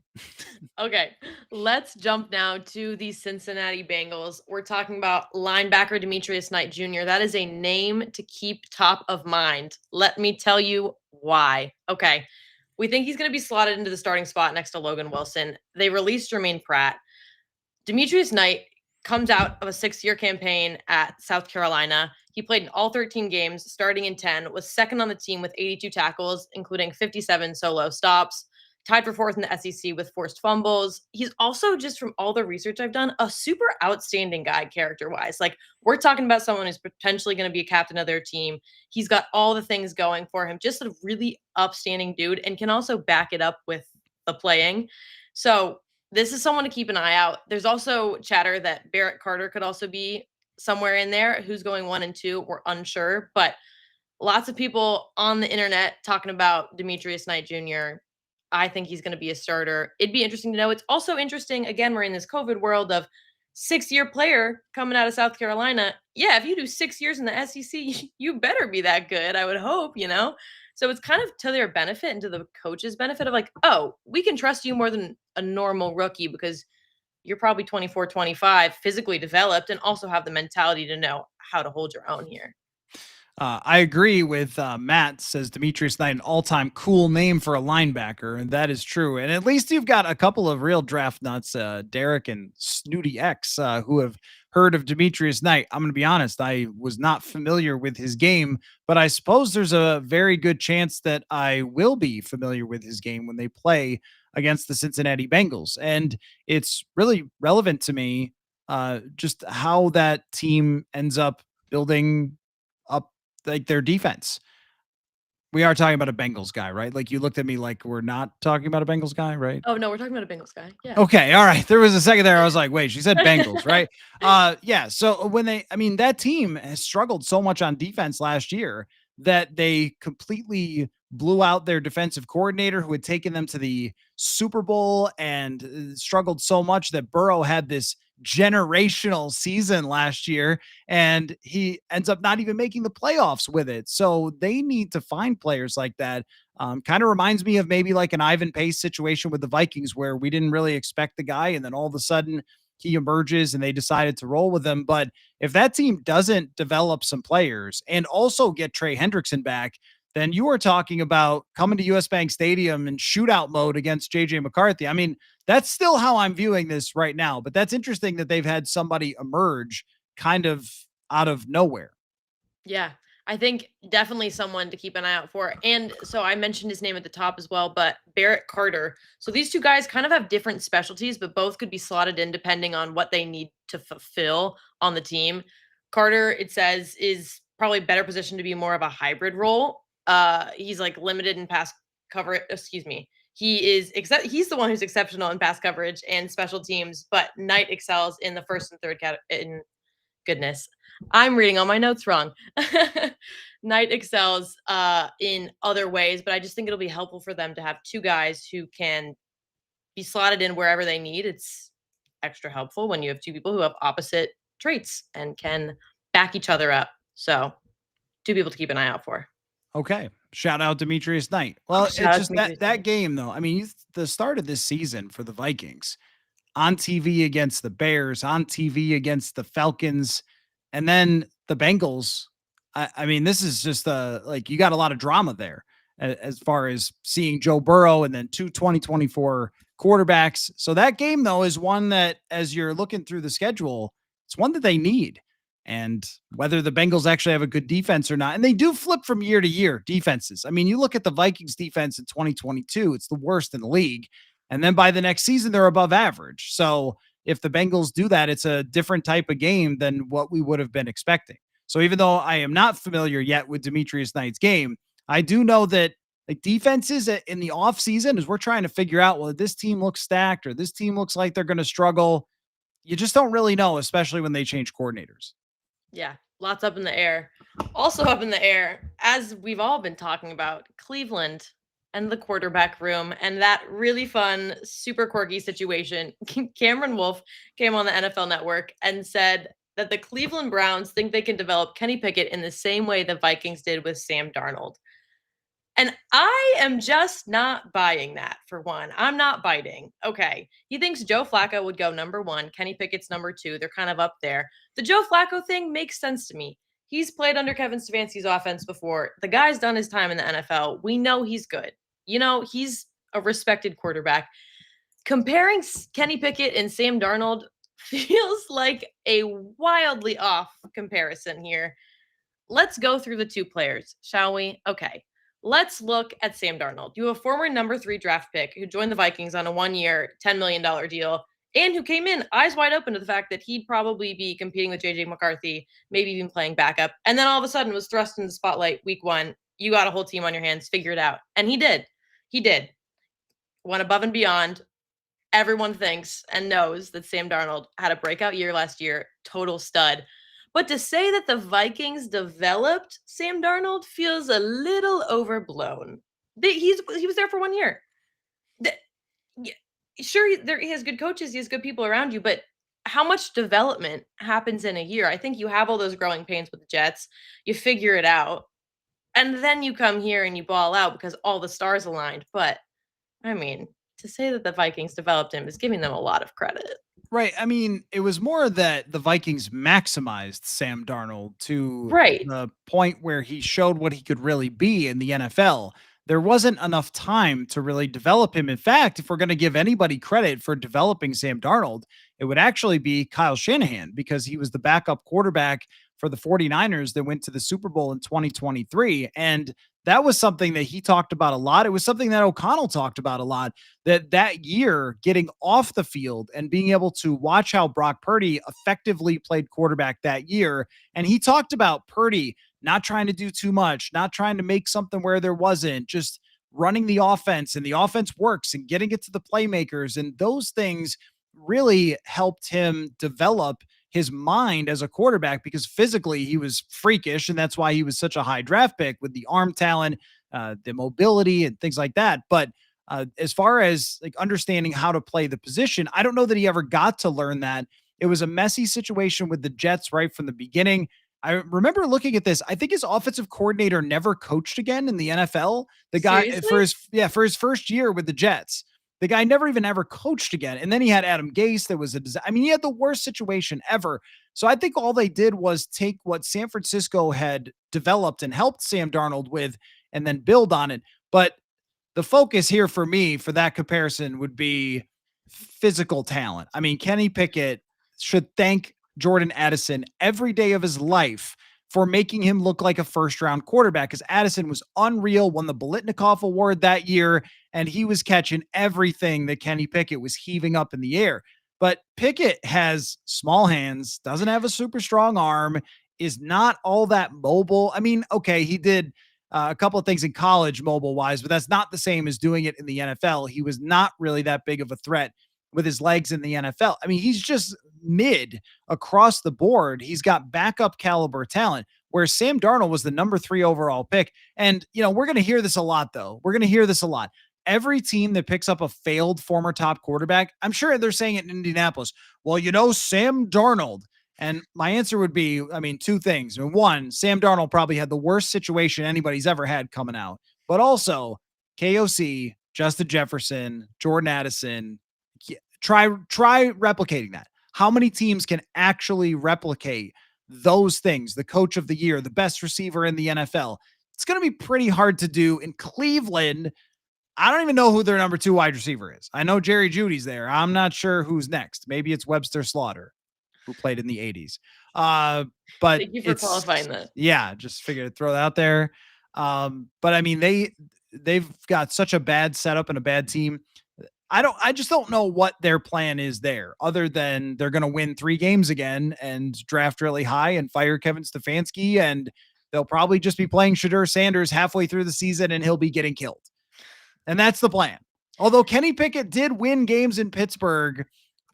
Okay, let's jump now to the Cincinnati Bengals. We're talking about linebacker Demetrius Knight Jr. That is a name to keep top of mind. Let me tell you why. Okay, we think he's going to be slotted into the starting spot next to Logan Wilson. They released Jermaine Pratt. Demetrius Knight comes out of a 6-year campaign at South Carolina. He played in all 13 games, starting in 10, was second on the team with 82 tackles, including 57 solo stops, tied for fourth in the SEC with forced fumbles. He's also, just from all the research I've done, a super outstanding guy character-wise. Like, we're talking about someone who's potentially going to be a captain of their team. He's got all the things going for him. Just a really upstanding dude, and can also back it up with the playing. So this is someone to keep an eye out. There's also chatter that Barrett Carter could also be somewhere in there. Who's going 1 and 2, we're unsure, but lots of people on the internet talking about Demetrius Knight Jr. I think he's going to be a starter. It'd be interesting to know. It's also interesting, again, we're in this COVID world of 6-year player coming out of South Carolina. Yeah, if you do 6 years in the SEC, you better be that good, I would hope. So it's kind of to their benefit and to the coach's benefit of like, oh, we can trust you more than a normal rookie because you're probably 24, 25, physically developed, and also have the mentality to know how to hold your own here. I agree with Matt. Says Demetrius Knight, an all-time cool name for a linebacker, and that is true. And at least you've got a couple of real draft nuts, Derek and Snooty X, who have heard of Demetrius Knight. I'm going to be honest; I was not familiar with his game, but I suppose there's a very good chance that I will be familiar with his game when they play against the Cincinnati Bengals. And it's really relevant to me, just how that team ends up building up like their defense. We are talking about a Bengals guy, right? Like you looked at me like we're not talking about a Bengals guy, right? Oh, no, we're talking about a Bengals guy. Yeah. Okay, all right. There was a second there. I was like, wait, she said Bengals, right? Yeah. So when I mean, that team has struggled so much on defense last year that they completely blew out their defensive coordinator who had taken them to the Super Bowl and struggled so much that Burrow had this generational season last year and he ends up not even making the playoffs with it. So they need to find players like that. Kind of reminds me of maybe like an Ivan Pace situation with the Vikings, where we didn't really expect the guy, and then all of a sudden he emerges and they decided to roll with him. But if that team doesn't develop some players and also get Trey Hendrickson back, then you are talking about coming to US Bank Stadium in shootout mode against JJ McCarthy. I mean, that's still how I'm viewing this right now, but that's interesting that they've had somebody emerge kind of out of nowhere. Yeah, I think definitely someone to keep an eye out for. And so I mentioned his name at the top as well, but Barrett Carter. So these two guys kind of have different specialties, but both could be slotted in depending on what they need to fulfill on the team. Carter, it says, is probably better positioned to be more of a hybrid role. He's like limited in pass coverage. Excuse me. He's the one who's exceptional in pass coverage and special teams, but Knight excels in the first and third in goodness. I'm reading all my notes wrong. Knight excels in other ways, but I just think it'll be helpful for them to have two guys who can be slotted in wherever they need. It's extra helpful when you have two people who have opposite traits and can back each other up. So, two people to keep an eye out for. Okay. Shout out Demetrius Knight. Well, Shout it's out just that Demetrius that Knight. game though. I mean, the start of this season for the Vikings on TV against the Bears, on TV against the Falcons, and then the Bengals. I mean, this is just like you got a lot of drama there as far as seeing Joe Burrow and then two 2024 quarterbacks. So that game though is one that, as you're looking through the schedule, it's one that they need. And whether the Bengals actually have a good defense or not, and they do flip from year to year defenses. I mean, you look at the Vikings defense in 2022, it's the worst in the league. And then by the next season, they're above average. So if the Bengals do that, it's a different type of game than what we would have been expecting. So even though I am not familiar yet with Demetrius Knight's game, I do know that like defenses in the offseason, as we're trying to figure out, well, this team looks stacked or this team looks like they're going to struggle. You just don't really know, especially when they change coordinators. Yeah, lots up in the air. Also up in the air, as we've all been talking about, Cleveland and the quarterback room and that really fun, super quirky situation. Cameron Wolf came on the NFL Network and said that the Cleveland Browns think they can develop Kenny Pickett in the same way the Vikings did with Sam Darnold. And I am just not buying that for one. I'm not biting. Okay. He thinks Joe Flacco would go number one. Kenny Pickett's number two. They're kind of up there. The Joe Flacco thing makes sense to me. He's played under Kevin Stefanski's offense before. The guy's done his time in the NFL. We know he's good. You know, he's a respected quarterback. Comparing Kenny Pickett and Sam Darnold feels like a wildly off comparison here. Let's go through the two players, shall we? Okay. Let's look at Sam Darnold. You have a former number 3 draft pick who joined the Vikings on a 1-year, $10 million deal and who came in eyes wide open to the fact that he'd probably be competing with JJ McCarthy, maybe even playing backup. And then all of a sudden was thrust in the spotlight week 1. You got a whole team on your hands, figure it out. And he did. He did. Went above and beyond. Everyone thinks and knows that Sam Darnold had a breakout year last year, total stud. But to say that the Vikings developed Sam Darnold feels a little overblown. He was there for 1 year. Sure, he has good coaches, he has good people around you, but how much development happens in a year? I think you have all those growing pains with the Jets. You figure it out, and then you come here and you ball out because all the stars aligned. But I mean, to say that the Vikings developed him is giving them a lot of credit. Right. I mean, it was more that the Vikings maximized Sam Darnold to Right. the point where he showed what he could really be in the NFL. There wasn't enough time to really develop him. In fact, if we're going to give anybody credit for developing Sam Darnold, it would actually be Kyle Shanahan because he was the backup quarterback for the 49ers that went to the Super Bowl in 2023. And that was something that he talked about a lot. It was something that O'Connell talked about a lot, that year getting off the field and being able to watch how Brock Purdy effectively played quarterback that year. And he talked about Purdy not trying to do too much, not trying to make something where there wasn't, just running the offense, and the offense works and getting it to the playmakers. And those things really helped him develop his mind as a quarterback because physically he was freakish. And that's why he was such a high draft pick with the arm talent, the mobility, and things like that. But as far as like understanding how to play the position, I don't know that he ever got to learn that. It was a messy situation with the Jets right from the beginning. I remember looking at this. I think his offensive coordinator never coached again in the NFL. The guy Seriously? for his first year with the Jets, the guy never even ever coached again. And then he had Adam Gase. That was I mean, he had the worst situation ever. So I think all they did was take what San Francisco had developed and helped Sam Darnold with, and then build on it. But the focus here for me for that comparison would be physical talent. I mean, Kenny Pickett should thank Jordan Addison every day of his life for making him look like a first round quarterback because Addison was unreal, won the Bolitnikoff Award that year, and he was catching everything that Kenny Pickett was heaving up in the air. But Pickett has small hands, doesn't have a super strong arm, is not all that mobile. I mean, okay, he did a couple of things in college mobile wise, but that's not the same as doing it in the NFL. He was not really that big of a threat with his legs in the NFL. I mean, he's just mid across the board. He's got backup caliber talent where Sam Darnold was the number 3 overall pick. And, you know, we're going to hear this a lot, though. We're going to hear this a lot. Every team that picks up a failed former top quarterback, I'm sure they're saying it in Indianapolis. Well, you know, Sam Darnold. And my answer would be, I mean, two things. I mean, one, Sam Darnold probably had the worst situation anybody's ever had coming out, but also KOC, Justin Jefferson, Jordan Addison. Try replicating that. How many teams can actually replicate those things? The coach of the year, the best receiver in the NFL. It's going to be pretty hard to do in Cleveland. I don't even know who their number 2 wide receiver is. I know Jerry Judy's there. I'm not sure who's next. Maybe it's Webster Slaughter, who played in the 80s. But Thank you for it's qualifying that. yeah, just figured to throw that out there. But I mean, they've got such a bad setup and a bad team. I just don't know what their plan is there other than they're going to win 3 games again and draft really high and fire Kevin Stefanski. And they'll probably just be playing Shadur Sanders halfway through the season and he'll be getting killed. And that's the plan. Although Kenny Pickett did win games in Pittsburgh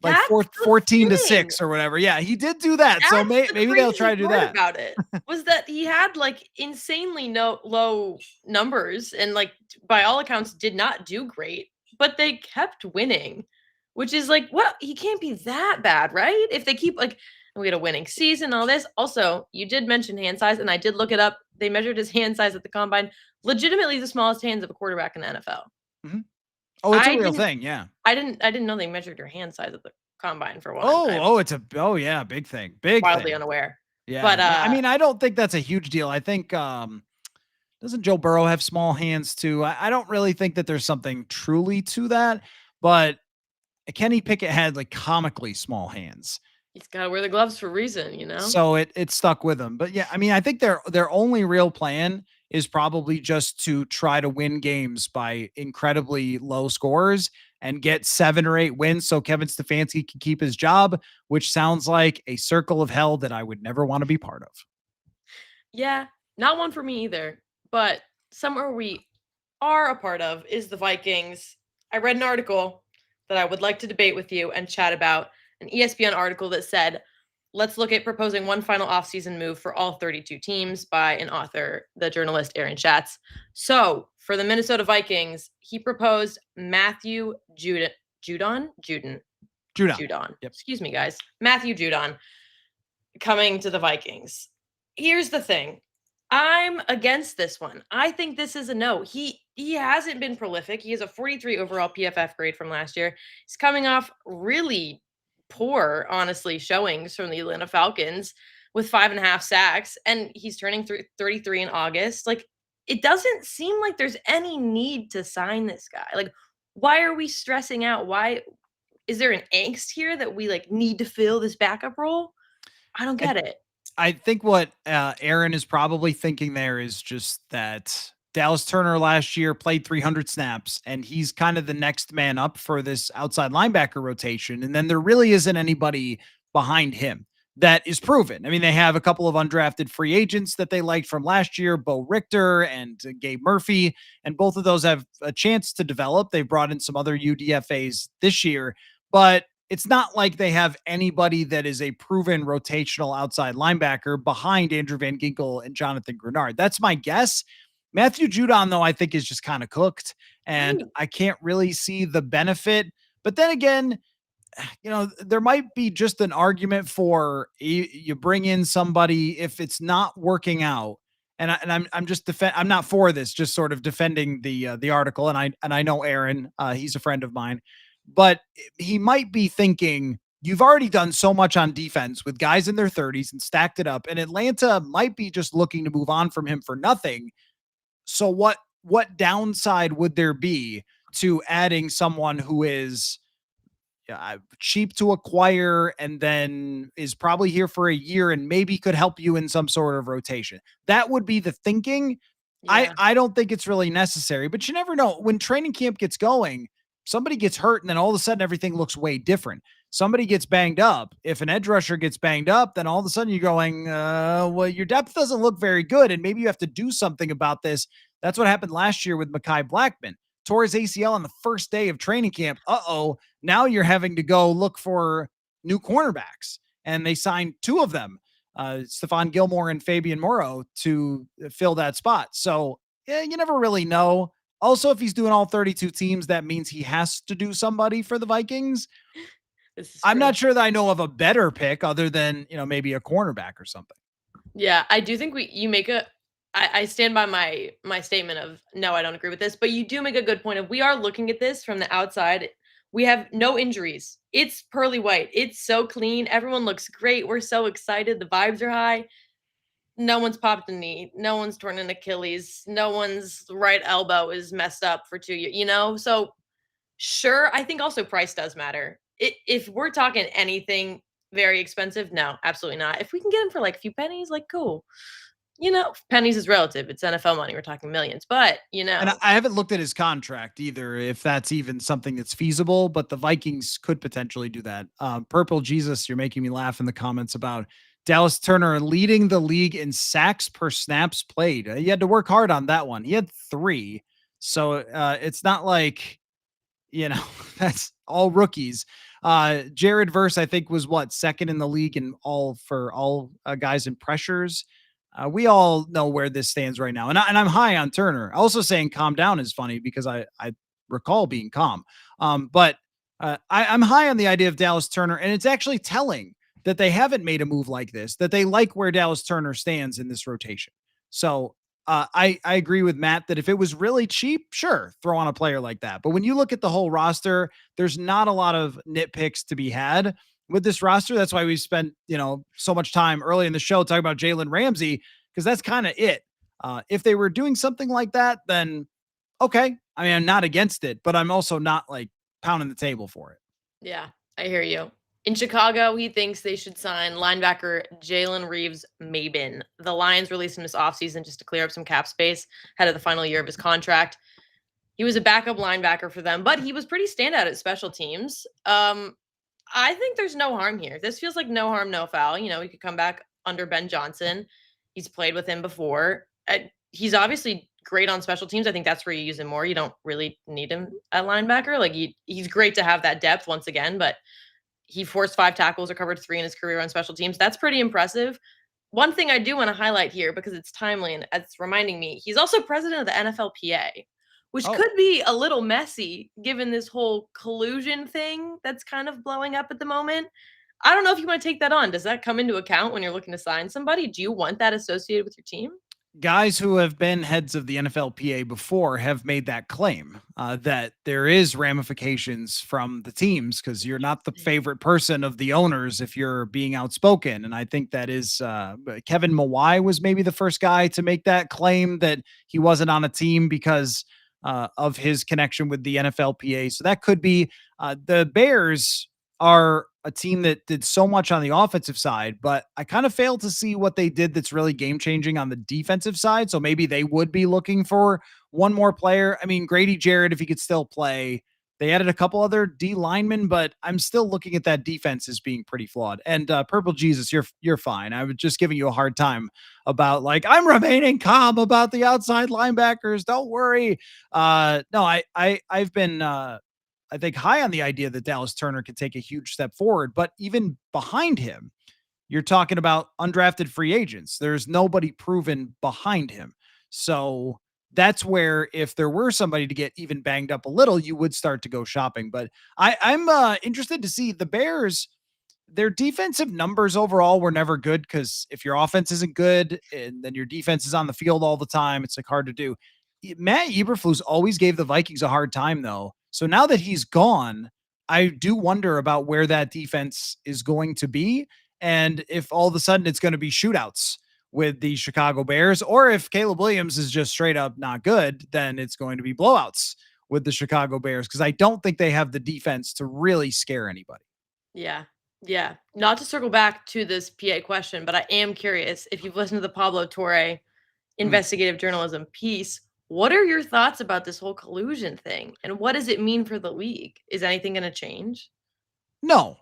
like That's the 14 to thing. 6 or whatever. Yeah, he did do that. So That's the maybe they'll try crazy to do part that. about it, was that he had, like, insanely low numbers and, like, by all accounts, did not do great, but they kept winning, which is like, what? He can't be that bad, right? If they keep, like, we had a winning season, all this. Also, you did mention hand size, and I did look it up. They measured his hand size at the combine. Legitimately the smallest hands of a quarterback in the NFL. Mhm. Oh, it's a I real didn't thing. Yeah. I didn't know they measured your hand size at the combine for one. I'm Oh yeah, big thing. Big wildly thing. unaware. Yeah. But I mean, I don't think that's a huge deal. I think doesn't Joe Burrow have small hands too? I don't really think that there's something truly to that, but Kenny Pickett had like comically small hands. he's got to wear the gloves for a reason, you know? So it stuck with him. But yeah, I mean, I think their only real plan is probably just to try to win games by incredibly low scores and get 7 or 8 wins so Kevin Stefanski can keep his job, which sounds like a circle of hell that I would never want to be part of. Yeah, not one for me either. But somewhere we are a part of is the Vikings. I read an article that I would like to debate with you and chat about, an ESPN article that said, let's look at proposing one final offseason move for all 32 teams by an author, the journalist Aaron Schatz. So for the Minnesota Vikings, he proposed Matthew Judon. Judon. Yep. Excuse me, guys. Matthew Judon coming to the Vikings. Here's the thing. I'm against this one. I think this is a no. He hasn't been prolific. He has a 43 overall PFF grade from last year. He's coming off really poor, honestly, showings from the Atlanta Falcons with 5.5 sacks, and he's turning 33 in August. Like, it doesn't seem like there's any need to sign this guy. Like, why are we stressing out? Why is there an angst here that we like need to fill this backup role? I don't I get it. I think what Aaron is probably thinking there is just that Dallas Turner last year played 300 snaps, and he's kind of the next man up for this outside linebacker rotation. And then there really isn't anybody behind him that is proven. I mean, they have a couple of undrafted free agents that they liked from last year, Bo Richter and Gabe Murphy, and both of those have a chance to develop. They brought in some other UDFAs this year, but it's not like they have anybody that is a proven rotational outside linebacker behind Andrew Van Ginkel and Jonathan Grenard. That's my guess. Matthew Judon, though, I think is just kind of cooked, and Right. I can't really see the benefit. But then again, there might be just an argument for you bring in somebody if it's not working out. I'm just I'm not for this, just sort of defending the article. And I know Aaron, he's a friend of mine, but he might be thinking you've already done so much on defense with guys in their 30s and stacked it up, and Atlanta might be just looking to move on from him for nothing. So what downside would there be to adding someone who is cheap to acquire and then is probably here for a year and maybe could help you in some sort of rotation? That would be the thinking. I Yeah. I don't think it's really necessary, but you never know. When training camp gets going, somebody gets hurt and then all of a sudden everything looks way different. Somebody gets banged up. If an edge rusher gets banged up, then all of a sudden you're going, well, your depth doesn't look very good, and maybe you have to do something about this. That's what happened last year with Mekhi Blackman. Tore his ACL on the first day of training camp. Now you're having to go look for new cornerbacks. And they signed two of them, Stephon Gilmore and Fabian Moreau, to fill that spot. So, yeah, you never really know. Also, if he's doing all 32 teams, that means he has to do somebody for the Vikings. This is I'm true. not sure that I know of a better pick other than, maybe a cornerback or something. Yeah, I do think you make a I stand by my statement of no, I don't agree with this, but you do make a good point of we are looking at this from the outside. We have no injuries. It's pearly white. It's so clean. Everyone looks great. We're so excited. The vibes are high. No one's popped a knee. No one's torn an Achilles. No one's right elbow is messed up for 2 years, So sure, I think also price does matter. If we're talking anything very expensive, no, absolutely not. If we can get him for like a few pennies, like cool. Pennies is relative. It's NFL money. We're talking millions, but And I haven't looked at his contract either, if that's even something that's feasible, but the Vikings could potentially do that. Purple Jesus, you're making me laugh in the comments about Dallas Turner leading the league in sacks per snaps played. He had to work hard on that one. He had 3. So it's not like, you know, that's all rookies. Jared Verse, I think, was what, second in the league in all guys in pressures. We all know where this stands right now, and I'm high on Turner. Also, saying calm down is funny because I recall being calm, but I'm high on the idea of Dallas Turner, and it's actually telling that they haven't made a move like this. That they like where Dallas Turner stands in this rotation. So I agree with Matt that if it was really cheap, sure, throw on a player like that. But when you look at the whole roster, there's not a lot of nitpicks to be had with this roster. That's why we spent, so much time early in the show talking about Jalen Ramsey, because that's kind of it. If they were doing something like that, then okay. I mean, I'm not against it, but I'm also not like pounding the table for it. yeah, I hear you. In Chicago, he thinks they should sign linebacker Jalen Reeves-Maybin. The Lions released him this offseason just to clear up some cap space ahead of the final year of his contract. He was a backup linebacker for them, but he was pretty standout at special teams. I think there's no harm here. This feels like no harm, no foul. He could come back under Ben Johnson. He's played with him before. He's obviously great on special teams. I think that's where you use him more. You don't really need him at linebacker. Like he's great to have that depth once again, but he forced 5 tackles, recovered 3 in his career on special teams. That's pretty impressive. One thing I do want to highlight here because it's timely and it's reminding me, he's also president of the NFLPA, which Oh, could be a little messy given this whole collusion thing that's kind of blowing up at the moment. I don't know if you want to take that on. Does that come into account when you're looking to sign somebody? Do you want that associated with your team? guys who have been heads of the NFLPA before have made that claim that there is ramifications from the teams because you're not the favorite person of the owners if you're being outspoken. And I think that is Kevin Mawai was maybe the first guy to make that claim that he wasn't on a team because of his connection with the NFLPA. So that could be the Bears are a team that did so much on the offensive side, but I kind of failed to see what they did that's really game changing on the defensive side. So maybe they would be looking for one more player. I mean, Grady Jarrett, if he could still play. They added a couple other D linemen, but I'm still looking at that defense as being pretty flawed. And Purple Jesus, you're fine. I was just giving you a hard time about like I'm remaining calm about the outside linebackers. Don't worry. No, I've been I think high on the idea that Dallas Turner could take a huge step forward, but even behind him, you're talking about undrafted free agents. There's nobody proven behind him. So that's where if there were somebody to get even banged up a little, you would start to go shopping. But I'm interested to see the Bears. Their defensive numbers overall were never good because if your offense isn't good and then your defense is on the field all the time, it's like hard to do. Matt Eberflus always gave the Vikings a hard time though. So now that he's gone, I do wonder about where that defense is going to be and if all of a sudden it's going to be shootouts with the Chicago Bears, or if Caleb Williams is just straight up not good, then it's going to be blowouts with the Chicago Bears because I don't think they have the defense to really scare anybody. Yeah. Yeah. Not to circle back to this PA question, but I am curious if you've listened to the Pablo Torre Mm. investigative journalism piece. What are your thoughts about this whole collusion thing? And what does it mean for the league? Is anything going to change? No,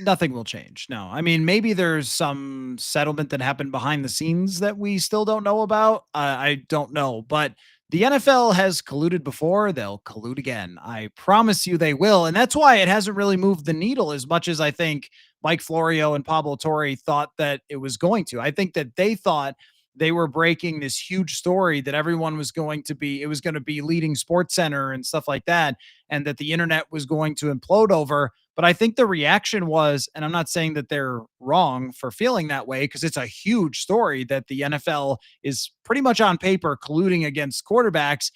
nothing will change. No, I mean, maybe there's some settlement that happened behind the scenes that we still don't know about. I don't know, but the NFL has colluded before. They'll collude again. I promise you they will. And that's why it hasn't really moved the needle as much as I think Mike Florio and Pablo Torre thought that it was going to. I think that they thought they were breaking this huge story that everyone was going to be, it was going to be leading Sports Center and stuff like that, and that the internet was going to implode over. But I think the reaction was, and I'm not saying that they're wrong for feeling that way because it's a huge story that the NFL is pretty much on paper colluding against quarterbacks.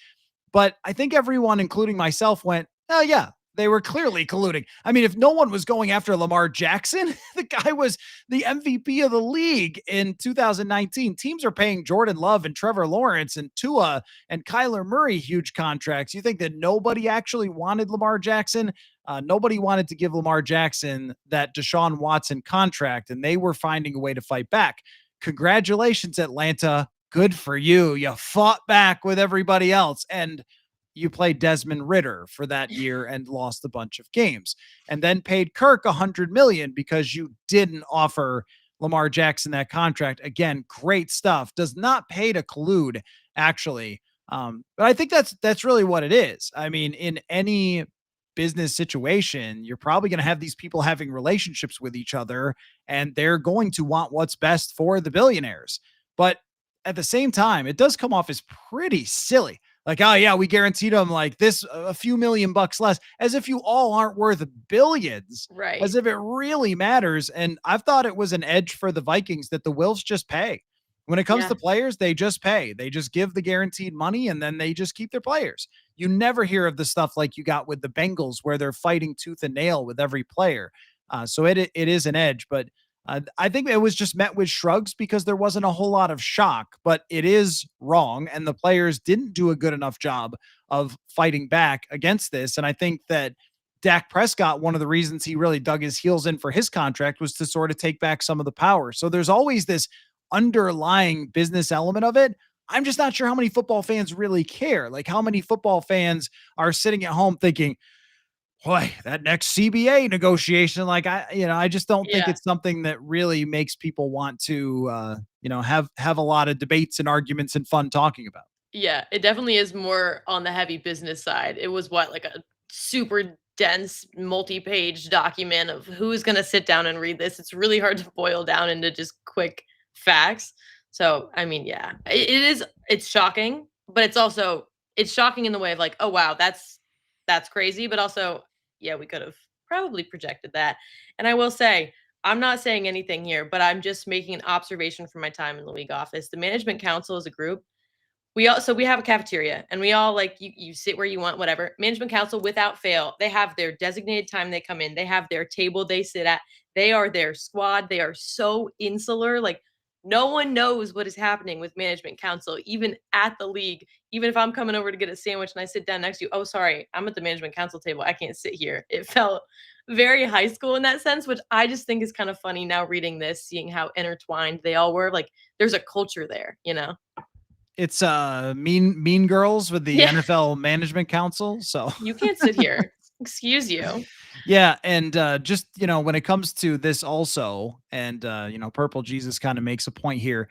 But I think everyone, including myself, went, oh, yeah, they were clearly colluding. I mean, if no one was going after Lamar Jackson, the guy was the MVP of the league in 2019. Teams are paying Jordan Love and Trevor Lawrence and Tua and Kyler Murray huge contracts. You think that nobody actually wanted Lamar Jackson? Nobody wanted to give Lamar Jackson that Deshaun Watson contract, and they were finding a way to fight back. Congratulations, Atlanta. Good for you. You fought back with everybody else. And you played Desmond Ritter for that year and lost a bunch of games, and then paid Kirk $100 million because you didn't offer Lamar Jackson that contract. Again, great stuff. Does not pay to collude, actually. But I think that's really what it is. I mean, in any business situation, you're probably going to have these people having relationships with each other, and they're going to want what's best for the billionaires. But at the same time, it does come off as pretty silly. Like, oh yeah, we guaranteed them like this, a few $1,000,000 less, as if you all aren't worth billions, Right. as if it really matters. And I've thought it was an edge for the Vikings that the Wilfs just pay. When it comes Yeah. to players, they just pay. They just give the guaranteed money and then they just keep their players. You never hear of the stuff like you got with the Bengals where they're fighting tooth and nail with every player. So it is an edge, but I think it was just met with shrugs because there wasn't a whole lot of shock, but it is wrong. And the players didn't do a good enough job of fighting back against this. And I think that Dak Prescott, one of the reasons he really dug his heels in for his contract was to sort of take back some of the power. So there's always this underlying business element of it. I'm just not sure how many football fans really care. Like, how many football fans are sitting at home thinking, boy, that next CBA negotiation, like I just don't think Yeah. it's something that really makes people want to, have a lot of debates and arguments and fun talking about. Yeah, it definitely is more on the heavy business side. It was what, like a super dense multi-page document of who's going to sit down and read this. It's really hard to boil down into just quick facts. So, I mean, yeah, it's shocking, but it's shocking in the way of like, oh wow, that's crazy, but also, yeah, we could have probably projected that. And I will say, I'm not saying anything here, but I'm just making an observation from my time in the league office. The management council is a group. We have a cafeteria and we all like you sit where you want, whatever. Management council, without fail, they have their designated time they come in. They have their table they sit at. They are their squad. They are so insular. Like no one knows what is happening with management council, even at the league. Even if I'm coming over to get a sandwich and I sit down next to you, oh, sorry, I'm at the management council table. I can't sit here. It felt very high school in that sense, which I just think is kind of funny now reading this, seeing how intertwined they all were. Like there's a culture there, you know? It's Mean Girls with the Yeah. NFL Management Council. So You can't sit here. Excuse you. yeah, and just when it comes to this also, and Purple Jesus kind of makes a point here.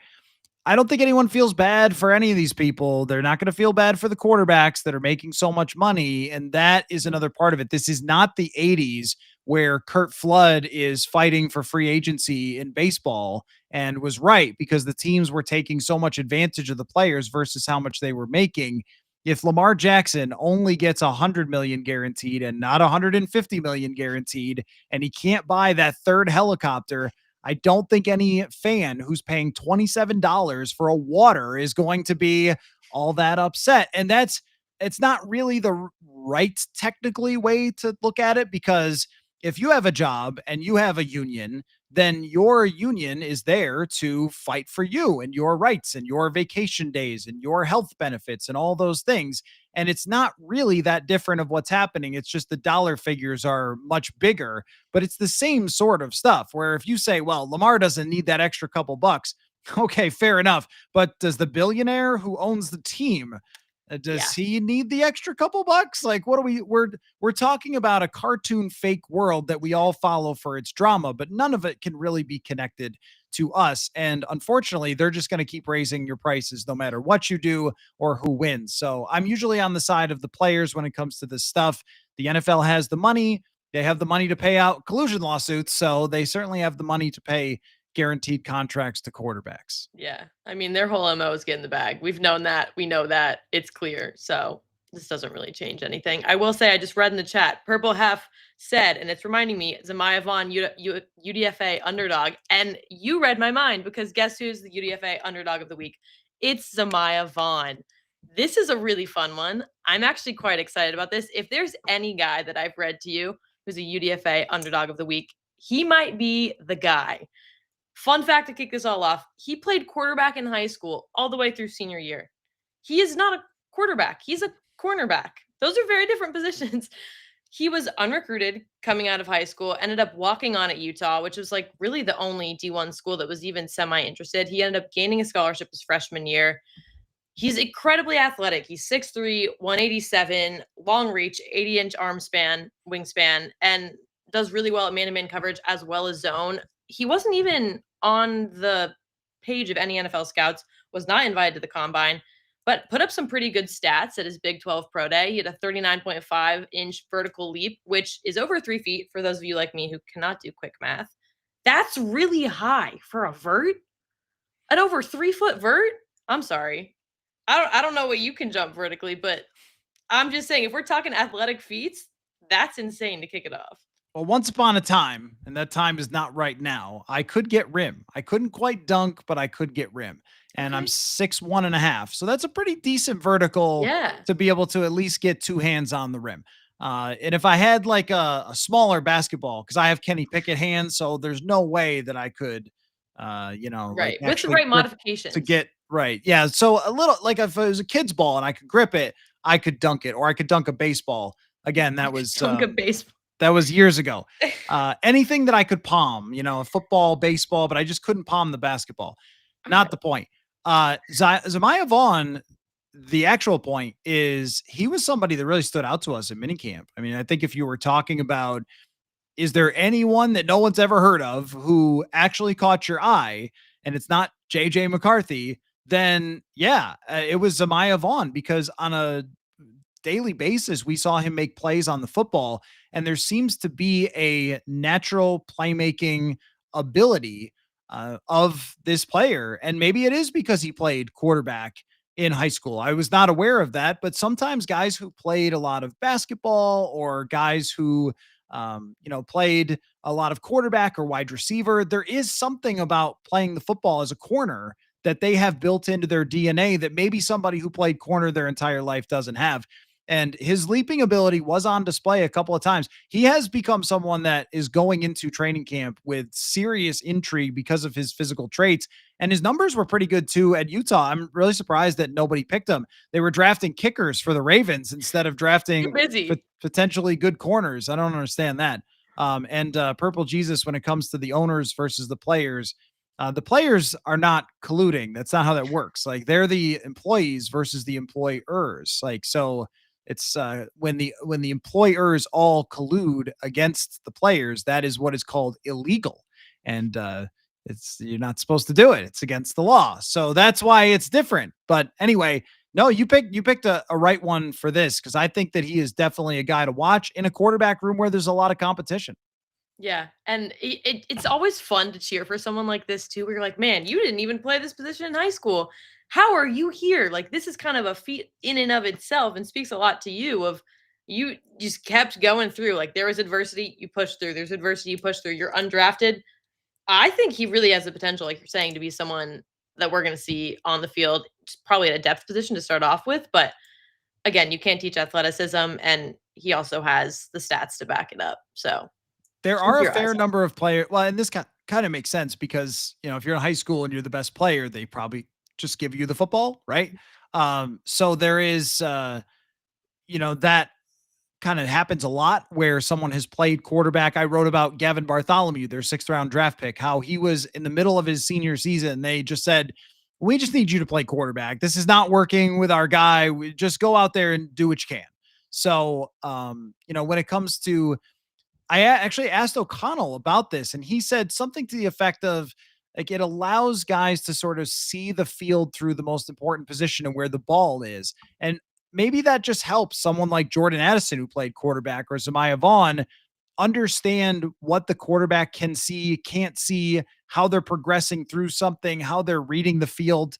I don't think anyone feels bad for any of these people. They're not going to feel bad for the quarterbacks that are making so much money. And that is another part of it. This is not the 80s where Kurt Flood is fighting for free agency in baseball and was right because the teams were taking so much advantage of the players versus how much they were making. If Lamar Jackson only gets 100 million guaranteed and not 150 million guaranteed, and he can't buy that third helicopter, I don't think any fan who's paying $27 for a water is going to be all that upset. And it's not really the right technically way to look at it, because if you have a job and you have a union, then your union is there to fight for you and your rights and your vacation days and your health benefits and all those things. And it's not really that different of what's happening. It's just the dollar figures are much bigger, but it's the same sort of stuff where if you say, well, Lamar doesn't need that extra couple bucks. Okay, fair enough. But does the billionaire who owns the team, Yeah. does he need the extra couple bucks? Like, what are we're talking about a cartoon fake world that we all follow for its drama, but none of it can really be connected to us. And unfortunately, they're just going to keep raising your prices no matter what you do or who wins. So I'm usually on the side of the players when it comes to this stuff. The NFL has the money. They have the money to pay out collusion lawsuits. So they certainly have the money to pay guaranteed contracts to quarterbacks. Yeah. I mean, their whole MO is get in the bag. We've known that. We know that. It's clear. So this doesn't really change anything. I will say, I just read in the chat, Purple Hef said, and it's reminding me, Zamaya Vaughn, UDFA underdog. And you read my mind because guess who's the UDFA underdog of the week? It's Zamaya Vaughn. This is a really fun one. I'm actually quite excited about this. If there's any guy that I've read to you who's a UDFA underdog of the week, he might be the guy. Fun fact to kick this all off, he played quarterback in high school all the way through senior year. He is not a quarterback. He's a cornerback. Those are very different positions. He was unrecruited coming out of high school, ended up walking on at Utah, which was like really the only D1 school that was even semi-interested. He ended up gaining a scholarship his freshman year. He's incredibly athletic. He's 6'3", 187, long reach, 80-inch arm span, wingspan, and does really well at man-to-man coverage as well as zone. He wasn't even on the page of any NFL scouts, was not invited to the combine, but put up some pretty good stats at his Big 12 Pro Day. He had a 39.5-inch vertical leap, which is over 3 feet for those of you like me who cannot do quick math. That's really high for a vert. An over 3-foot vert? I'm sorry. I don't know what you can jump vertically, but I'm just saying if we're talking athletic feats, that's insane to kick it off. Well, once upon a time, and that time is not right now, I could get rim. I couldn't quite dunk, but I could get rim. And I'm Okay. 6'1.5". So that's a pretty decent vertical Yeah. to be able to at least get two hands on the rim. And if I had like a smaller basketball, because I have Kenny Pickett hands, so there's no way that I could, like Right. With the actually right grip to modifications. get right. Yeah. So a little like if it was a kid's ball and I could grip it, I could dunk it, or I could dunk a baseball. Again, You could dunk a baseball. that was years ago. Anything that I could palm, a football, baseball, but I just couldn't palm the basketball. Not the point. Zamaya Vaughn, the actual point is he was somebody that really stood out to us in minicamp. I mean, I think if you were talking about, is there anyone that no one's ever heard of who actually caught your eye and it's not JJ McCarthy, then yeah, it was Zamaya Vaughn, because on a daily basis, we saw him make plays on the football, and there seems to be a natural playmaking ability of this player. And maybe it is because he played quarterback in high school. I was not aware of that, but sometimes guys who played a lot of basketball or guys who played a lot of quarterback or wide receiver. There is something about playing the football as a corner that they have built into their DNA that maybe somebody who played corner their entire life doesn't have. And his leaping ability was on display a couple of times. He has become someone that is going into training camp with serious intrigue because of his physical traits. And his numbers were pretty good too at Utah. I'm really surprised that nobody picked him. They were drafting kickers for the Ravens instead of Too drafting busy. potentially good corners. I don't understand that. And Purple Jesus, when it comes to the owners versus the players are not colluding. That's not how that works. Like they're the employees versus the employers. Like so, it's when the employers all collude against the players, that is what is called illegal, and it's you're not supposed to do it. It's against the law. So that's why it's different. But anyway, no, you picked a right one for this because I think that he is definitely a guy to watch in a quarterback room where there's a lot of competition. Yeah, and it's always fun to cheer for someone like this too, where you're like, "Man, you didn't even play this position in high school. How are you here?" Like, this is kind of a feat in and of itself and speaks a lot to you of you just kept going through. Like, there was adversity, you pushed through. There's adversity, you push through. You're undrafted. I think he really has the potential, like you're saying, to be someone that we're gonna see on the field, just probably at a depth position to start off with, but again, you can't teach athleticism, and he also has the stats to back it up. So, There just keep are a your eyes fair on. number of players. Well, and this kind of makes sense because if you're in high school and you're the best player, they probably just give you the football, right? So there is, that kind of happens a lot where someone has played quarterback. I wrote about Gavin Bartholomew, their sixth round draft pick, how he was in the middle of his senior season. They just said, we just need you to play quarterback. This is not working with our guy. We just go out there and do what you can. So, when it comes to, actually asked O'Connell about this, and he said something to the effect of, like, it allows guys to sort of see the field through the most important position and where the ball is. And maybe that just helps someone like Jordan Addison, who played quarterback, or Zamiah Vaughn, understand what the quarterback can see, can't see, how they're progressing through something, how they're reading the field.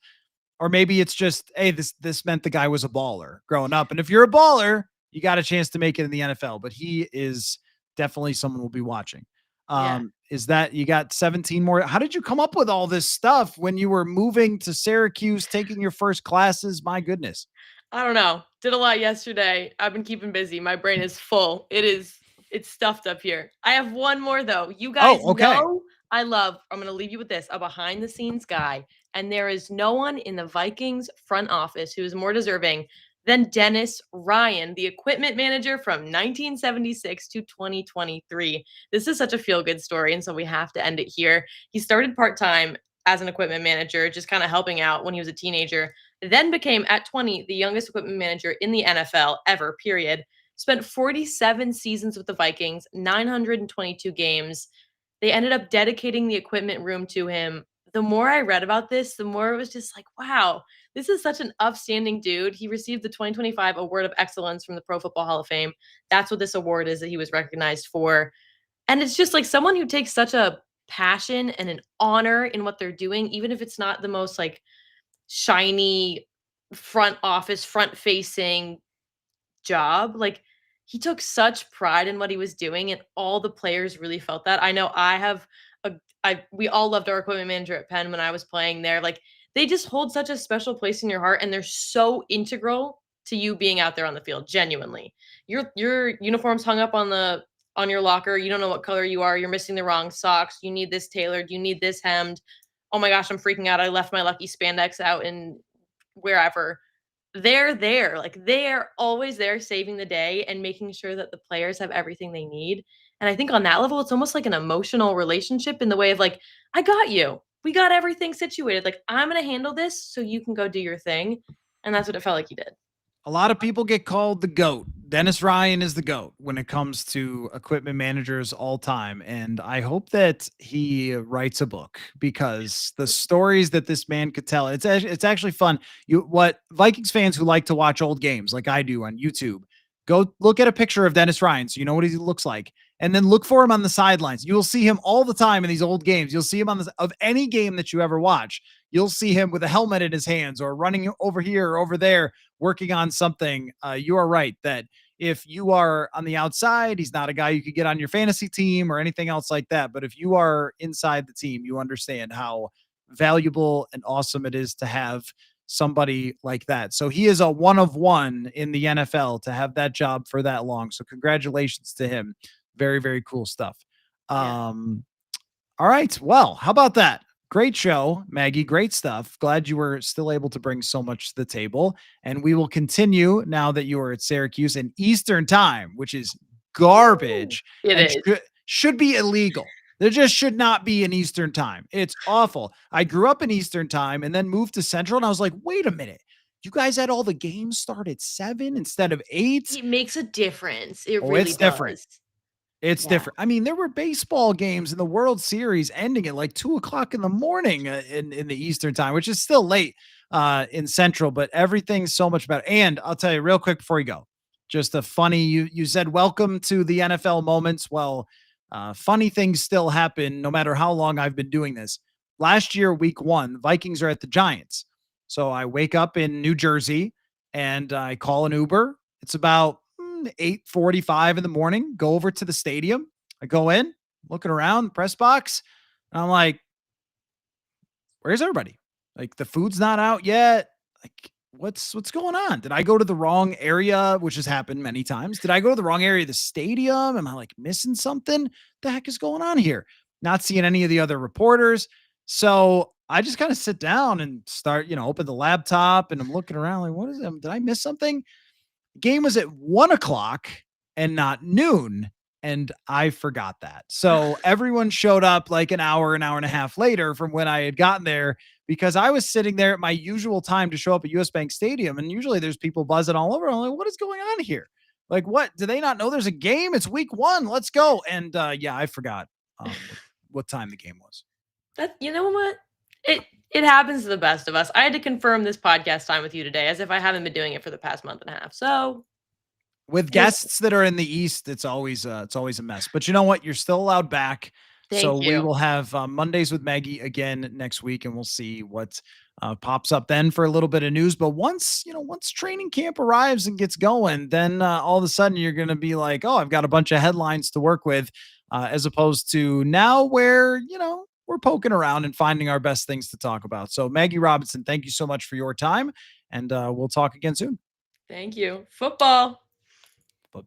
Or maybe it's just, hey, this meant the guy was a baller growing up. And if you're a baller, you got a chance to make it in the NFL. But he is definitely someone we'll be watching. Yeah. Is that you got 17 more? How did you come up with all this stuff when you were moving to Syracuse, taking your first classes? My goodness. I don't know. Did a lot yesterday. I've been keeping busy. My brain is full. It's stuffed up here. I have one more though. You guys Oh, okay. know I'm going to leave you with this, a behind the scenes guy. And there is no one in the Vikings front office who is more deserving than Dennis Ryan, the equipment manager from 1976 to 2023. This is such a feel good story. And so we have to end it here. He started part time as an equipment manager, just kind of helping out when he was a teenager, then became at 20 the youngest equipment manager in the NFL ever, period. Spent 47 seasons with the Vikings, 922 games. They ended up dedicating the equipment room to him. The more I read about this, the more it was just like, wow, this is such an upstanding dude. He received the 2025 Award of Excellence from the Pro Football Hall of Fame. That's what this award is that he was recognized for. And it's just like someone who takes such a passion and an honor in what they're doing, even if it's not the most like shiny front office, front facing job. Like he took such pride in what he was doing, and all the players really felt that. I know I have we all loved our equipment manager at Penn when I was playing there. Like they just hold such a special place in your heart, and they're so integral to you being out there on the field. Genuinely, your uniforms hung up on your locker. You don't know what color you are. You're missing the wrong socks. You need this tailored. You need this hemmed. Oh my gosh, I'm freaking out. I left my lucky spandex out in wherever. They're there. Like they're always there saving the day and making sure that the players have everything they need. And I think on that level, it's almost like an emotional relationship in the way of like, I got you. We got everything situated. Like, I'm going to handle this so you can go do your thing. And that's what it felt like he did. A lot of people get called the GOAT. Dennis Ryan is the GOAT when it comes to equipment managers all time. And I hope that he writes a book because the stories that this man could tell, it's actually fun. What Vikings fans who like to watch old games like I do on YouTube, go look at a picture of Dennis Ryan so you know what he looks like. And then look for him on the sidelines. You will see him all the time in these old games. You'll see him of any game that you ever watch. You'll see him with a helmet in his hands or running over here or over there working on something. You are right that if you are on the outside, he's not a guy you could get on your fantasy team or anything else like that. But if you are inside the team, you understand how valuable and awesome it is to have somebody like that. So he is a one of one in the NFL to have that job for that long. So congratulations to him. Very, very cool stuff. Yeah. All right. Well, how about that? Great show, Maggie. Great stuff. Glad you were still able to bring so much to the table. And we will continue now that you are at Syracuse in Eastern time, which is Woo. garbage It and is. should be illegal. There just should not be an Eastern time. It's awful. I grew up in Eastern time and then moved to Central, and I was like, wait a minute. You guys had all the games start at 7 instead of 8? It makes a difference. It Oh, really it's different. does. It's Yeah. different. I mean, there were baseball games in the World Series ending at like 2 o'clock in the morning in the Eastern time, which is still late in Central, but everything's so much better. And I'll tell you real quick before you go, just a funny, you said, welcome to the NFL moments. Well, funny things still happen no matter how long I've been doing this. Last year, week 1, Vikings are at the Giants. So I wake up in New Jersey and I call an Uber. It's about 8:45 in the morning, go over to the stadium. I go in, looking around, press box, and I'm like, where's everybody? Like the food's not out yet. Like what's going on? Did I go to the wrong area, which has happened many times? Did I go to the wrong area of the stadium? Am I like missing something? The heck is going on here? Not seeing any of the other reporters. So I just kind of sit down and start, open the laptop and I'm looking around like, what is it? Did I miss something? Game was at 1 o'clock and not noon. And I forgot that. So everyone showed up like an hour and a half later from when I had gotten there because I was sitting there at my usual time to show up at US Bank Stadium. And usually there's people buzzing all over. I'm like, what is going on here? Like, what? Do they not know there's a game? It's week 1. Let's go. And yeah, I forgot what time the game was. You know what? It happens to the best of us. I had to confirm this podcast time with you today as if I haven't been doing it for the past month and a half. So with guests that are in the East, it's always a mess. But you know what? You're still allowed back. So thank we you. will have Mondays with Maggie again next week, and we'll see what pops up then for a little bit of news. But once training camp arrives and gets going, then all of a sudden you're going to be like, oh, I've got a bunch of headlines to work with, as opposed to now where we're poking around and finding our best things to talk about. So Maggie Robinson, thank you so much for your time, and we'll talk again soon. Thank you. Football.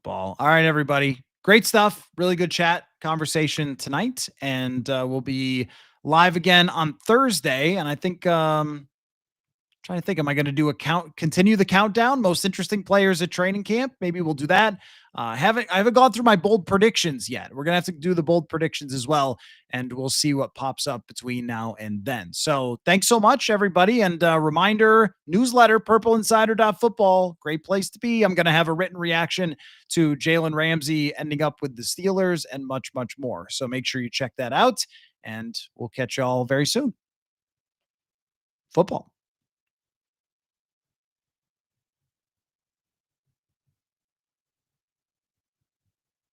All right, everybody. Great stuff. Really good chat conversation tonight. And we'll be live again on Thursday. And I think, trying to think, am I going to do continue the countdown? Most interesting players at training camp? Maybe we'll do that. I haven't gone through my bold predictions yet. We're going to have to do the bold predictions as well. And we'll see what pops up between now and then. So thanks so much, everybody. And reminder, newsletter, purpleinsider.football. Great place to be. I'm going to have a written reaction to Jalen Ramsey ending up with the Steelers and much, much more. So make sure you check that out. And we'll catch y'all very soon. Football.